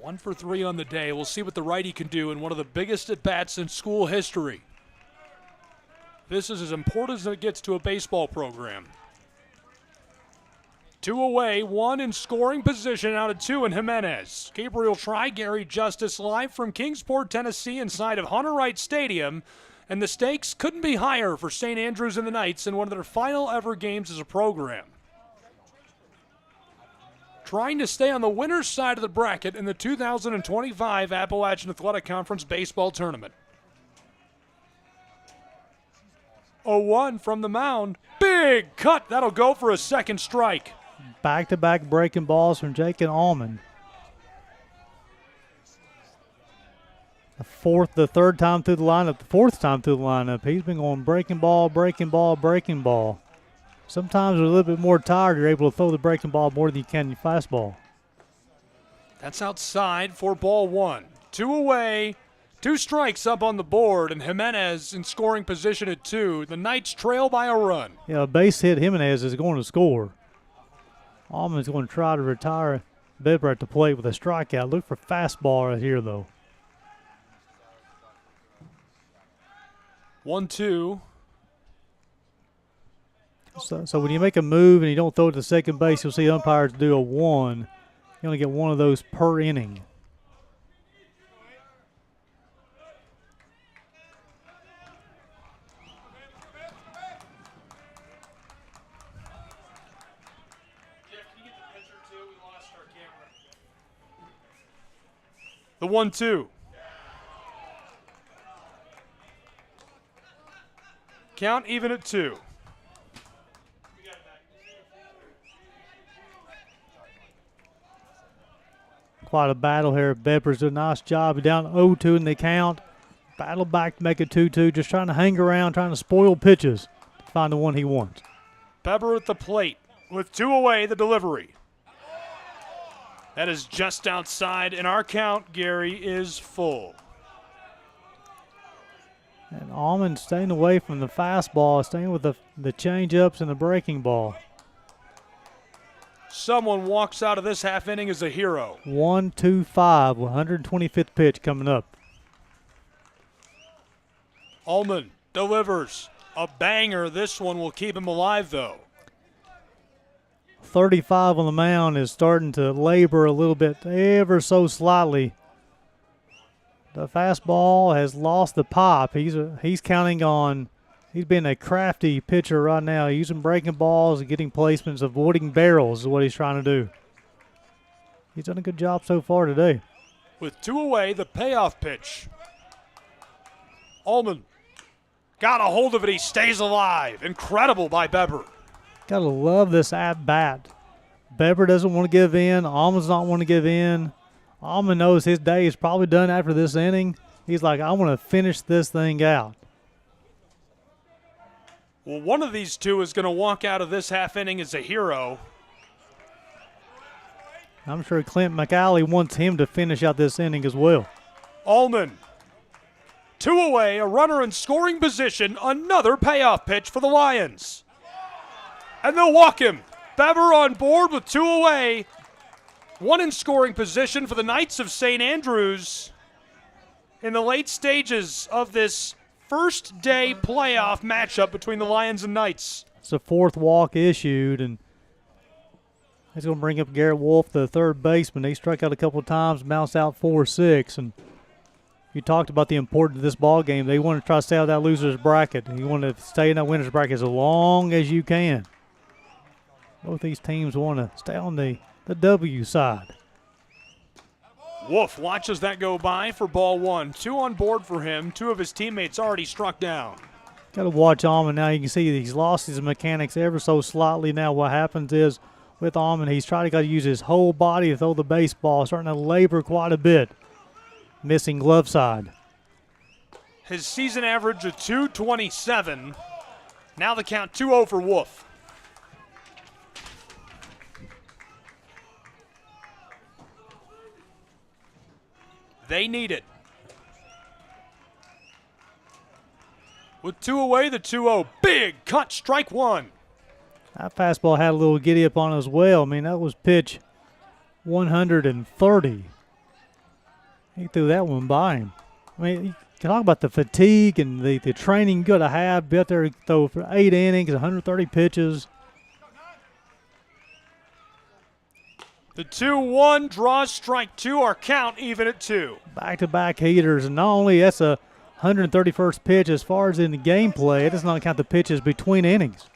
Speaker 9: 1 for 3 on the day. We'll see what the righty can do in one of the biggest at-bats in school history. This is as important as it gets to a baseball program. 2 away, 1 in scoring position out of 2 in Jimenez. Gabriel Try, Gary Justice live from Kingsport, Tennessee inside of Hunter Wright Stadium. And the stakes couldn't be higher for St. Andrews and the Knights in one of their final ever games as a program. Trying to stay on the winner's side of the bracket in the 2025 Appalachian Athletic Conference Baseball Tournament. 0-1 from the mound. Big cut. That'll go for a second strike.
Speaker 4: Back-to-back breaking balls from Jake and Allman. The third time through the lineup, the 4th time through the lineup. He's been going breaking ball, breaking ball, breaking ball. Sometimes we're a little bit more tired. You're able to throw the breaking ball more than you can your fastball.
Speaker 9: That's outside for ball 1. 2 away, 2 strikes up on the board, and Jimenez in scoring position at 2. The Knights trail by a run.
Speaker 4: Yeah, a base hit Jimenez is going to score. Allman's going to try to retire Beber at the plate with a strikeout. Look for fastball right here, though.
Speaker 9: 1-2.
Speaker 4: So when you make a move and you don't throw it to second base, you'll see umpires do a 1. You only get 1 of those per inning.
Speaker 9: The 1-2. Count even at 2.
Speaker 4: Quite a battle here. Beber's did a nice job. Down 0-2 in the count. Battle back to make it 2-2. Just trying to hang around, trying to spoil pitches to find the one he wants.
Speaker 9: Beber at the plate with 2 away, the delivery. That is just outside, and our count, Gary, is full.
Speaker 4: And Allman staying away from the fastball, staying with the change-ups and the breaking ball.
Speaker 9: Someone walks out of this half inning as a hero.
Speaker 4: 1-2-5, 125th pitch coming up.
Speaker 9: Allman delivers a banger. This one will keep him alive, though.
Speaker 4: 35 on the mound is starting to labor a little bit, ever so slightly. The fastball has lost the pop. He's counting on. He's been a crafty pitcher right now, using breaking balls and getting placements, avoiding barrels is what he's trying to do. He's done a good job so far today.
Speaker 3: With 2 away, the payoff pitch. Allman got a hold of it. He stays alive. Incredible by Beber.
Speaker 4: Gotta love this at bat. Beber doesn't want to give in. Allman's not want to give in. Allman knows his day is probably done after this inning. He's like, I want to finish this thing out.
Speaker 3: Well, one of these two is going to walk out of this half inning as a hero.
Speaker 4: I'm sure Clint McAlley wants him to finish out this inning as well.
Speaker 3: Allman, 2 away, a runner in scoring position, another payoff pitch for the Lions. And they'll walk him. Beber on board with 2 away. 1 in scoring position for the Knights of St. Andrews in the late stages of this first day playoff matchup between the Lions and Knights.
Speaker 4: It's a 4th walk issued, and he's going to bring up Garrett Wolf, the third baseman. He struck out a couple of times, bounced out 4-6. And you talked about the importance of this ball game. They want to try to stay out of that loser's bracket. You want to stay in that winner's bracket as long as you can. Both these teams want to stay on the W side.
Speaker 3: Wolf watches that go by for ball 1. 2 on board for him. 2 of his teammates already struck down.
Speaker 4: Got to watch Allman now. You can see he's lost his mechanics ever so slightly now. What happens is with Allman, he's trying to use his whole body to throw the baseball, starting to labor quite a bit. Missing glove side.
Speaker 3: His season average of .227. Now the count 2-0 for Wolf. They need it. With 2 away, the 2-0. Big cut, strike 1.
Speaker 4: That fastball had a little giddy up on it as well. I mean, that was pitch 130. He threw that one by him. I mean, you can talk about the fatigue and the training you got to have. Be out there to throw for 8 innings, 130 pitches.
Speaker 3: The 2-1 draws strike 2, our count even at 2.
Speaker 4: Back-to-back heaters, and not only that's a 131st pitch as far as in the gameplay, it does not count the pitches between innings.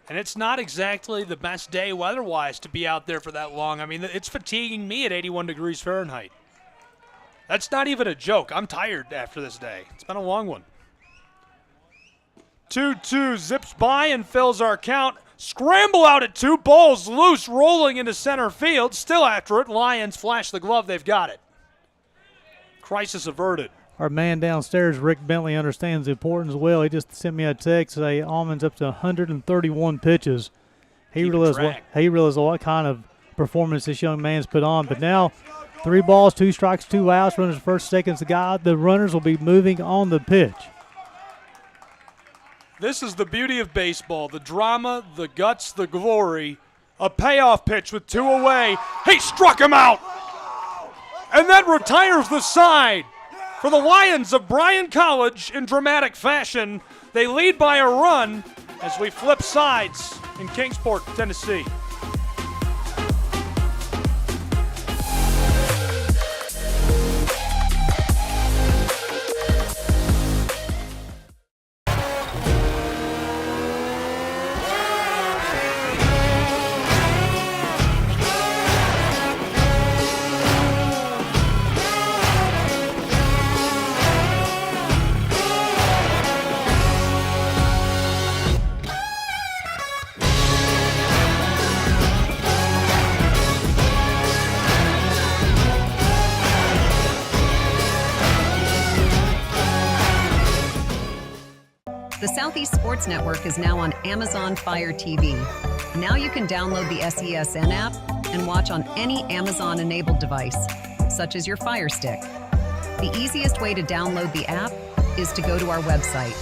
Speaker 3: And it's not exactly the best day weather-wise to be out there for that long. I mean, it's fatiguing me at 81 degrees Fahrenheit. That's not even a joke. I'm tired after this day. It's been a long one. 2-2 zips by and fills our count. Scramble out at 2, balls loose, rolling into center field. Still after it. Lions flash the glove. They've got it. Crisis averted.
Speaker 4: Our man downstairs, Rick Bentley, understands the importance well. He just sent me a text say Allman's up to 131 pitches. He realized what kind of performance this young man's put on. But now 3 balls, 2 strikes, 2 outs. Runners first, seconds to God. The runners will be moving on the pitch.
Speaker 3: This is the beauty of baseball, the drama, the guts, the glory. A payoff pitch with 2 away. He struck him out. And that retires the side for the Lions of Bryan College in dramatic fashion. They lead by a run as we flip sides in Kingsport, Tennessee.
Speaker 10: The Southeast Sports Network is now on Amazon Fire TV. Now you can download the SESN app and watch on any Amazon-enabled device, such as your Fire Stick. The easiest way to download the app is to go to our website,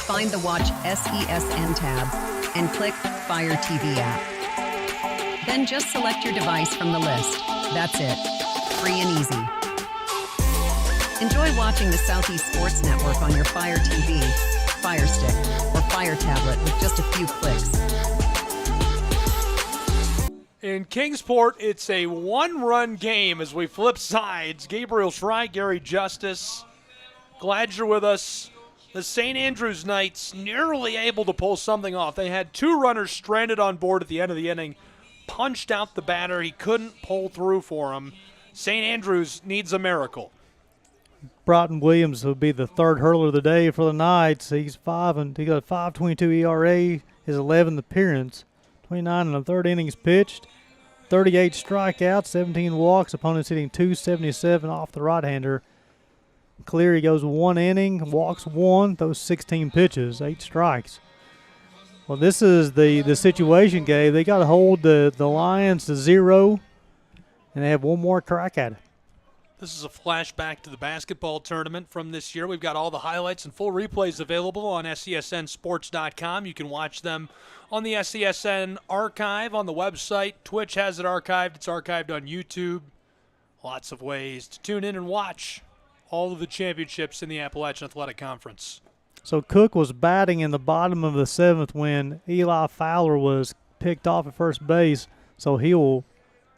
Speaker 10: find the Watch SESN tab, and click Fire TV app. Then just select your device from the list. That's it. Free and easy. Enjoy watching the Southeast Sports Network on your Fire TV, Fire Stick, or Fire Tablet with just a few clicks.
Speaker 3: In Kingsport, it's a 1-run game as we flip sides. Gabriel Schrei, Gary Justice, glad you're with us. The St. Andrews Knights nearly able to pull something off. They had 2 runners stranded on board at the end of the inning, punched out the batter. He couldn't pull through for him. St. Andrews needs a miracle.
Speaker 4: Broughton Williams will be the third hurler of the day for the Knights. He's he got a 5.22 ERA, his 11th appearance, 29 in the third innings pitched, 38 strikeouts, 17 walks. Opponents hitting 277 off the right-hander. Cleary goes 1 inning, walks 1, those 16 pitches, 8 strikes. Well, this is the situation, Gabe. They got to hold the Lions to 0, and they have one more crack at it.
Speaker 3: This is a flashback to the basketball tournament from this year. We've got all the highlights and full replays available on SESNsports.com. You can watch them on the SESN archive on the website. Twitch has it archived. It's archived on YouTube. Lots of ways to tune in and watch all of the championships in the Appalachian Athletic Conference.
Speaker 4: So Cook was batting in the bottom of the 7th when Eli Fowler was picked off at first base, so he will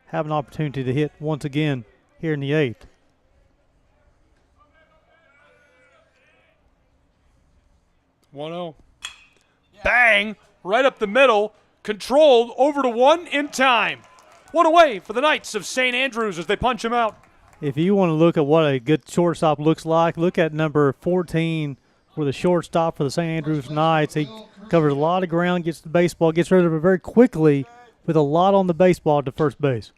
Speaker 4: have an opportunity to hit once again here in the 8th.
Speaker 3: One-oh. Bang! Right up the middle. Controlled over to 1 in time. 1 away for the Knights of St. Andrews as they punch him out.
Speaker 4: If you want to look at what a good shortstop looks like, look at number 14 for the shortstop for the St. Andrews Knights. He covers a lot of ground, gets the baseball, gets rid of it very quickly with a lot on the baseball to first base.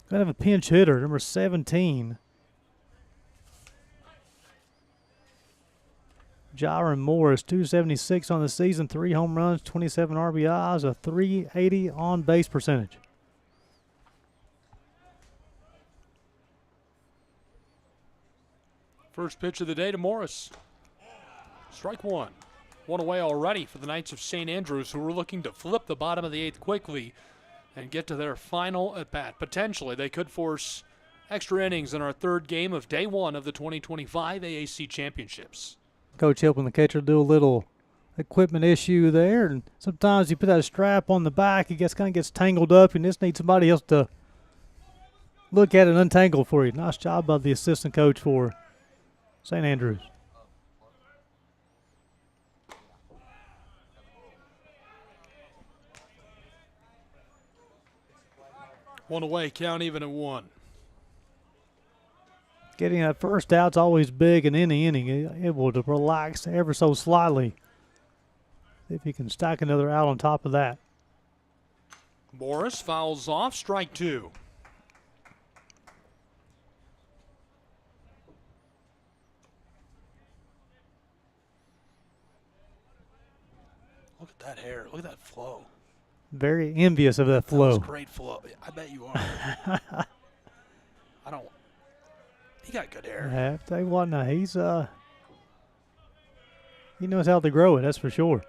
Speaker 4: Going to have a pinch hitter, number 17. Jaron Morris, 276 on the season, 3 home runs, 27 RBIs, a 380 on-base percentage.
Speaker 3: First pitch of the day to Morris. Strike 1. 1 away already for the Knights of St. Andrews, who were looking to flip the bottom of the 8th quickly and get to their final at-bat. Potentially, they could force extra innings in our third game of day 1 of the 2025 AAC Championships.
Speaker 4: Coach helping the catcher do a little equipment issue there, and sometimes you put that strap on the back, it kind of gets tangled up, and just need somebody else to look at it and untangle for you. Nice job by the assistant coach for St. Andrews.
Speaker 3: One away, count even at 1.
Speaker 4: Getting that first out's always big, and in the inning, able to relax ever so slightly. If you can stack another out on top of that.
Speaker 3: Morris fouls off, strike 2. Look at that hair. Look at that flow.
Speaker 4: Very envious of that flow.
Speaker 3: That was great flow. I bet you are. I don't. He got good hair.
Speaker 4: Yeah, I tell you what, now he's he knows how to grow it. That's for sure.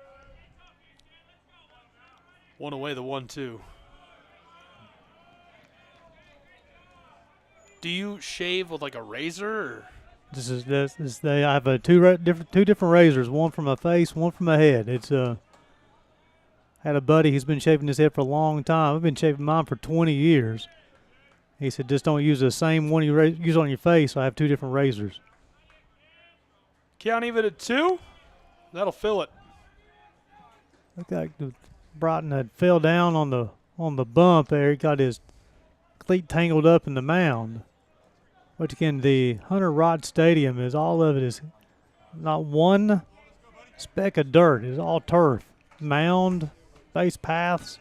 Speaker 3: 1 away, the 1-2. Do you shave with like a razor? Or?
Speaker 4: I have two different razors. One for my face, one for my head. It's had a buddy who's been shaving his head for a long time. I've been shaving mine for 20 years. He said, just don't use the same one you use on your face. So I have 2 different razors.
Speaker 3: Count even at 2? That'll fill it.
Speaker 4: Look like Broughton had fell down on the bump there. He got his cleat tangled up in the mound. Which again, the Hunter Rod Stadium is all of it is not one speck of dirt. It's all turf, mound, base paths,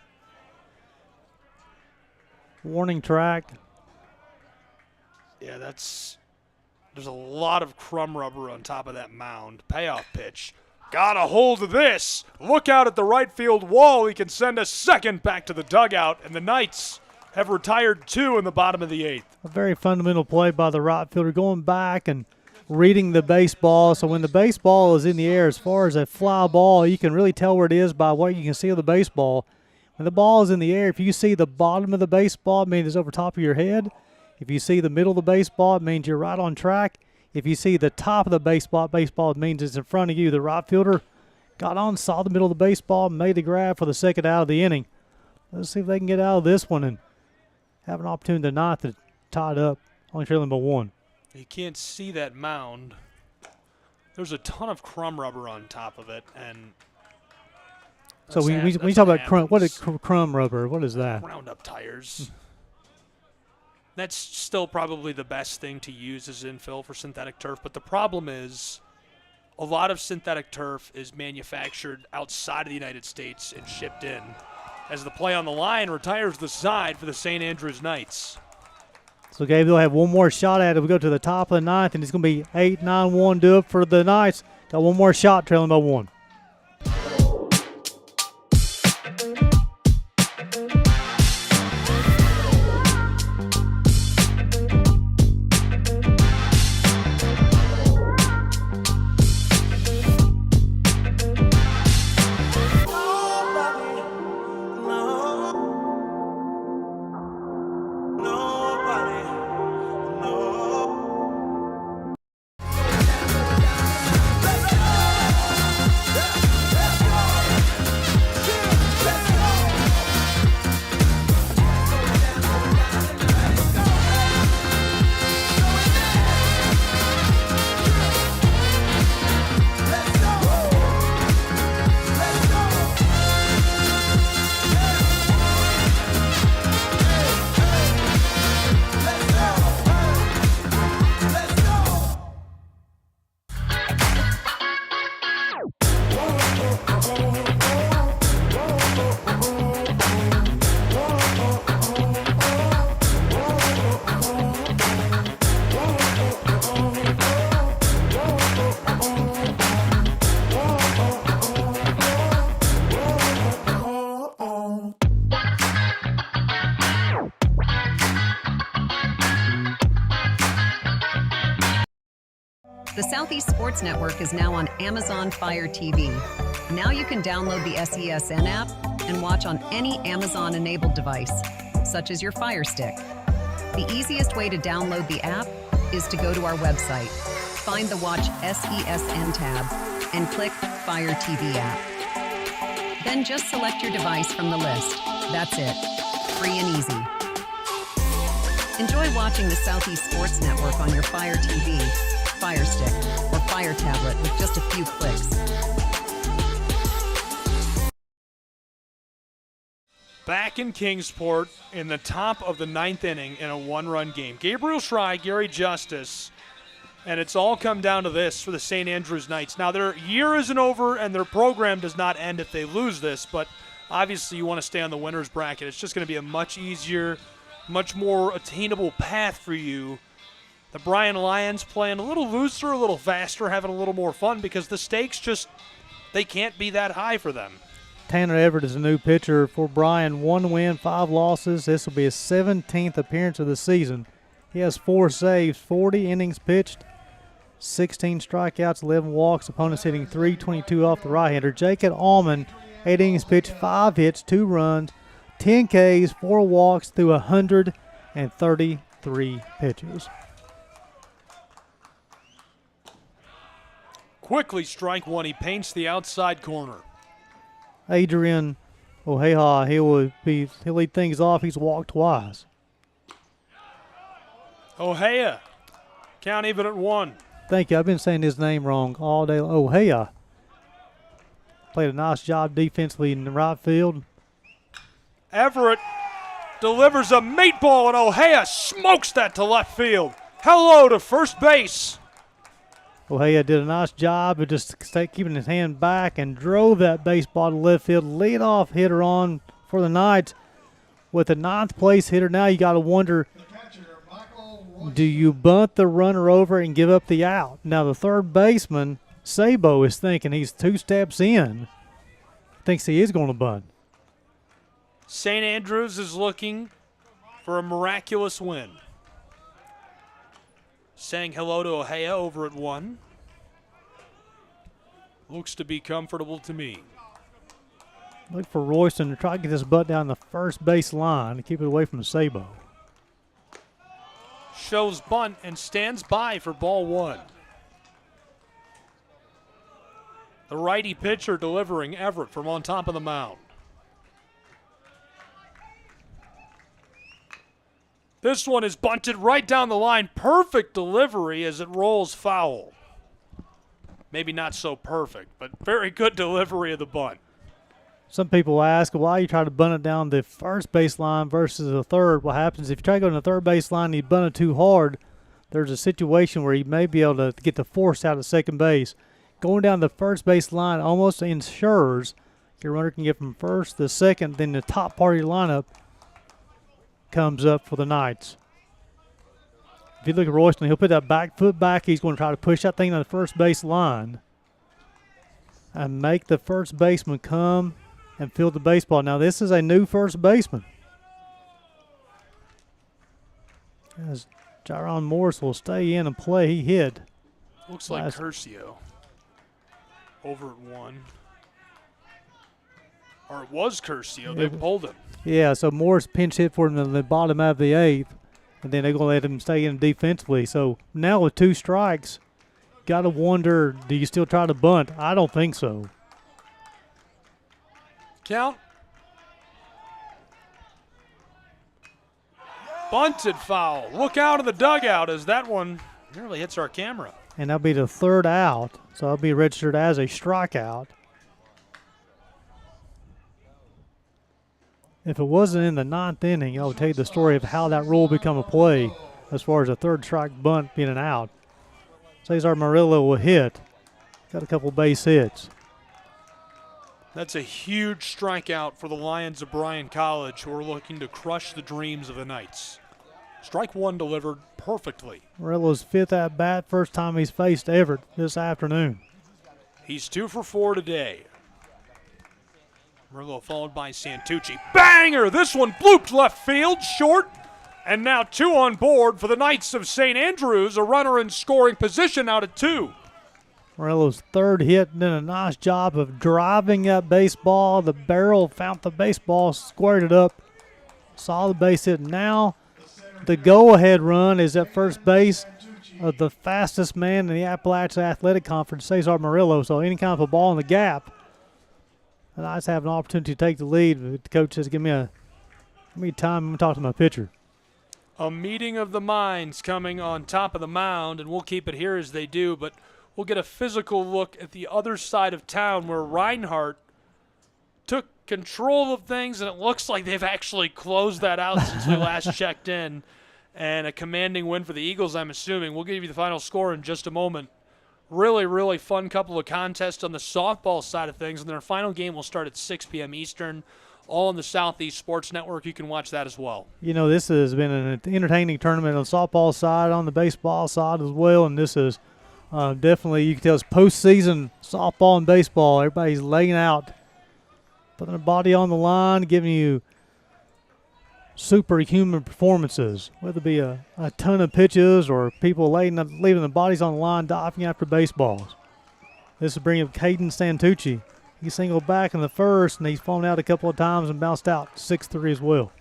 Speaker 4: warning track.
Speaker 3: Yeah, there's a lot of crumb rubber on top of that mound. Payoff pitch. Got a hold of this. Look out at the right field wall. He can send a second back to the dugout, and the Knights have retired 2 in the bottom of the 8th.
Speaker 4: A very fundamental play by the right fielder, going back and reading the baseball. So when the baseball is in the air, as far as a fly ball, you can really tell where it is by what you can see of the baseball. When the ball is in the air, if you see the bottom of the baseball, it means it's over top of your head. If you see the middle of the baseball, it means you're right on track. If you see the top of the baseball, it means it's in front of you. The right fielder got on, saw the middle of the baseball, made the grab for the second out of the inning. Let's see if they can get out of this one and have an opportunity tonight to tie it up, only trailing by 1.
Speaker 3: You can't see that mound. There's a ton of crumb rubber on top of it, and
Speaker 4: so when you talk about crumb, what is crumb rubber? What is that?
Speaker 3: Roundup tires. That's still probably the best thing to use as infill for synthetic turf. But the problem is a lot of synthetic turf is manufactured outside of the United States and shipped in, as the play on the line retires the side for the St. Andrews Knights.
Speaker 4: So Gabe, they'll have one more shot at it. We go to the top of the ninth, and it's going to be 8-9-1 do up for the Knights. Got one more shot, trailing by one.
Speaker 10: The Southeast Sports Network is now on Amazon Fire TV. Now you can download the SESN app and watch on any Amazon-enabled device, such as your Fire Stick. The easiest way to download the app is to go to our website, find the Watch SESN tab, and click Fire TV app. Then just select your device from the list. That's it. Free and easy. Enjoy watching the Southeast Sports Network on your Fire TV, Fire Stick, or Fire tablet with just a few clicks.
Speaker 3: Back in Kingsport in the top of the ninth inning in a one-run game. Gabriel Schrei, Gary Justice, and it's all come down to this for the St. Andrews Knights. Now, their year isn't over, and their program does not end if they lose this, but obviously you want to stay on the winner's bracket. It's just going to be a much easier, much more attainable path for you. The Bryan Lions playing a little looser, a little faster, having a little more fun because the stakes just, they can't be that high for them.
Speaker 4: Tanner Everett is a new pitcher for Bryan. 1 win, 5 losses. This will be his 17th appearance of the season. He has 4 saves, 40 innings pitched, 16 strikeouts, 11 walks. Opponents hitting .322 off the right-hander. Jacob Allman, 8 innings pitched, 5 hits, 2 runs, 10 Ks, 4 walks through 133 pitches.
Speaker 3: Quickly strike one. He paints the outside corner.
Speaker 4: Adrian O'Hara, he'll lead things off. He's walked twice.
Speaker 3: O'Hara, count even at 1.
Speaker 4: Thank you. I've been saying his name wrong all day. O'Hara played a nice job defensively in the right field.
Speaker 3: Everett delivers a meatball, and O'Hara smokes that to left field. Hello to first base.
Speaker 4: O'Hara did a nice job of just keeping his hand back and drove that baseball to left field. Lead-off hitter on for the Knights. With the 9th place hitter, now you got to wonder, do you bunt the runner over and give up the out? Now the third baseman, Sabo, is thinking he's 2 steps in. Thinks he is going to bunt.
Speaker 3: St. Andrews is looking for a miraculous win. Saying hello to O'Hara over at 1. Looks to be comfortable to me.
Speaker 4: Look for Royston to try to get this butt down the first base line to keep it away from the Sabo.
Speaker 3: Shows bunt and stands by for ball 1. The righty pitcher delivering, Everett from on top of the mound. This one is bunted right down the line. Perfect delivery as it rolls foul. Maybe not so perfect, but very good delivery of the bunt.
Speaker 4: Some people ask why you try to bunt it down the first baseline versus the third. What happens if you try to go to the third baseline and you bunt it too hard, there's a situation where you may be able to get the force out of second base. Going down the first base line almost ensures your runner can get from first to second, then the top part of your lineup comes up for the Knights. If you look at Royston, he'll put that back foot back. He's going to try to push that thing on the first base line and make the first baseman come and field the baseball. Now, this is a new first baseman, as Jaron Morris will stay in and play. He hit.
Speaker 9: Looks like Curcio over at one. Or it was Curcio. They pulled him.
Speaker 4: Yeah, so Morris pinch hit for him in the bottom of the eighth, and then they're going to let him stay in defensively. So now with 2 strikes, got to wonder, do you still try to bunt? I don't think so.
Speaker 9: Count. Bunted foul. Look out of the dugout as that one nearly hits our camera.
Speaker 4: And that'll be the 3rd out, so that'll be registered as a strikeout. If it wasn't in the 9th inning, I would tell you the story of how that rule become a play as far as a 3rd strike bunt being an out. Cesar Murillo will hit. Got a couple base hits.
Speaker 9: That's a huge strikeout for the Lions of Bryan College, who are looking to crush the dreams of the Knights. Strike 1 delivered perfectly.
Speaker 4: Murillo's 5th at bat, first time he's faced Everett this afternoon.
Speaker 9: He's 2 for 4 today. Murillo followed by Santucci. Banger! This one blooped left field, short. And now 2 on board for the Knights of St. Andrews, a runner in scoring position out at 2.
Speaker 4: Murillo's 3rd hit, did a nice job of driving that baseball. The barrel found the baseball, squared it up, saw the base hit. Now the go-ahead run is at first base of the fastest man in the Appalachian Athletic Conference, Cesar Murillo. So any kind of a ball in the gap, the Knights have an opportunity to take the lead. The coach says, give me time. I'm going to talk to my pitcher.
Speaker 9: A meeting of the minds coming on top of the mound, and we'll keep it here as they do, but we'll get a physical look at the other side of town where Reinhardt took control of things, and it looks like they've actually closed that out since we last checked in. And a commanding win for the Eagles, I'm assuming. We'll give you the final score in just a moment. Really, really fun couple of contests on the softball side of things, and then our final game will start at 6 p.m. Eastern, all on the Southeast Sports Network. You can watch that as well.
Speaker 4: You know, this has been an entertaining tournament on the softball side, on the baseball side as well, and this is definitely, you can tell it's postseason softball and baseball. Everybody's laying out, putting their body on the line, giving you superhuman performances, whether it be a ton of pitches or people leaving the bodies on the line, diving after baseballs. This is bringing up Caden Santucci. He singled back in the first, and he's flown out a couple of times and bounced out 6-3 as well.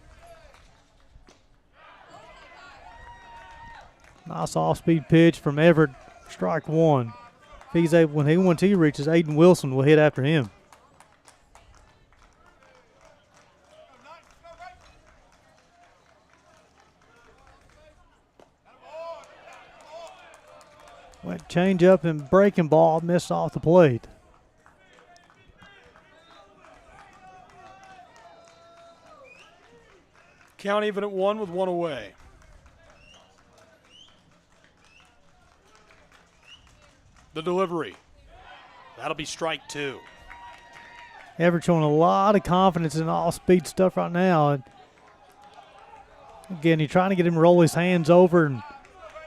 Speaker 4: Nice off-speed pitch from Everett, strike 1. If he's able, once he reaches, Aiden Wilson will hit after him. Went change up and breaking ball, missed off the plate.
Speaker 9: Count even at 1 with 1 away. The delivery. That'll be strike 2.
Speaker 4: Everett showing a lot of confidence in all-speed stuff right now. And again, you're trying to get him to roll his hands over and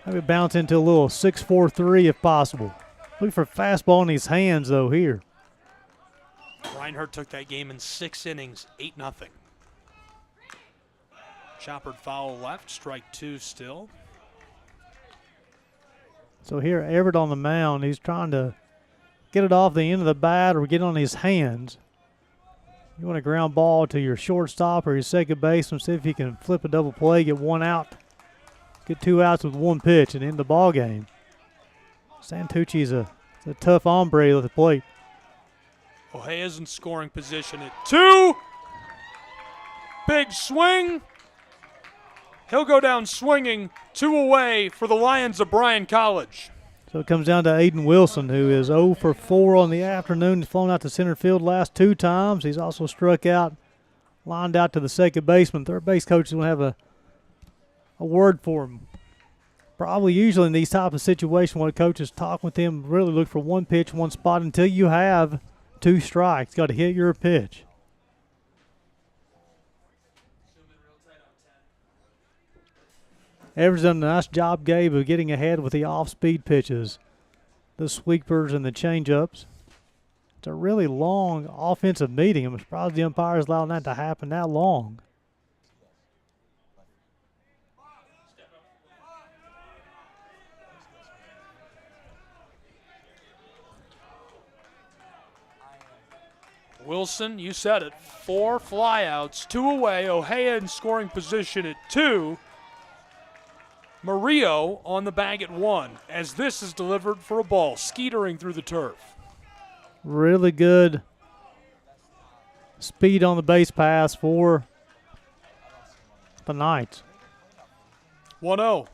Speaker 4: maybe bounce into a little 6-4-3 if possible. Looking for a fastball in his hands, though, here.
Speaker 9: Reinhardt took that game in 6 innings, 8-0. Choppered foul left, strike 2 still.
Speaker 4: So here, Everett on the mound, he's trying to get it off the end of the bat or get on his hands. You want a ground ball to your shortstop or your second baseman, see if you can flip a double play, get 1 out, get 2 outs with 1 pitch and end the ball game. Santucci's a tough hombre at the plate.
Speaker 9: Ojea's in scoring position at 2. Big swing. He'll go down swinging, 2 away for the Lions of Bryan College.
Speaker 4: So it comes down to Aiden Wilson, who is 0 for 4 on the afternoon. He's flown out to center field last 2 times. He's also struck out, lined out to the second baseman. Third base coach is going to have a word for him. Probably usually in these type of situations when a coach is talking with him, really look for one pitch, one spot until you have 2 strikes. Got to hit your pitch. Evers done a nice job, Gabe, of getting ahead with the off-speed pitches, the sweepers and the change-ups. It's a really long offensive meeting. I'm surprised the umpires allowed that to happen that long.
Speaker 9: Wilson, you said it, 4 flyouts, 2 away. Ohea in scoring position at 2. Murillo on the bag at 1 as this is delivered for a ball, skeetering through the turf.
Speaker 4: Really good speed on the base pass for the Knights.
Speaker 9: 1-0.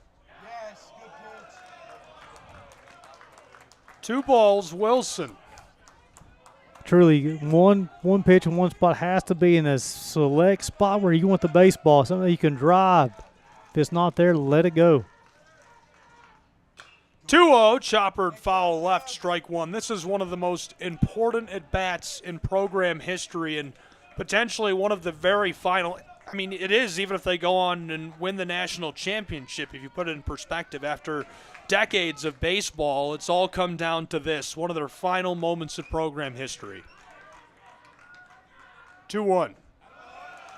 Speaker 9: 2 balls, Wilson.
Speaker 4: Truly, one pitch and one spot has to be in a select spot where you want the baseball, something you can drive. If it's not there, let it go.
Speaker 9: 2-0, choppered foul left, strike 1. This is one of the most important at-bats in program history and potentially one of the very final. I mean, it is even if they go on and win the national championship, if you put it in perspective. After decades of baseball, it's all come down to this, one of their final moments of program history. 2-1.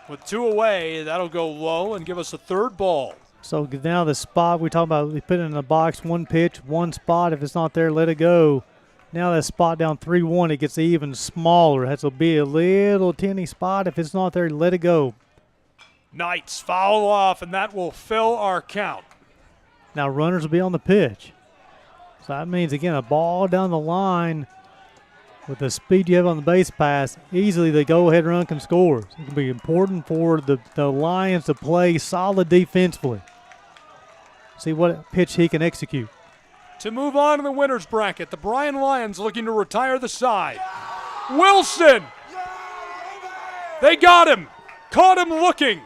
Speaker 9: With 2 away, that'll go low and give us a 3rd ball.
Speaker 4: So now the spot we talk about, we put it in the box, 1 pitch, 1 spot. If it's not there, let it go. Now that spot down 3-1, it gets even smaller. It has to be a little teeny spot. If it's not there, let it go.
Speaker 9: Knights foul off, and that will fill our count.
Speaker 4: Now runners will be on the pitch. So that means, again, a ball down the line with the speed you have on the base pass, easily the go-ahead run can score. So it can be important for the Lions to play solid defensively. See what pitch he can execute.
Speaker 9: To move on to the winner's bracket, the Bryan Lions looking to retire the side. Wilson! They got him! Caught him looking!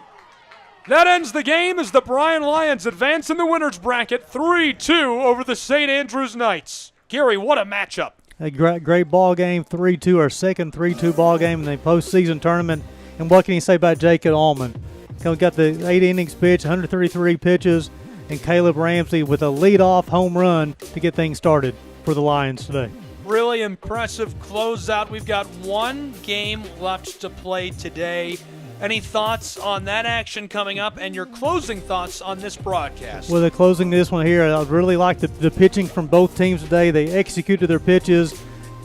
Speaker 9: That ends the game as the Bryan Lions advance in the winner's bracket 3-2 over the St. Andrews Knights. Gary, what a matchup.
Speaker 4: A great ball game, 3-2, our second 3-2 ball game in the postseason tournament. And what can you say about Jacob Allman? Got the 8 innings pitch, 133 pitches, and Caleb Ramsey with a leadoff home run to get things started for the Lions today.
Speaker 9: Really impressive closeout. We've got 1 game left to play today. Any thoughts on that action coming up and your closing thoughts on this broadcast?
Speaker 4: Well, the closing this one here, I really like the pitching from both teams today. They executed their pitches,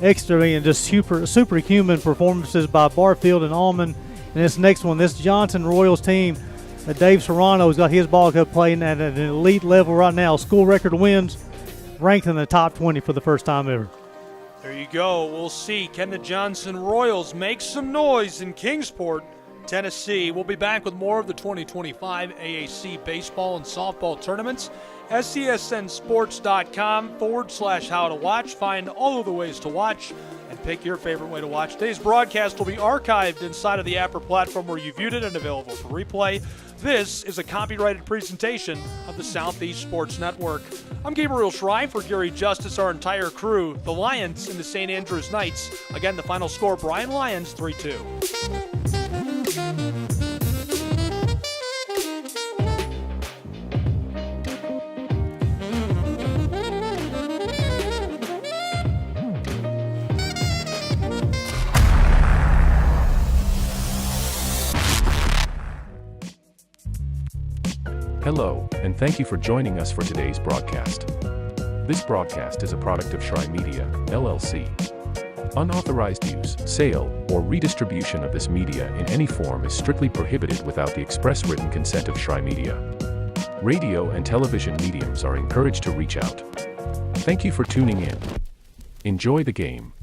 Speaker 4: and just superhuman performances by Barfield and Allman. And this next one, this Johnson Royals team, Dave Serrano's got his ball club playing at an elite level right now. School record wins, ranked in the top 20 for the first time ever.
Speaker 9: There you go. We'll see. Can the Johnson Royals make some noise in Kingsport, Tennessee? We'll be back with more of the 2025 AAC baseball and softball tournaments. SCSNsports.com/how to watch. Find all of the ways to watch and pick your favorite way to watch. Today's broadcast will be archived inside of the Apper platform where you viewed it and available for replay. This is a copyrighted presentation of the Southeast Sports Network. I'm Gabriel Schrei for Gary Justice, our entire crew. The Lions and the St. Andrews Knights. Again, the final score, Bryan Lions 3-2.
Speaker 1: Hello, and thank you for joining us for today's broadcast. This broadcast is a product of Schrei Media, LLC. Unauthorized use, sale, or redistribution of this media in any form is strictly prohibited without the express written consent of Schrei Media. Radio and television mediums are encouraged to reach out. Thank you for tuning in. Enjoy the game.